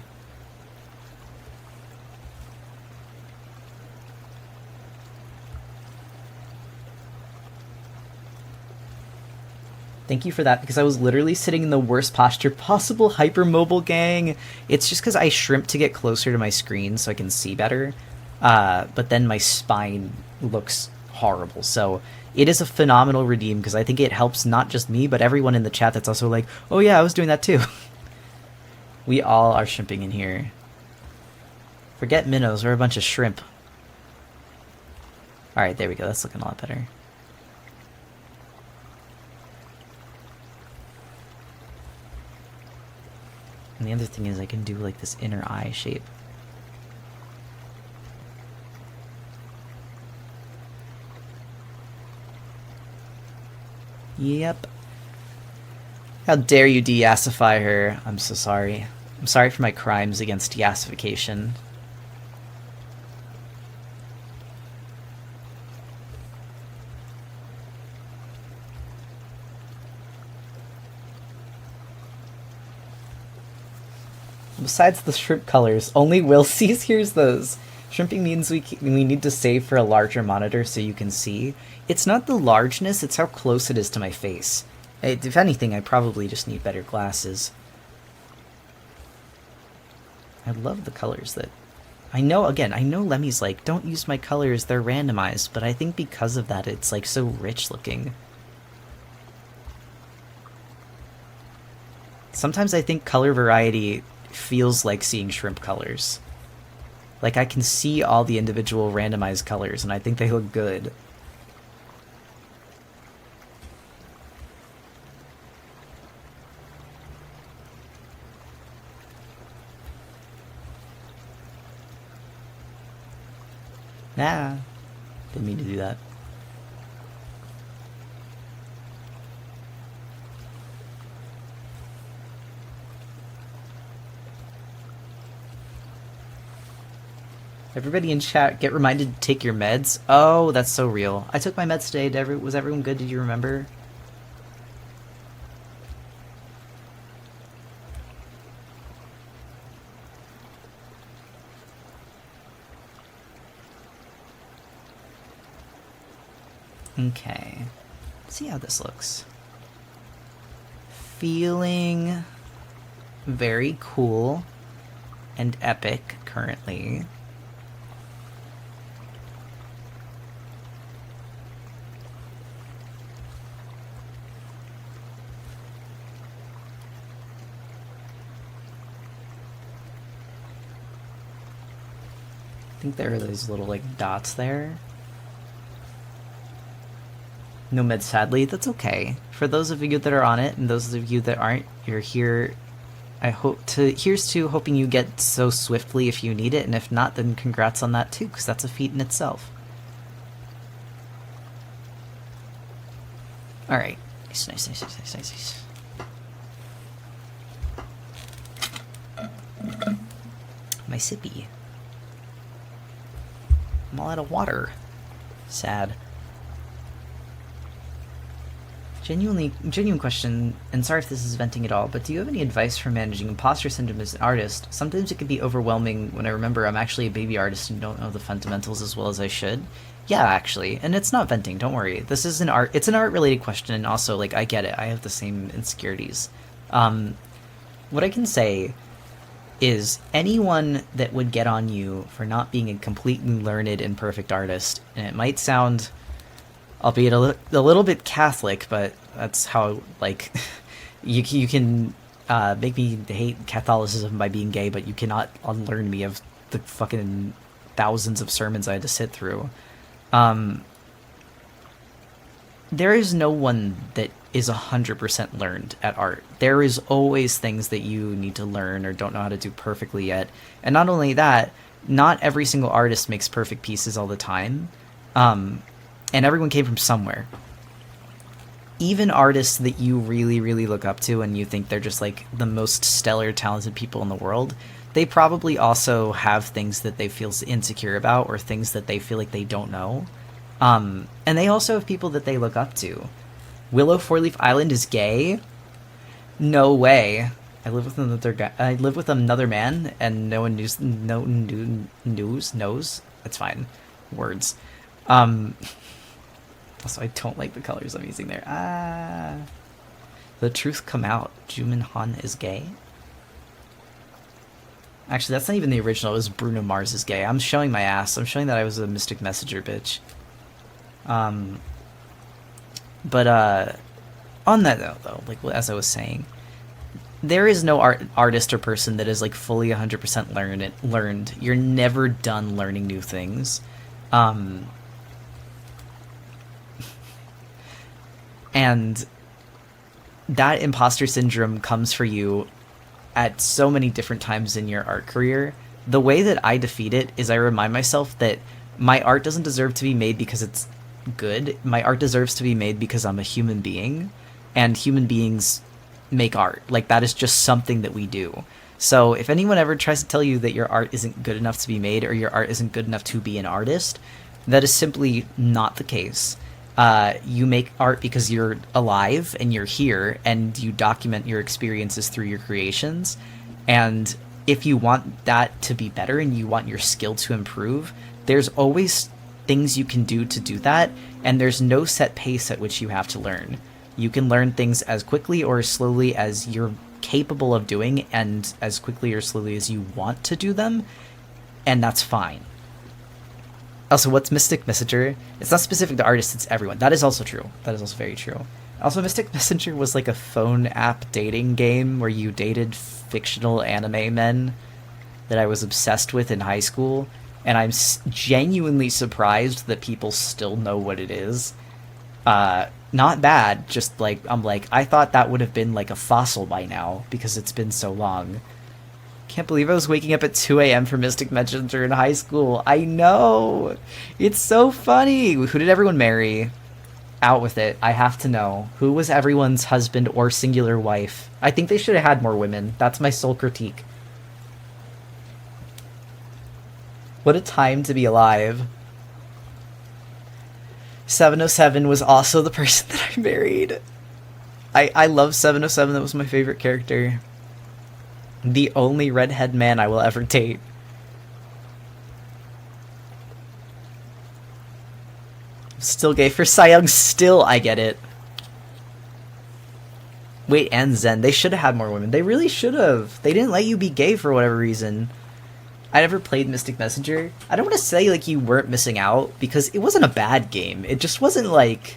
Thank you for that, because I was literally sitting in the worst posture possible, hypermobile gang. It's just because I shrimp to get closer to my screen so I can see better. But then my spine looks horrible. So it is a phenomenal redeem, because I think it helps not just me, but everyone in the chat that's also like, oh yeah, I was doing that too. We all are shrimping in here. Forget minnows, we're a bunch of shrimp. Alright, there we go, that's looking a lot better. And the other thing is I can do like this inner eye shape. Yep. How dare you de-yassify her? I'm so sorry. I'm sorry for my crimes against de-yassification. Besides the shrimp colors, only Will sees hears those. Shrimping means we need to save for a larger monitor so you can see. It's not the largeness, it's how close it is to my face. If anything, I probably just need better glasses. I love the colors that... I know, again, I know Lemmy's like, don't use my colors, they're randomized, but I think because of that, it's like so rich looking. Sometimes I think color variety feels like seeing shrimp colors. Like, I can see all the individual randomized colors, and I think they look good. Nah, didn't mean to do that. Everybody in chat, get reminded to take your meds. Oh, that's so real. I took my meds today. Was everyone good? Did you remember? Okay. Let's see how this looks. Feeling very cool and epic currently. I think there are those little like dots there. No meds, sadly. That's okay. For those of you that are on it, and those of you that aren't, you're here. Here's to hoping you get so swiftly if you need it, and if not, then congrats on that too, because that's a feat in itself. Alright. Nice. My sippy. I'm all out of water. Sad. Genuine question, and sorry if this is venting at all, but do you have any advice for managing imposter syndrome as an artist? Sometimes it can be overwhelming when I remember I'm actually a baby artist and don't know the fundamentals as well as I should. Yeah, actually, and it's not venting, don't worry. This is it's an art-related question, and also, like, I get it. I have the same insecurities. What I can say is anyone that would get on you for not being a completely learned and perfect artist, and it might sound, albeit a little bit Catholic, but that's how, like, you can make me hate Catholicism by being gay, but you cannot unlearn me of the fucking thousands of sermons I had to sit through. There is no one that is 100% learned at art. There is always things that you need to learn or don't know how to do perfectly yet. And not only that, not every single artist makes perfect pieces all the time. And everyone came from somewhere. even artists that you really, really look up to and you think they're just like the most stellar, talented people in the world, they probably also have things that they feel insecure about or things that they feel like they don't know. And they also have people that they look up to. Willow Four-Leaf Island is gay? No way. I live with another guy. I live with another man, and no one knows. That's fine. Words. Also, I don't like the colors I'm using there. The truth come out. Jumin Han is gay. Actually, that's not even the original. It was Bruno Mars is gay. I'm showing my ass. I'm showing that I was a Mystic Messenger bitch. But on that note, though, like as I was saying, there is no artist or person that is like fully 100% learned. You're never done learning new things. And that imposter syndrome comes for you at so many different times in your art career. The way that I defeat it is I remind myself that my art doesn't deserve to be made because it's good. My art deserves to be made because I'm a human being, and human beings make art. Like, that is just something that we do. So if anyone ever tries to tell you that your art isn't good enough to be made, or your art isn't good enough to be an artist, that is simply not the case. You make art because you're alive and you're here, and you document your experiences through your creations. And if you want that to be better and you want your skill to improve, there's always things you can do to do that, and there's no set pace at which you have to learn. You can learn things as quickly or as slowly as you're capable of doing, and as quickly or slowly as you want to do them, and that's fine. Also, what's Mystic Messenger? It's not specific to artists, it's everyone. That is also true. That is also very true. Also, Mystic Messenger was like a phone app dating game where you dated fictional anime men that I was obsessed with in high school, and I'm genuinely surprised that people still know what it is. Not bad, just like, I'm like, I thought that would have been like a fossil by now, because it's been so long. Can't believe I was waking up at 2 a.m. for Mystic Messenger in high school. I know! It's so funny! Who did everyone marry? Out with it. I have to know. Who was everyone's husband or singular wife? I think they should have had more women. That's my sole critique. What a time to be alive. 707 was also the person that I married. I love 707. That was my favorite character. The only redhead man I will ever date. Still gay for Cy Young. Still, I get it. Wait, and Zen. They should have had more women. They really should have. They didn't let you be gay for whatever reason. I never played Mystic Messenger. I don't want to say, like, you weren't missing out, because it wasn't a bad game. It just wasn't, like...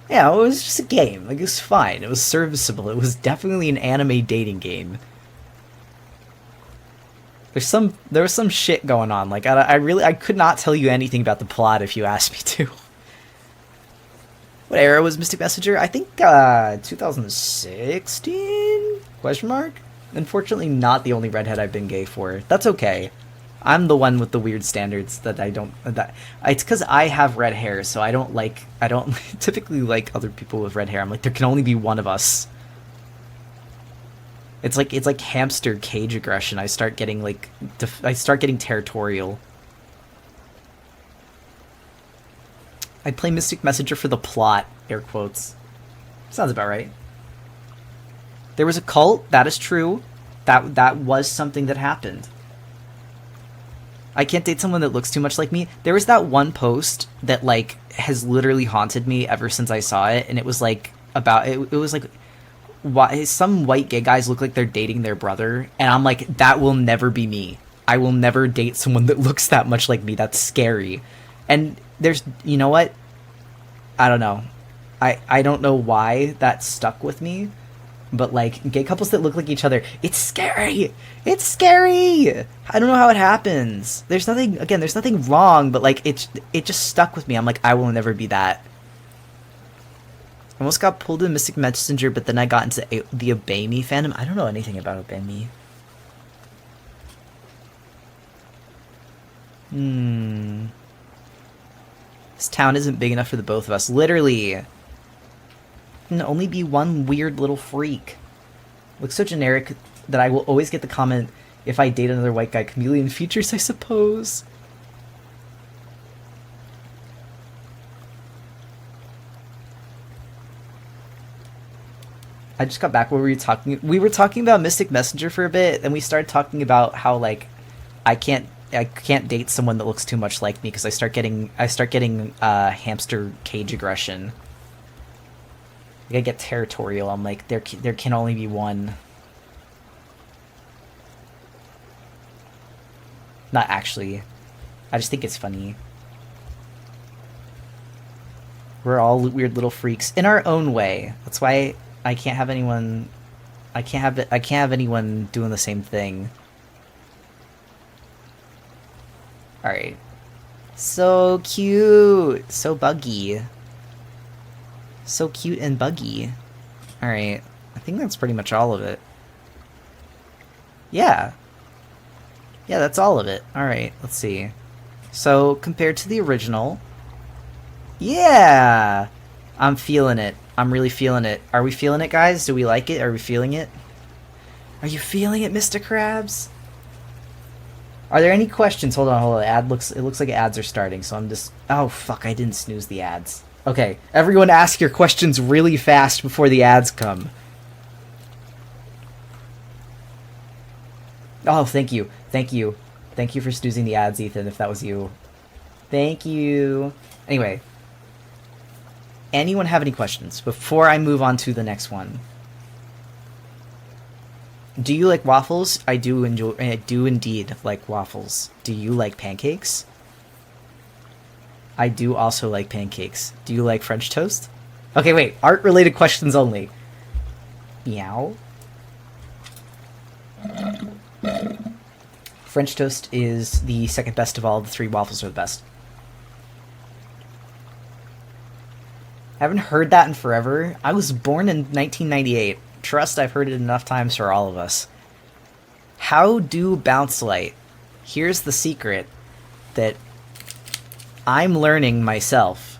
Yeah, it was just a game. Like, it was fine. It was serviceable. It was definitely an anime dating game. There was some shit going on. Like, I could not tell you anything about the plot if you asked me to. What era was Mystic Messenger? I think, 2016? Question mark? Unfortunately, not the only redhead I've been gay for. That's okay. I'm the one with the weird standards that I don't... It's because I have red hair, so I don't typically like other people with red hair. I'm like, there can only be one of us. It's like hamster cage aggression. I start getting, like... I start getting territorial. I play Mystic Messenger for the plot, air quotes. Sounds about right. There was a cult, that is true. That was something that happened. I can't date someone that looks too much like me. There was that one post that, like, has literally haunted me ever since I saw it, and it was, like, about... It was, like... Why some white gay guys look like they're dating their brother, and I'm like, that will never be me. I will never date someone that looks that much like me. That's scary. And there's... You know what? I don't know. I don't know why that stuck with me. But, like, gay couples that look like each other, it's scary! It's scary! I don't know how it happens. There's nothing wrong, but, like, it just stuck with me. I'm like, I will never be that. I almost got pulled in Mystic Messenger, but then I got into the Obey Me fandom. I don't know anything about Obey Me. This town isn't big enough for the both of us. Literally. can only be one weird little freak. Looks so generic that I will always get the comment, if I date another white guy, chameleon features, I suppose. I just got back. What were we talking? We were talking about Mystic Messenger for a bit, and we started talking about how like I can't date someone that looks too much like me because I start getting hamster cage aggression. Like, I get territorial. I'm like, there can only be one. Not actually. I just think it's funny. We're all weird little freaks in our own way. That's why I can't have anyone. I can't have anyone doing the same thing. All right. So cute. So buggy. So cute and buggy. All right. I think that's pretty much all of it. Yeah. Yeah, that's all of it. All right. Let's see. So compared to the original. Yeah. I'm feeling it. I'm really feeling it. Are we feeling it, guys? Do we like it? Are we feeling it? Are you feeling it, Mr. Krabs? Are there any questions? Hold on. It looks like ads are starting, so I'm just... Oh, fuck, I didn't snooze the ads. Okay, everyone ask your questions really fast before the ads come. Oh, thank you. Thank you. Thank you for snoozing the ads, Ethan, if that was you. Thank you. Anyway. Anyone have any questions before I move on to the next one? Do you like waffles? I do indeed like waffles. Do you like pancakes? I do also like pancakes. Do you like French toast? Okay, wait. Art-related questions only. Meow. French toast is the second best of all. The 3 waffles are the best. I haven't heard that in forever. I was born in 1998. Trust I've heard it enough times for all of us. How do bounce light? Here's the secret that I'm learning myself.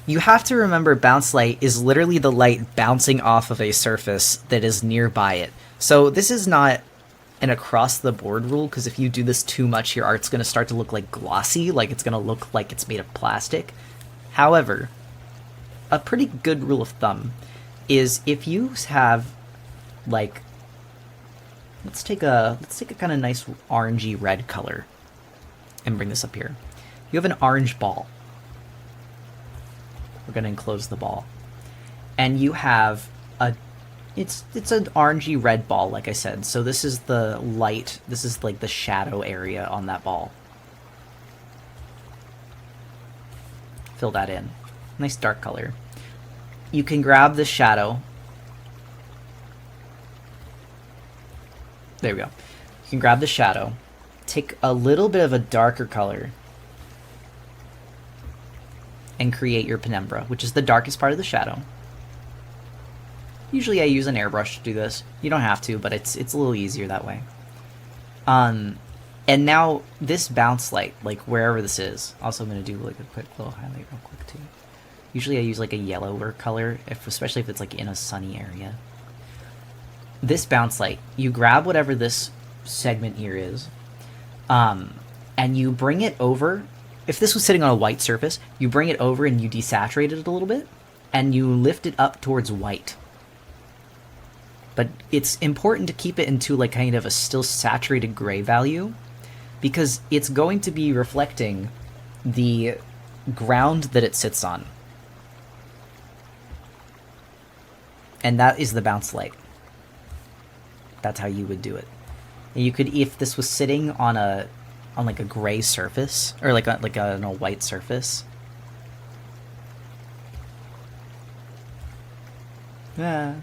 You have to remember bounce light is literally the light bouncing off of a surface that is nearby it. So this is not an across-the-board rule, because if you do this too much, your art's going to start to look like glossy, like it's going to look like it's made of plastic. However, a pretty good rule of thumb is if you have, like, let's take a kind of nice orangey red color and bring this up here. You have an orange ball. We're going to enclose the ball. And you have it's an orangey red ball, like I said. So this is the light, this is like the shadow area on that ball. Fill that in. Nice dark color. You can grab the shadow. There we go. You can grab the shadow. Take a little bit of a darker color. And create your penumbra, which is the darkest part of the shadow. Usually I use an airbrush to do this. You don't have to, but it's a little easier that way. And now this bounce light, like wherever this is. Also, I'm going to do like a quick little highlight real quick too. Usually I use like a yellower color, especially if it's like in a sunny area. This bounce light, you grab whatever this segment here is, and you bring it over. If this was sitting on a white surface, you bring it over and you desaturate it a little bit, and you lift it up towards white. But it's important to keep it into like kind of a still saturated gray value, because it's going to be reflecting the ground that it sits on. And that is the bounce light. That's how you would do it. And you could, if this was sitting on like a gray surface, or like on a white surface. No.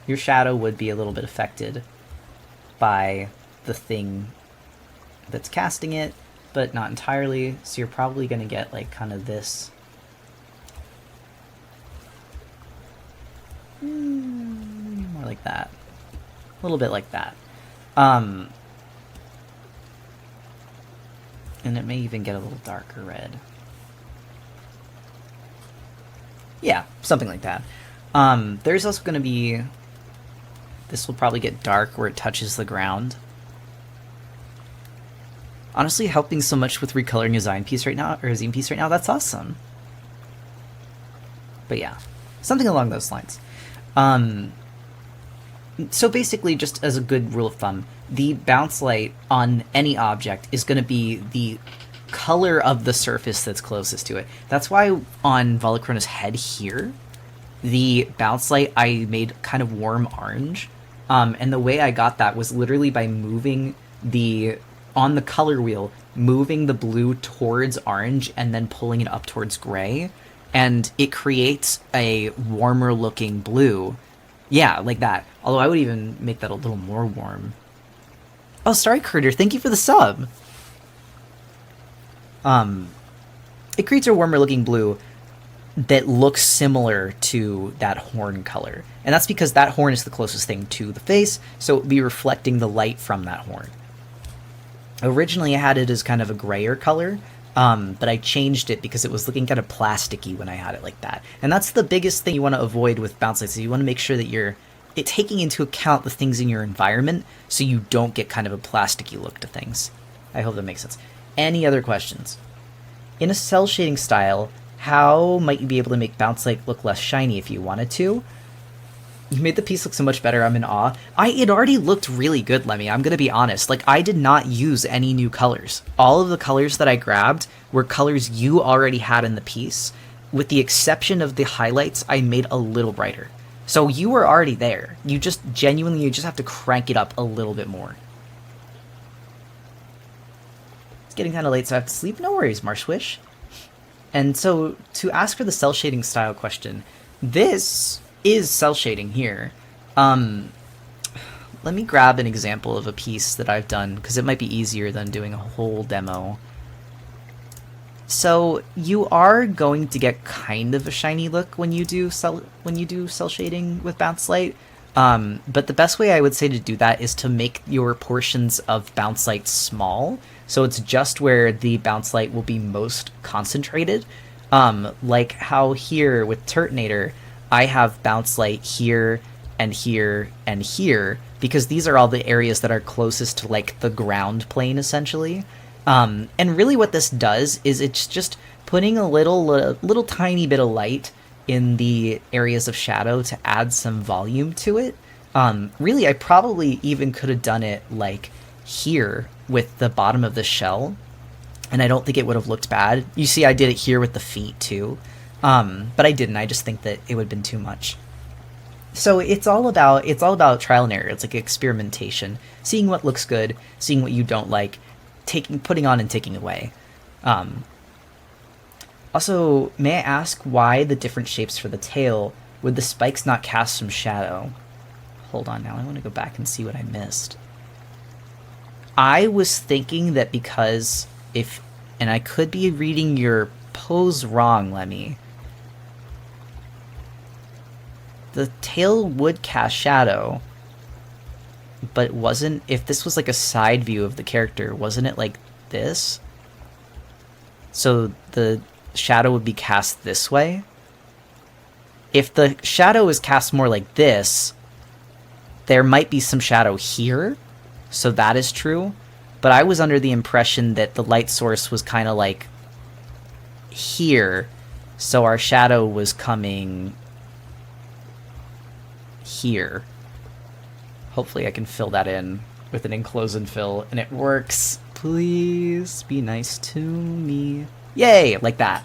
Your shadow would be a little bit affected by the thing that's casting it, but not entirely. So you're probably going to get like kind of this. More like that. A little bit like that. And it may even get a little darker red. Yeah, something like that. There's also going to be... This will probably get dark where it touches the ground. Honestly, helping so much with recoloring his zine piece right now, or his zine piece right now, that's awesome. But yeah, something along those lines. So basically, just as a good rule of thumb, the bounce light on any object is going to be the color of the surface that's closest to it. That's why on Volacrona's head here, the bounce light I made kind of warm orange. And the way I got that was literally by moving on the color wheel, moving the blue towards orange and then pulling it up towards gray. And it creates a warmer looking blue. Yeah, like that. Although I would even make that a little more warm. Oh, sorry, Critter. Thank you for the sub. It creates a warmer looking blue that looks similar to that horn color. And that's because that horn is the closest thing to the face, so it would be reflecting the light from that horn. Originally, I had it as kind of a grayer color, but I changed it because it was looking kind of plasticky when I had it like that. And that's the biggest thing you want to avoid with bounce lights. You want to make sure that you're taking into account the things in your environment so you don't get kind of a plasticky look to things. I hope that makes sense. Any other questions? In a cell shading style, how might you be able to make bounce light look less shiny if you wanted to? You made the piece look so much better, I'm in awe. It already looked really good, Lemmy, I'm gonna be honest. Like, I did not use any new colors. All of the colors that I grabbed were colors you already had in the piece. With the exception of the highlights, I made a little brighter. So you were already there. You just have to crank it up a little bit more. It's getting kind of late, so I have to sleep. No worries, Marshwish. And so, to ask for the cell shading style question, this is cell shading here. Let me grab an example of a piece that I've done, because it might be easier than doing a whole demo. So, you are going to get kind of a shiny look when you do cell shading with bounce light. But the best way I would say to do that is to make your portions of bounce light small, so it's just where the bounce light will be most concentrated. Like how here with Turtonator, I have bounce light here and here and here, because these are all the areas that are closest to like the ground plane essentially. And really what this does is it's just putting a little tiny bit of light in the areas of shadow to add some volume to it. Really, I probably even could have done it like here with the bottom of the shell, and I don't think it would have looked bad. You see, I did it here with the feet too, but I didn't. I just think that it would have been too much. So it's all about trial and error. It's like experimentation, seeing what looks good, seeing what you don't like, putting on and taking away. Also, may I ask why the different shapes for the tail? Would the spikes not cast some shadow? Hold on now, I want to go back and see what I missed. I was thinking that because and I could be reading your pose wrong, Lemmy. The tail would cast shadow, but it wasn't, if this was like a side view of the character, wasn't it like this? So the shadow would be cast this way. If the shadow is cast more like this, there might be some shadow here, so that is true. But I was under the impression that the light source was kind of like here, so our shadow was coming here. Hopefully I can fill that in with an enclose and fill, and it works. Please be nice to me. Yay! Like that.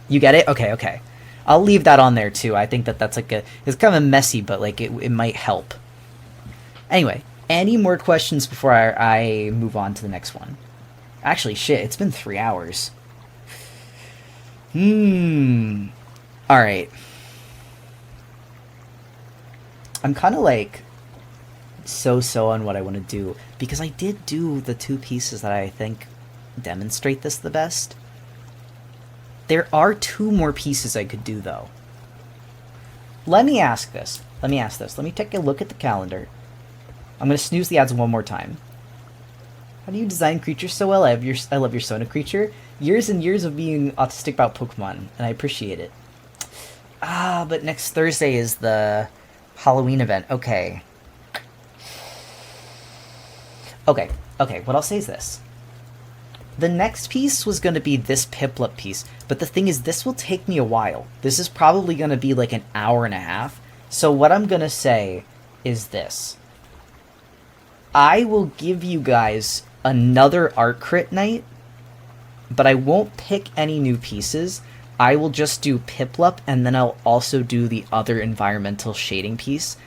You get it? Okay. I'll leave that on there too. I think that's like it's kind of messy, but like it might help. Anyway, any more questions before I move on to the next one? Actually, shit, it's been 3 hours. Alright. I'm kind of like so on what I want to do, because I did do the two pieces that I think demonstrate this the best. There are 2 more pieces I could do, though. Let me ask this. Let me take a look at the calendar. I'm going to snooze the ads one more time. How do you design creatures so well? I love your Sona creature. Years and years of being autistic about Pokemon, and I appreciate it. Ah, but next Thursday is the Halloween event. Okay. Okay, okay, what I'll say is this. The next piece was going to be this Piplup piece, but the thing is, this will take me a while. This is probably going to be like an hour and a half. So what I'm going to say is this. I will give you guys another art crit night, but I won't pick any new pieces. I will just do Piplup, and then I'll also do the other environmental shading piece.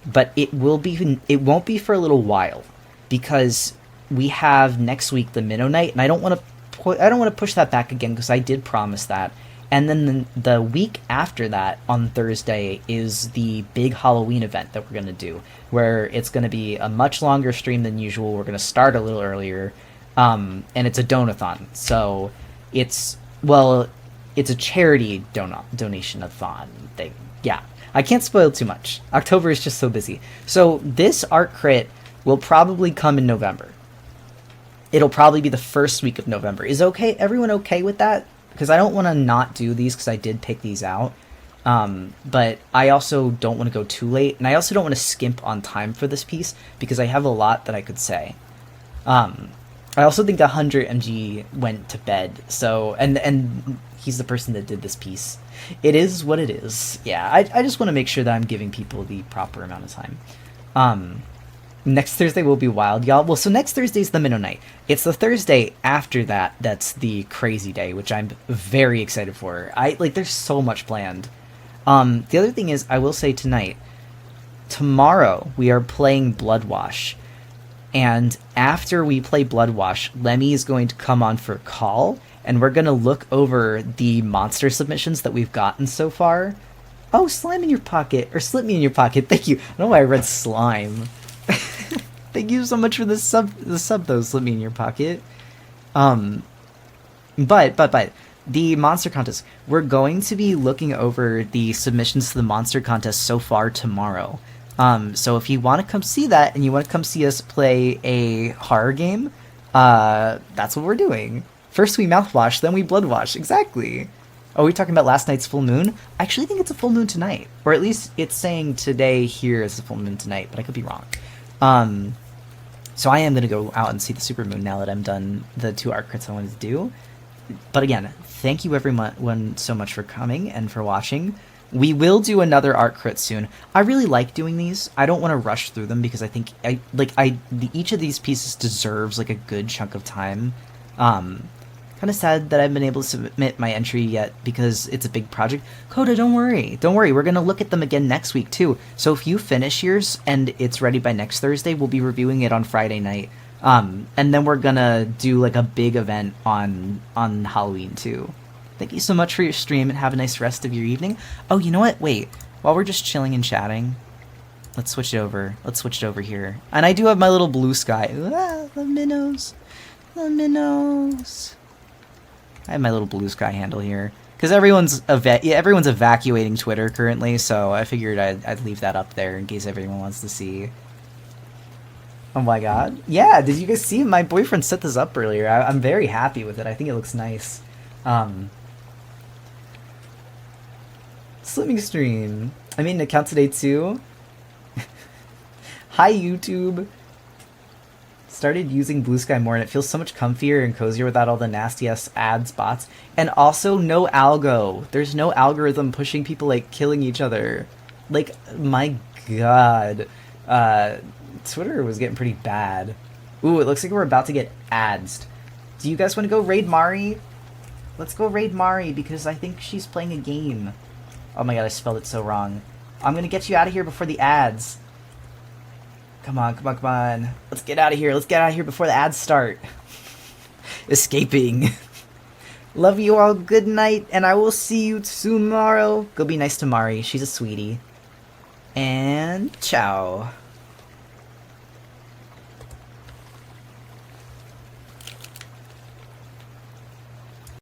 But it won't be for a little while, because we have next week the Minnow Night, and I don't want to push that back again because I did promise that. And then the week after that, on Thursday, is the big Halloween event that we're going to do, where it's going to be a much longer stream than usual. We're going to start a little earlier, and it's a donathon. So it's a charity donation-a-thon thing. Yeah, I can't spoil too much. October is just so busy. So this art crit will probably come in November. It'll probably be the first week of November. Is everyone okay with that? Because I don't want to not do these because I did pick these out. But I also don't want to go too late. And I also don't want to skimp on time for this piece because I have a lot that I could say. I also think 100 MG went to bed. So, and he's the person that did this piece. It is what it is. Yeah, I just want to make sure that I'm giving people the proper amount of time. Next Thursday will be wild, y'all. Well, so next Thursday's the Minnow Night. It's the Thursday after that that's the crazy day, which I'm very excited for. There's so much planned. The other thing is, I will say tonight, tomorrow we are playing Bloodwash. And after we play Bloodwash, Lemmy is going to come on for a call, and we're going to look over the monster submissions that we've gotten so far. Oh, slime in your pocket, or slip me in your pocket. Thank you. I don't know why I read slime. Thank you so much for the sub though, slip me in your pocket. But the monster contest, we're going to be looking over the submissions to the monster contest so far tomorrow. So if you want to come see that and you want to come see us play a horror game, that's what we're doing. First we mouthwash, then we bloodwash. Exactly. Oh, are we talking about last night's full moon? I actually think it's a full moon tonight, or at least it's saying today here is a full moon tonight, but I could be wrong. So I am going to go out and see the supermoon now that I'm done the 2 art crits I wanted to do. But again, thank you everyone so much for coming and for watching. We will do another art crit soon. I really like doing these. I don't want to rush through them because I think each of these pieces deserves like a good chunk of time. Kind of sad that I haven't been able to submit my entry yet because it's a big project. Coda, don't worry. Don't worry. We're going to look at them again next week, too. So if you finish yours and it's ready by next Thursday, we'll be reviewing it on Friday night. And then we're going to do, like, a big event on Halloween, too. Thank you so much for your stream and have a nice rest of your evening. Oh, you know what? Wait. While we're just chilling and chatting, let's switch it over. Let's switch it over here. And I do have my little blue sky. Ah, the minnows. The minnows. I have my little blue sky handle here because everyone's evacuating Twitter currently, so I figured I'd leave that up there in case everyone wants to see. Oh my god. Yeah, did you guys see? My boyfriend set this up earlier. I'm very happy with it. I think it looks nice. Slimming stream. I made an account today too. Hi YouTube. Started using Blue Sky more and it feels so much comfier and cozier without all the nasty ass ads, bots, and also no algo. There's no algorithm pushing people like killing each other. Like, my god. Twitter was getting pretty bad. Ooh, it looks like we're about to get ads. Do you guys want to go raid Mari? Let's go raid Mari because I think she's playing a game. Oh my god, I spelled it so wrong. I'm gonna get you out of here before the ads. Come on, come on, come on. Let's get out of here. Let's get out of here before the ads start. Escaping. Love you all. Good night, and I will see you tomorrow. Go be nice to Mari. She's a sweetie. And ciao.